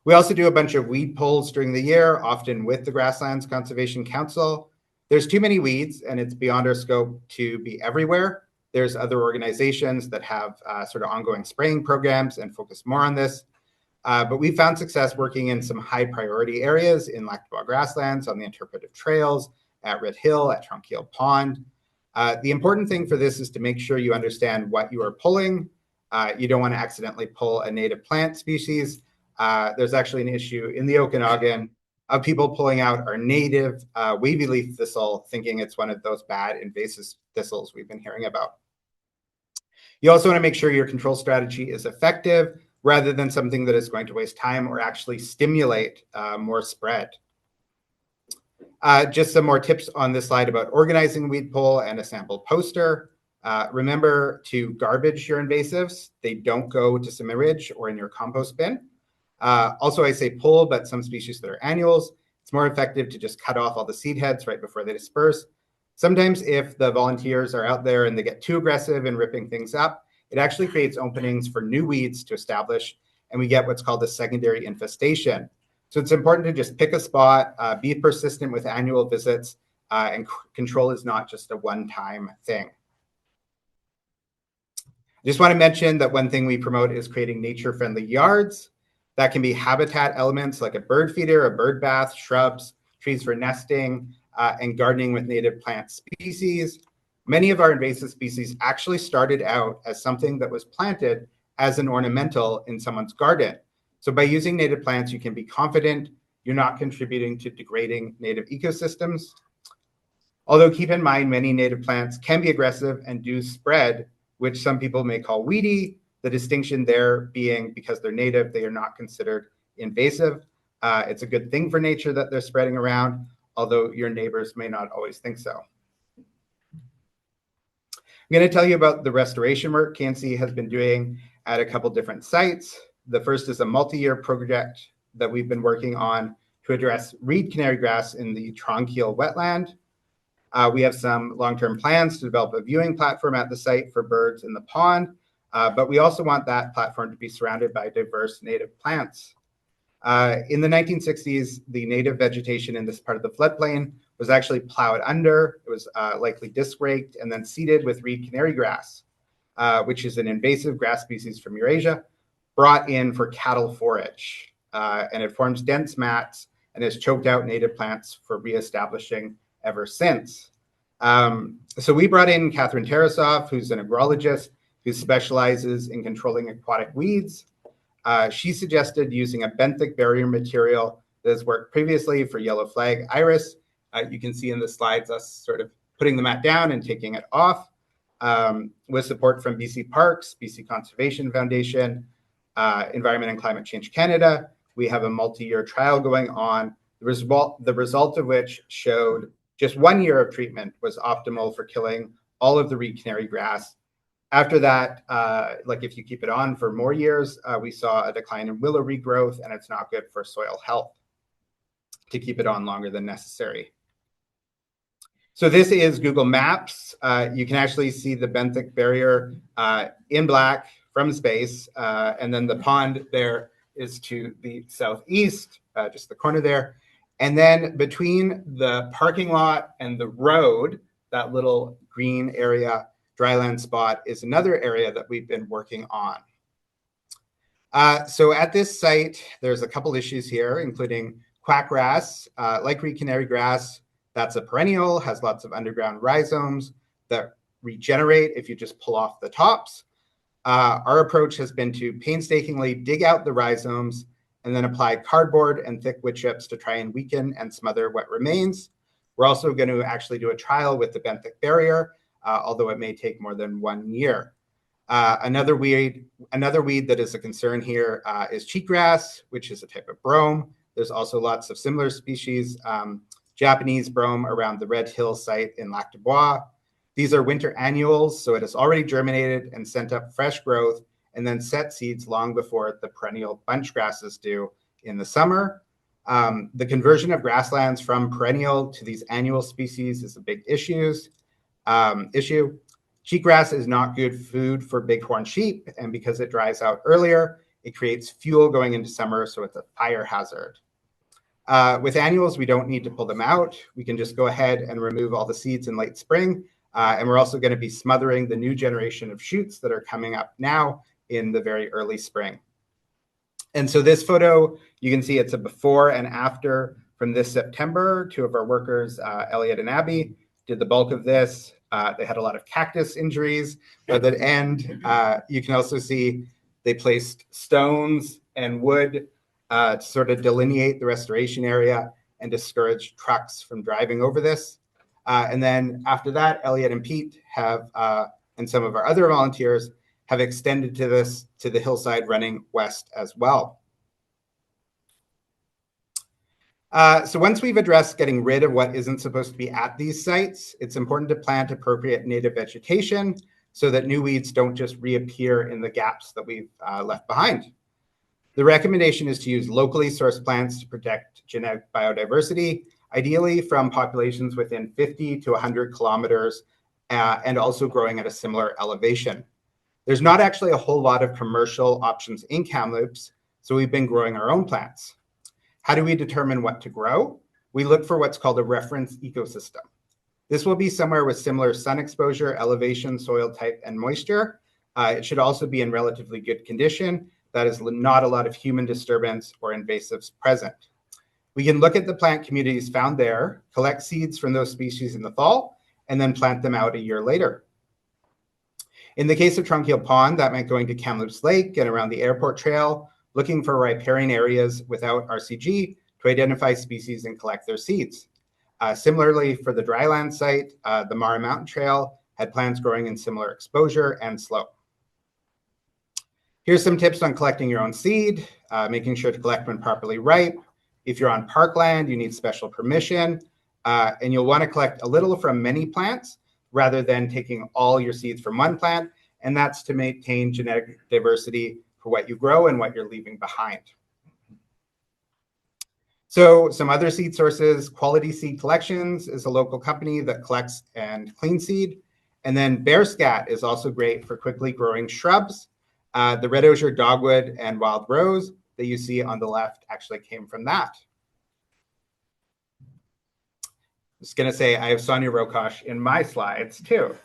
Speaker 19: We also do a bunch of weed pulls during the year, often with the Grasslands Conservation Council. There's too many weeds and it's beyond our scope to be everywhere. There's other organizations that have sort of ongoing spraying programs and focus more on this. But we found success working in some high priority areas in Lac du Bois Grasslands, on the interpretive trails, at Red Hill, at Tranquil Pond. The important thing for this is to make sure you understand what you are pulling. You don't want to accidentally pull a native plant species. There's actually an issue in the Okanagan of people pulling out our native wavy leaf thistle, thinking it's one of those bad invasive thistles we've been hearing about. You also want to make sure your control strategy is effective, rather than something that is going to waste time or actually stimulate more spread. Just some more tips on this slide about organizing weed pull and a sample poster. Remember to garbage your invasives. They don't go to Cinnamon Ridge or in your compost bin. Also, I say pull, but some species that are annuals, it's more effective to just cut off all the seed heads right before they disperse. Sometimes if the volunteers are out there and they get too aggressive in ripping things up, it actually creates openings for new weeds to establish, and we get what's called a secondary infestation. So it's important to just pick a spot, be persistent with annual visits, and control is not just a one-time thing. I just want to mention that one thing we promote is creating nature-friendly yards. That can be habitat elements like a bird feeder, a bird bath, shrubs, trees for nesting, and gardening with native plant species. Many of our invasive species actually started out as something that was planted as an ornamental in someone's garden. So by using native plants, you can be confident you're not contributing to degrading native ecosystems. Although keep in mind, many native plants can be aggressive and do spread, which some people may call weedy. The distinction there being because they're native, they are not considered invasive. It's a good thing for nature that they're spreading around, although your neighbors may not always think so. I'm going to tell you about the restoration work KNC has been doing at a couple different sites. The first is a multi-year project that we've been working on to address reed canary grass in the Tranquil wetland. We have some long-term plans to develop a viewing platform at the site for birds in the pond, but we also want that platform to be surrounded by diverse native plants. In the 1960s, the native vegetation in this part of the floodplain was actually plowed under. It was likely disc raked and then seeded with reed canary grass, which is an invasive grass species from Eurasia, brought in for cattle forage. And it forms dense mats and has choked out native plants for reestablishing ever since. So we brought in Catherine Tarasoff, who's an agrologist who specializes in controlling aquatic weeds. She suggested using a benthic barrier material that has worked previously for yellow flag iris. You can see in the slides us sort of putting the mat down and taking it off, with support from BC Parks, BC Conservation Foundation, Environment and Climate Change Canada. We have a multi-year trial going on, the result of which showed just 1 year of treatment was optimal for killing all of the reed canary grass. After that, like if you keep it on for more years, we saw a decline in willow regrowth, and it's not good for soil health to keep it on longer than necessary. So this is Google Maps. You can actually see the benthic barrier in black from space. And then the pond there is to the southeast, just the corner there. And then between the parking lot and the road, that little green area, dryland spot, is another area that we've been working on. So at this site, there's a couple issues here, including quackgrass, like canary grass. That's a perennial, has lots of underground rhizomes that regenerate if you just pull off the tops. Our approach has been to painstakingly dig out the rhizomes and then apply cardboard and thick wood chips to try and weaken and smother what remains. We're also going to actually do a trial with the benthic barrier, although it may take more than 1 year. Another weed that is a concern here is cheatgrass, which is a type of brome. There's also lots of similar species, Japanese brome around the Red Hill site in Lac du Bois. These are winter annuals, so it has already germinated and sent up fresh growth and then set seeds long before the perennial bunch grasses do in the summer. The conversion of grasslands from perennial to these annual species is a big issue. Cheatgrass is not good food for bighorn sheep, and because it dries out earlier, it creates fuel going into summer, so it's a fire hazard. With annuals, we don't need to pull them out. We can just go ahead and remove all the seeds in late spring. And we're also going to be smothering the new generation of shoots that are coming up now in the very early spring. And so this photo, you can see it's a before and after from this September. Two of our workers, Elliot and Abby, did the bulk of this. They had a lot of cactus injuries by the end. You can also see they placed stones and wood to sort of delineate the restoration area and discourage trucks from driving over this. And then after that, Elliot and Pete have, and some of our other volunteers have extended to the hillside running west as well. So once we've addressed getting rid of what isn't supposed to be at these sites, it's important to plant appropriate native vegetation so that new weeds don't just reappear in the gaps that we've left behind. The recommendation is to use locally sourced plants to protect genetic biodiversity, ideally from populations within 50 to 100 kilometers, and also growing at a similar elevation. There's not actually a whole lot of commercial options in Kamloops, so we've been growing our own plants. How do we determine what to grow? We look for what's called a reference ecosystem. This will be somewhere with similar sun exposure, elevation, soil type, and moisture. It should also be in relatively good condition. That is not a lot of human disturbance or invasives present. We can look at the plant communities found there, collect seeds from those species in the fall, and then plant them out a year later. In the case of Trunkill Pond, that meant going to Kamloops Lake and around the airport trail, looking for riparian areas without RCG to identify species and collect their seeds. Similarly, for the dryland site, the Mara Mountain Trail had plants growing in similar exposure and slope. Here's some tips on collecting your own seed, making sure to collect when properly ripe. If you're on parkland, you need special permission, and you'll want to collect a little from many plants rather than taking all your seeds from one plant, and that's to maintain genetic diversity for what you grow and what you're leaving behind. So some other seed sources, Quality Seed Collections is a local company that collects and cleans seed. And then Bear Scat is also great for quickly growing shrubs. The red osier dogwood and wild rose that you see on the left actually came from that. I was going to say I have Sonia Rokosh in my slides too.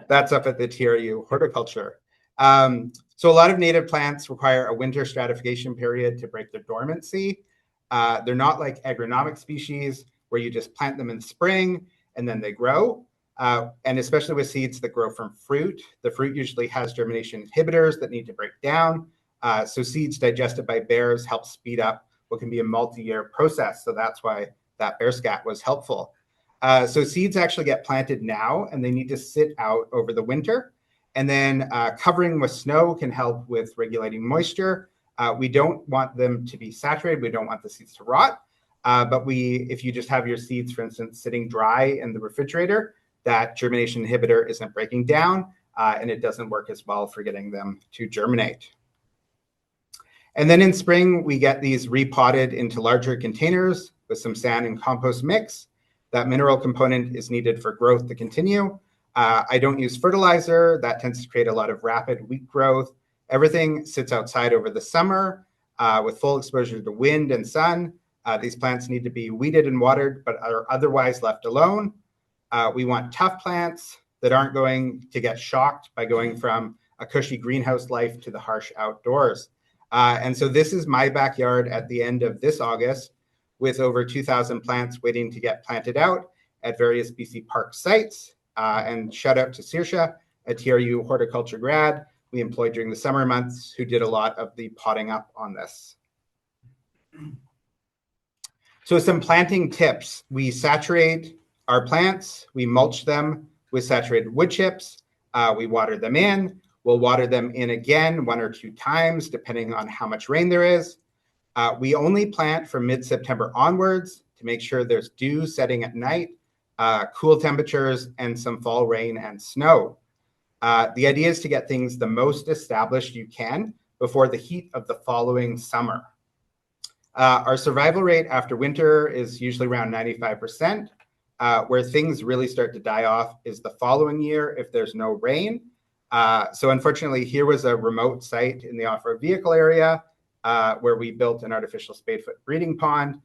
Speaker 19: That's up at the TRU horticulture. So a lot of native plants require a winter stratification period to break their dormancy. They're not like agronomic species where you just plant them in spring and then they grow. And especially with seeds that grow from fruit, the fruit usually has germination inhibitors that need to break down. So seeds digested by bears help speed up what can be a multi-year process. So that's why that bear scat was helpful. So seeds actually get planted now and they need to sit out over the winter. And then covering with snow can help with regulating moisture. We don't want them to be saturated. We don't want the seeds to rot. But if you just have your seeds, for instance, sitting dry in the refrigerator, that germination inhibitor isn't breaking down and it doesn't work as well for getting them to germinate. And then in spring, we get these repotted into larger containers with some sand and compost mix. That mineral component is needed for growth to continue. I don't use fertilizer. That tends to create a lot of rapid weed growth Everything sits outside over the summer with full exposure to wind and sun. These plants need to be weeded and watered, but are otherwise left alone. We want tough plants that aren't going to get shocked by going from a cushy greenhouse life to the harsh outdoors. And so this is my backyard at the end of this August, with over 2,000 plants waiting to get planted out at various BC park sites. And shout out to Saoirse, a TRU horticulture grad we employed during the summer months, who did a lot of the potting up on this. So some planting tips. We saturate our plants, we mulch them with saturated wood chips, we water them in. We'll water them in again 1 or 2 times, depending on how much rain there is. We only plant from mid-September onwards to make sure there's dew setting at night, cool temperatures, and some fall rain and snow. The idea is to get things the most established you can before the heat of the following summer. Our survival rate after winter is usually around 95%. Where things really start to die off is the following year if there's no rain. So unfortunately, here was a remote site in the off-road vehicle area where we built an artificial spadefoot breeding pond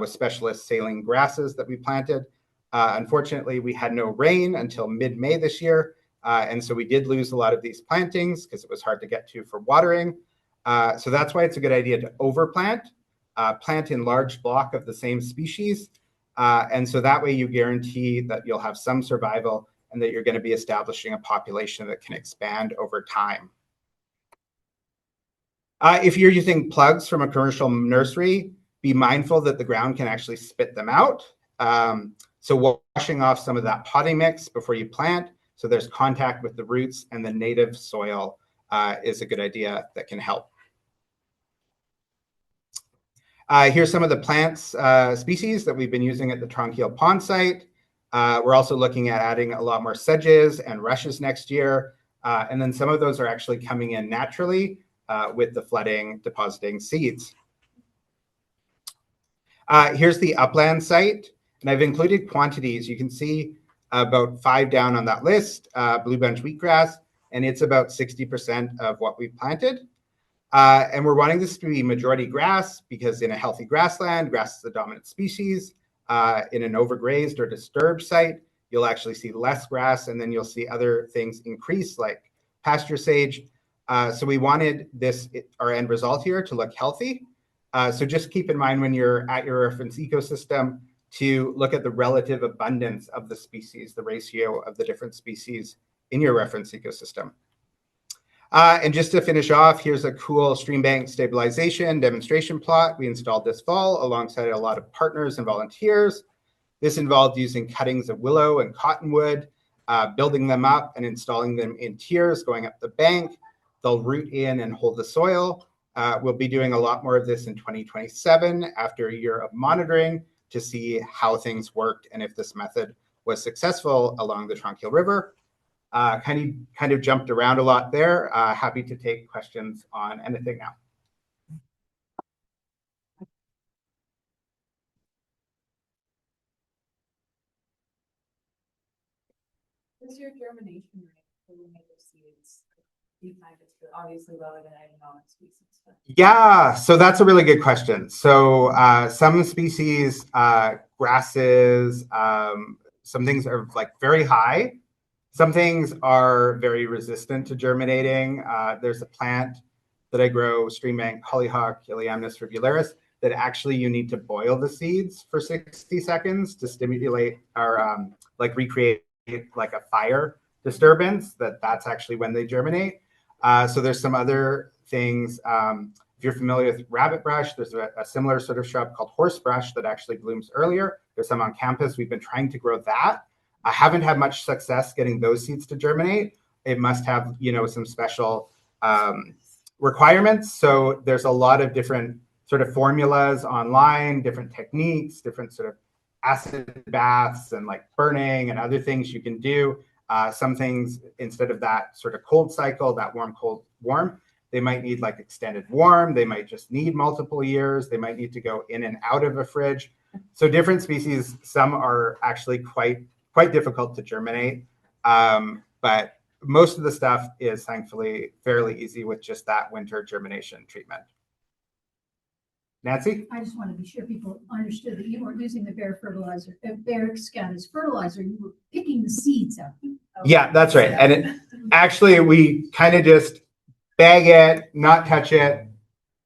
Speaker 19: with specialist saline grasses that we planted. Unfortunately, we had no rain until mid-May this year. And so we did lose a lot of these plantings because it was hard to get to for watering. So that's why it's a good idea to overplant, plant in large block of the same species. And so that way you guarantee that you'll have some survival and that you're going to be establishing a population that can expand over time. If you're using plugs from a commercial nursery, be mindful that the ground can actually spit them out. So washing off some of that potting mix before you plant, so there's contact with the roots and the native soil is a good idea that can help. Here's some of the plants species that we've been using at the Tronquil Pond site. We're also looking at adding a lot more sedges and rushes next year. And then some of those are actually coming in naturally with the flooding depositing seeds. Here's the upland site, and I've included quantities. You can see about 5 down on that list, blue bunch wheatgrass, and it's about 60% of what we've planted. And we're wanting this to be majority grass because in a healthy grassland, grass is the dominant species. In an overgrazed or disturbed site, you'll actually see less grass, and then you'll see other things increase like pasture sage. So we wanted this, our end result here, to look healthy. So just keep in mind when you're at your reference ecosystem to look at the relative abundance of the species, the ratio of the different species in your reference ecosystem. And just to finish off, here's a cool stream bank stabilization demonstration plot we installed this fall alongside a lot of partners and volunteers. This involved using cuttings of willow and cottonwood, building them up and installing them in tiers going up the bank. They'll root in and hold the soil. We'll be doing a lot more of this in 2027 after a year of monitoring to see how things worked and if this method was successful along the Tronquil River. Kind of jumped around a lot there. Happy to take questions on anything now.
Speaker 11: What's your germination rate for the native seeds? Do you find it's obviously lower than economic species? But...
Speaker 19: Yeah, so that's a really good question. So some species, grasses, some things are like very high. Some things are very resistant to germinating. There's a plant that I grow, streambank hollyhock, Iliamnus rivularis, that actually you need to boil the seeds for 60 seconds to stimulate or like recreate like a fire disturbance. That's actually when they germinate. So there's some other things. If you're familiar with rabbit brush, there's a similar sort of shrub called horsebrush that actually blooms earlier. There's some on campus. We've been trying to grow that. I haven't had much success getting those seeds to germinate. It must have, you know, some special requirements. So there's a lot of different sort of formulas online, different techniques, different sort of acid baths and like burning and other things you can do. Some things, instead of that sort of cold cycle, that warm, cold, warm, they might need like extended warm. They might just need multiple years. They might need to go in and out of a fridge. So different species, some are actually quite difficult to germinate. But most of the stuff is thankfully fairly easy with just that winter germination treatment. Nancy?
Speaker 17: I just want to be sure people understood that you weren't using the bare fertilizer, bare scat as fertilizer. You were picking the seeds out.
Speaker 19: Yeah, that's right. And it, actually, we kind of just bag it, not touch it,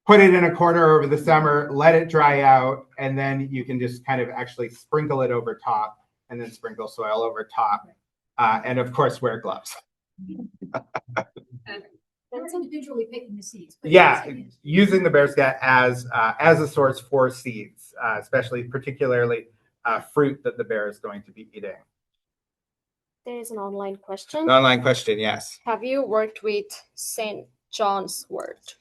Speaker 19: put it in a corner over the summer, let it dry out, and then you can just kind of actually sprinkle it over top and then sprinkle soil over top. And of course, wear gloves.
Speaker 17: That's individually picking the seeds.
Speaker 19: Yeah, using the bear scat as a source for seeds, especially particularly fruit that the bear is going to be eating.
Speaker 13: There is an online question.
Speaker 19: An online question, yes.
Speaker 13: Have you worked with St. John's wort?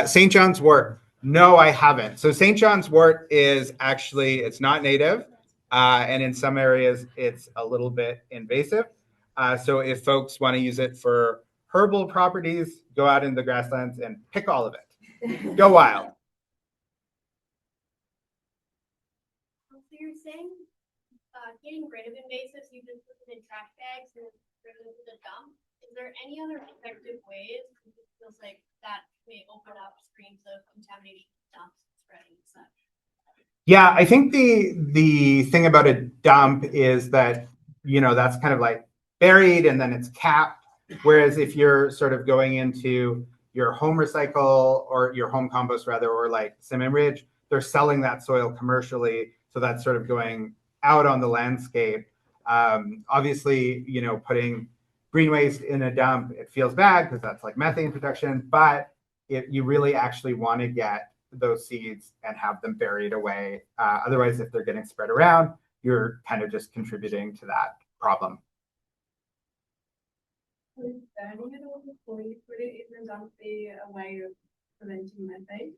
Speaker 19: St. John's wort. No, I haven't. So St. John's wort is actually, it's not native. And in some areas, it's a little bit invasive. So if folks want to use it for herbal properties, go out in the grasslands and pick all of it. Go wild.
Speaker 20: So you're saying getting rid of invasives, you just put them in trash bags and bring them to the dump. Is there any other effective ways? It feels like that may open up streams of contamination, dumps, spreading and such.
Speaker 19: Yeah, I think the thing about a dump is that, you know, that's kind of like buried and then it's capped. Whereas if you're sort of going into your home recycle or your home compost rather, or like Cinnamon Ridge, they're selling that soil commercially. So that's sort of going out on the landscape. Obviously, you know, putting green waste in a dump, it feels bad because that's like methane production, but if you really actually want to get those seeds and have them buried away. Otherwise, if they're getting spread around, you're kind of just contributing to that problem.
Speaker 15: Is burning it all before you put it in the dump be a way of preventing methane?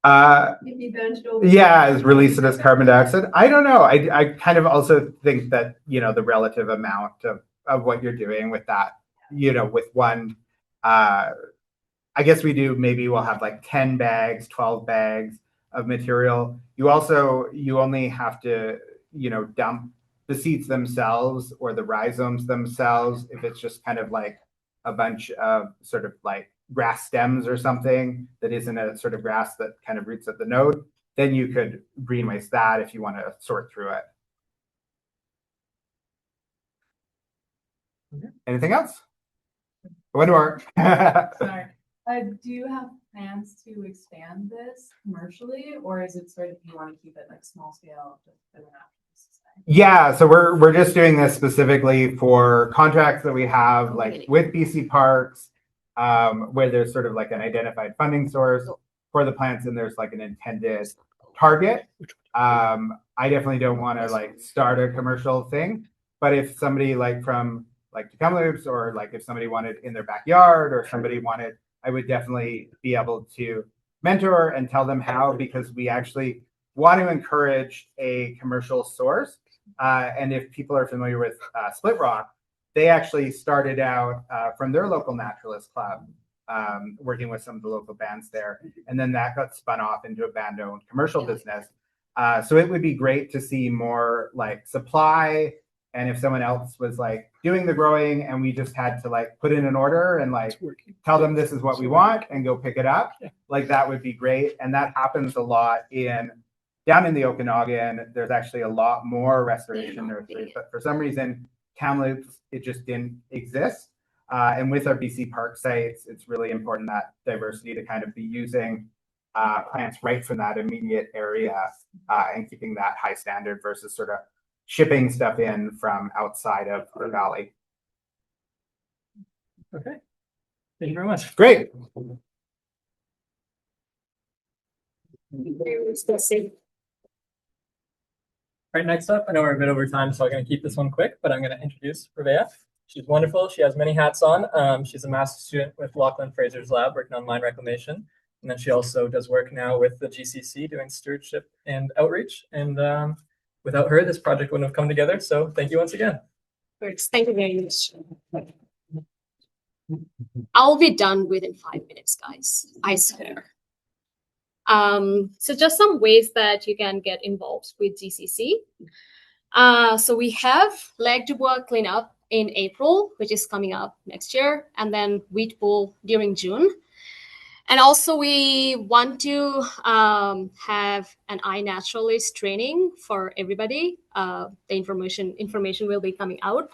Speaker 15: If you burnt it all,
Speaker 19: Yeah, is release it as carbon dioxide. I don't know. I kind of also think that, you know, the relative amount of what you're doing with that, you know, with one, I guess we do, maybe we'll have like 10 bags, 12 bags of material. You only have to, you know, dump the seeds themselves or the rhizomes themselves. If it's just kind of like a bunch of sort of like grass stems or something that isn't a sort of grass that kind of roots at the node, then you could green waste that if you want to sort through it. Okay. Anything else? One more.
Speaker 11: Sorry. Do you have plans to expand this commercially, or is it sort of you want to keep it like small scale just for the natural?
Speaker 19: Yeah, so we're just doing this specifically for contracts that we have like with BC Parks, where there's sort of like an identified funding source for the plants and there's like an intended target. I definitely don't want to like start a commercial thing, but if somebody like from like Kamloops or like if somebody wanted in their backyard or somebody wanted, I would definitely be able to mentor and tell them how, because we actually want to encourage a commercial source. And if people are familiar with Split Rock, they actually started out from their local naturalist club, working with some of the local bands there. And then that got spun off into a band-owned commercial business. So it would be great to see more like supply. And if someone else was like doing the growing and we just had to like put in an order and like tell them this is what we want and go pick it up, like that would be great. And that happens a lot down in the Okanagan. There's actually a lot more restoration nurseries, but for some reason, Kamloops, it just didn't exist. And with our BC Park sites, it's really important that diversity to kind of be using plants right from that immediate area and keeping that high standard versus sort of shipping stuff in from outside of the valley.
Speaker 5: Okay. Thank you very much.
Speaker 19: Great.
Speaker 5: All right, next up, I know we're a bit over time, so I'm going to keep this one quick, but I'm going to introduce Revea. She's wonderful. She has many hats on. She's a master's student with Lachlan Fraser's lab working on mine reclamation. And then she also does work now with the GCC doing stewardship and outreach. And without her, this project wouldn't have come together. So thank you once again.
Speaker 13: Thank you very much. I'll be done within 5 minutes, guys. I swear. So just some ways that you can get involved with GCC. So we have Leg du Bois cleanup in April, which is coming up next year, and then Wheat Bowl during June. And also we want to have an iNaturalist training for everybody. The information will be coming out.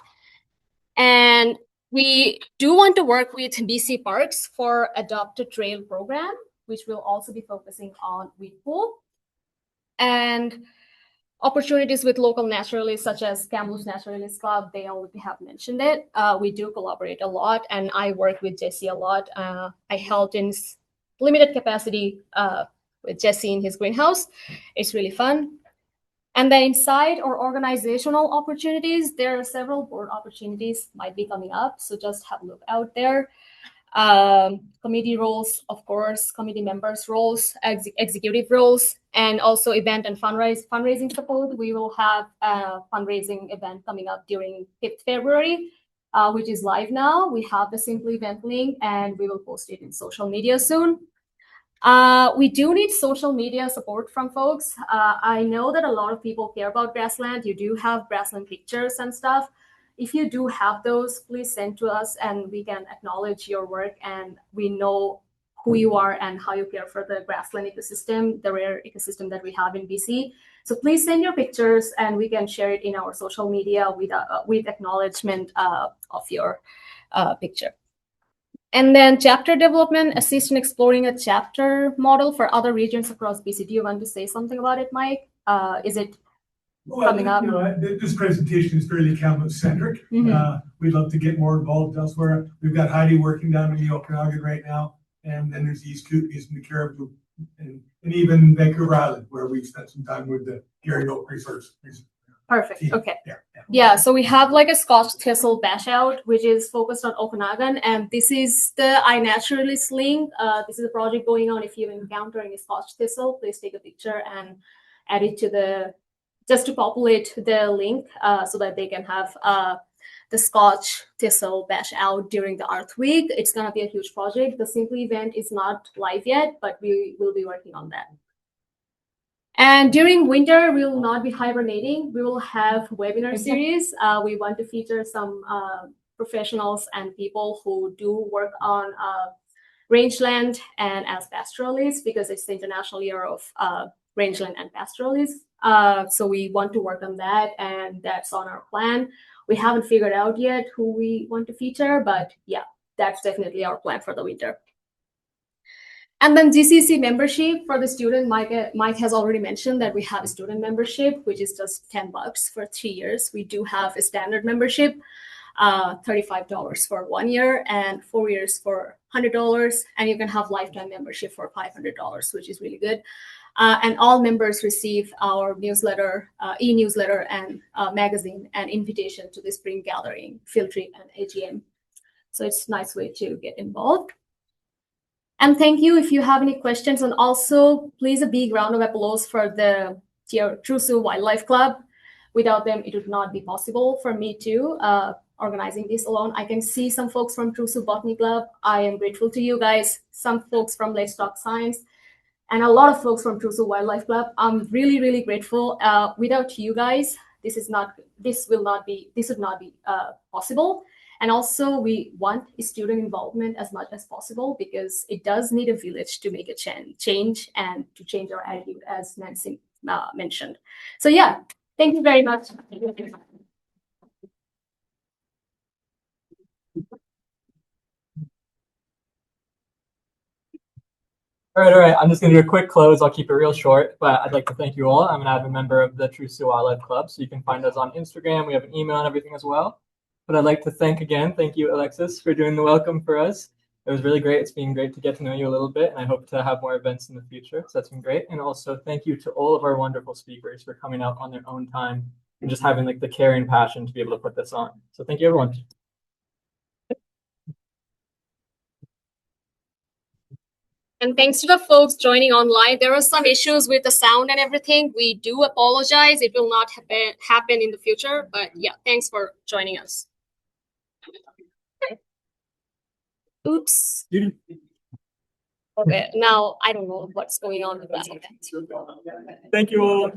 Speaker 13: And we do want to work with BC Parks for Adopt a Trail program, which will also be focusing on Wheat Bowl. And opportunities with local naturalists such as Kamloops Naturalist Club, they already have mentioned it. We do collaborate a lot, and I work with Jesse a lot. I helped in limited capacity with Jesse in his greenhouse. It's really fun. And then inside or organizational opportunities, there are several board opportunities might be coming up, so just have a look out there. Committee roles, of course, committee members roles, executive roles, and also event and fundraising support. We will have a fundraising event coming up during 5th February, which is live now. We have the simple event link and we will post it in social media soon. We do need social media support from folks. I know that a lot of people care about Grassland. You do have Grassland pictures and stuff. If you do have those, please send to us and we can acknowledge your work and we know who you are and how you care for the grassland ecosystem, the rare ecosystem that we have in BC. So please send your pictures and we can share it in our social media with acknowledgement of your picture. And then chapter development, assist in exploring a chapter model for other regions across BC. Do you want to say something about it, Mike? Is it coming up?
Speaker 8: You know, this presentation is fairly Kamloops centric. We'd love to get more involved elsewhere. We've got Heidi working down in the Okanagan right now, and then there's East Kootenays and the Caribou, and even Vancouver Island, where we've spent some time with the Gary Oak Resource.
Speaker 13: Perfect. Okay. Yeah. So we have like a Scotch thistle bash out, which is focused on Okanagan, and this is the iNaturalist link. This is a project going on. If you're encountering a Scotch thistle, please take a picture and add it to just to populate the link so that they can have the Scotch thistle bash out during the Earth Week. It's gonna be a huge project. The simple event is not live yet, but we will be working on that. And during winter, we will not be hibernating. We will have webinar series. We want to feature some professionals and people who do work on rangeland and as pastoralists, because it's the International Year of Rangeland and Pastoralists. So we want to work on that, and that's on our plan. We haven't figured out yet who we want to feature, but yeah, that's definitely our plan for the winter. And then GCC membership for the student, Mike has already mentioned that we have a student membership, which is just $10 for 3 years. We do have a standard membership, $35 for 1 year and 4 years for $100. And you can have lifetime membership for $500, which is really good. And all members receive our newsletter, e-newsletter and magazine and invitation to the spring gathering, field trip and AGM. So it's a nice way to get involved. And thank you if you have any questions. And also, please a big round of applause for the TRUSU Wildlife Club. Without them, it would not be possible for me to organizing this alone. I can see some folks from TRUSU Botany Club. I am grateful to you guys. Some folks from Let's Talk Science, and a lot of folks from TRUSU Wildlife Club. I'm really, really grateful. Without you guys, this would not be possible. And also, we want student involvement as much as possible because it does need a village to make a change and to change our attitude, as Nancy mentioned. So yeah, thank you very much.
Speaker 5: All right. I'm just going to do a quick close. I'll keep it real short, but I'd like to thank you all. I'm an avid member of the TRUSU Wildlife Club, so you can find us on Instagram. We have an email and everything as well. But I'd like to thank you, Alexis, for doing the welcome for us. It was really great. It's been great to get to know you a little bit, and I hope to have more events in the future. So that's been great. And also thank you to all of our wonderful speakers for coming out on their own time and just having like the care and passion to be able to put this on. So thank you, everyone.
Speaker 13: And thanks to the folks joining online. There were some issues with the sound and everything. We do apologize. It will not happen in the future. But yeah, thanks for joining us. Oops. Okay, now I don't know what's going on with that.
Speaker 5: Thank you all.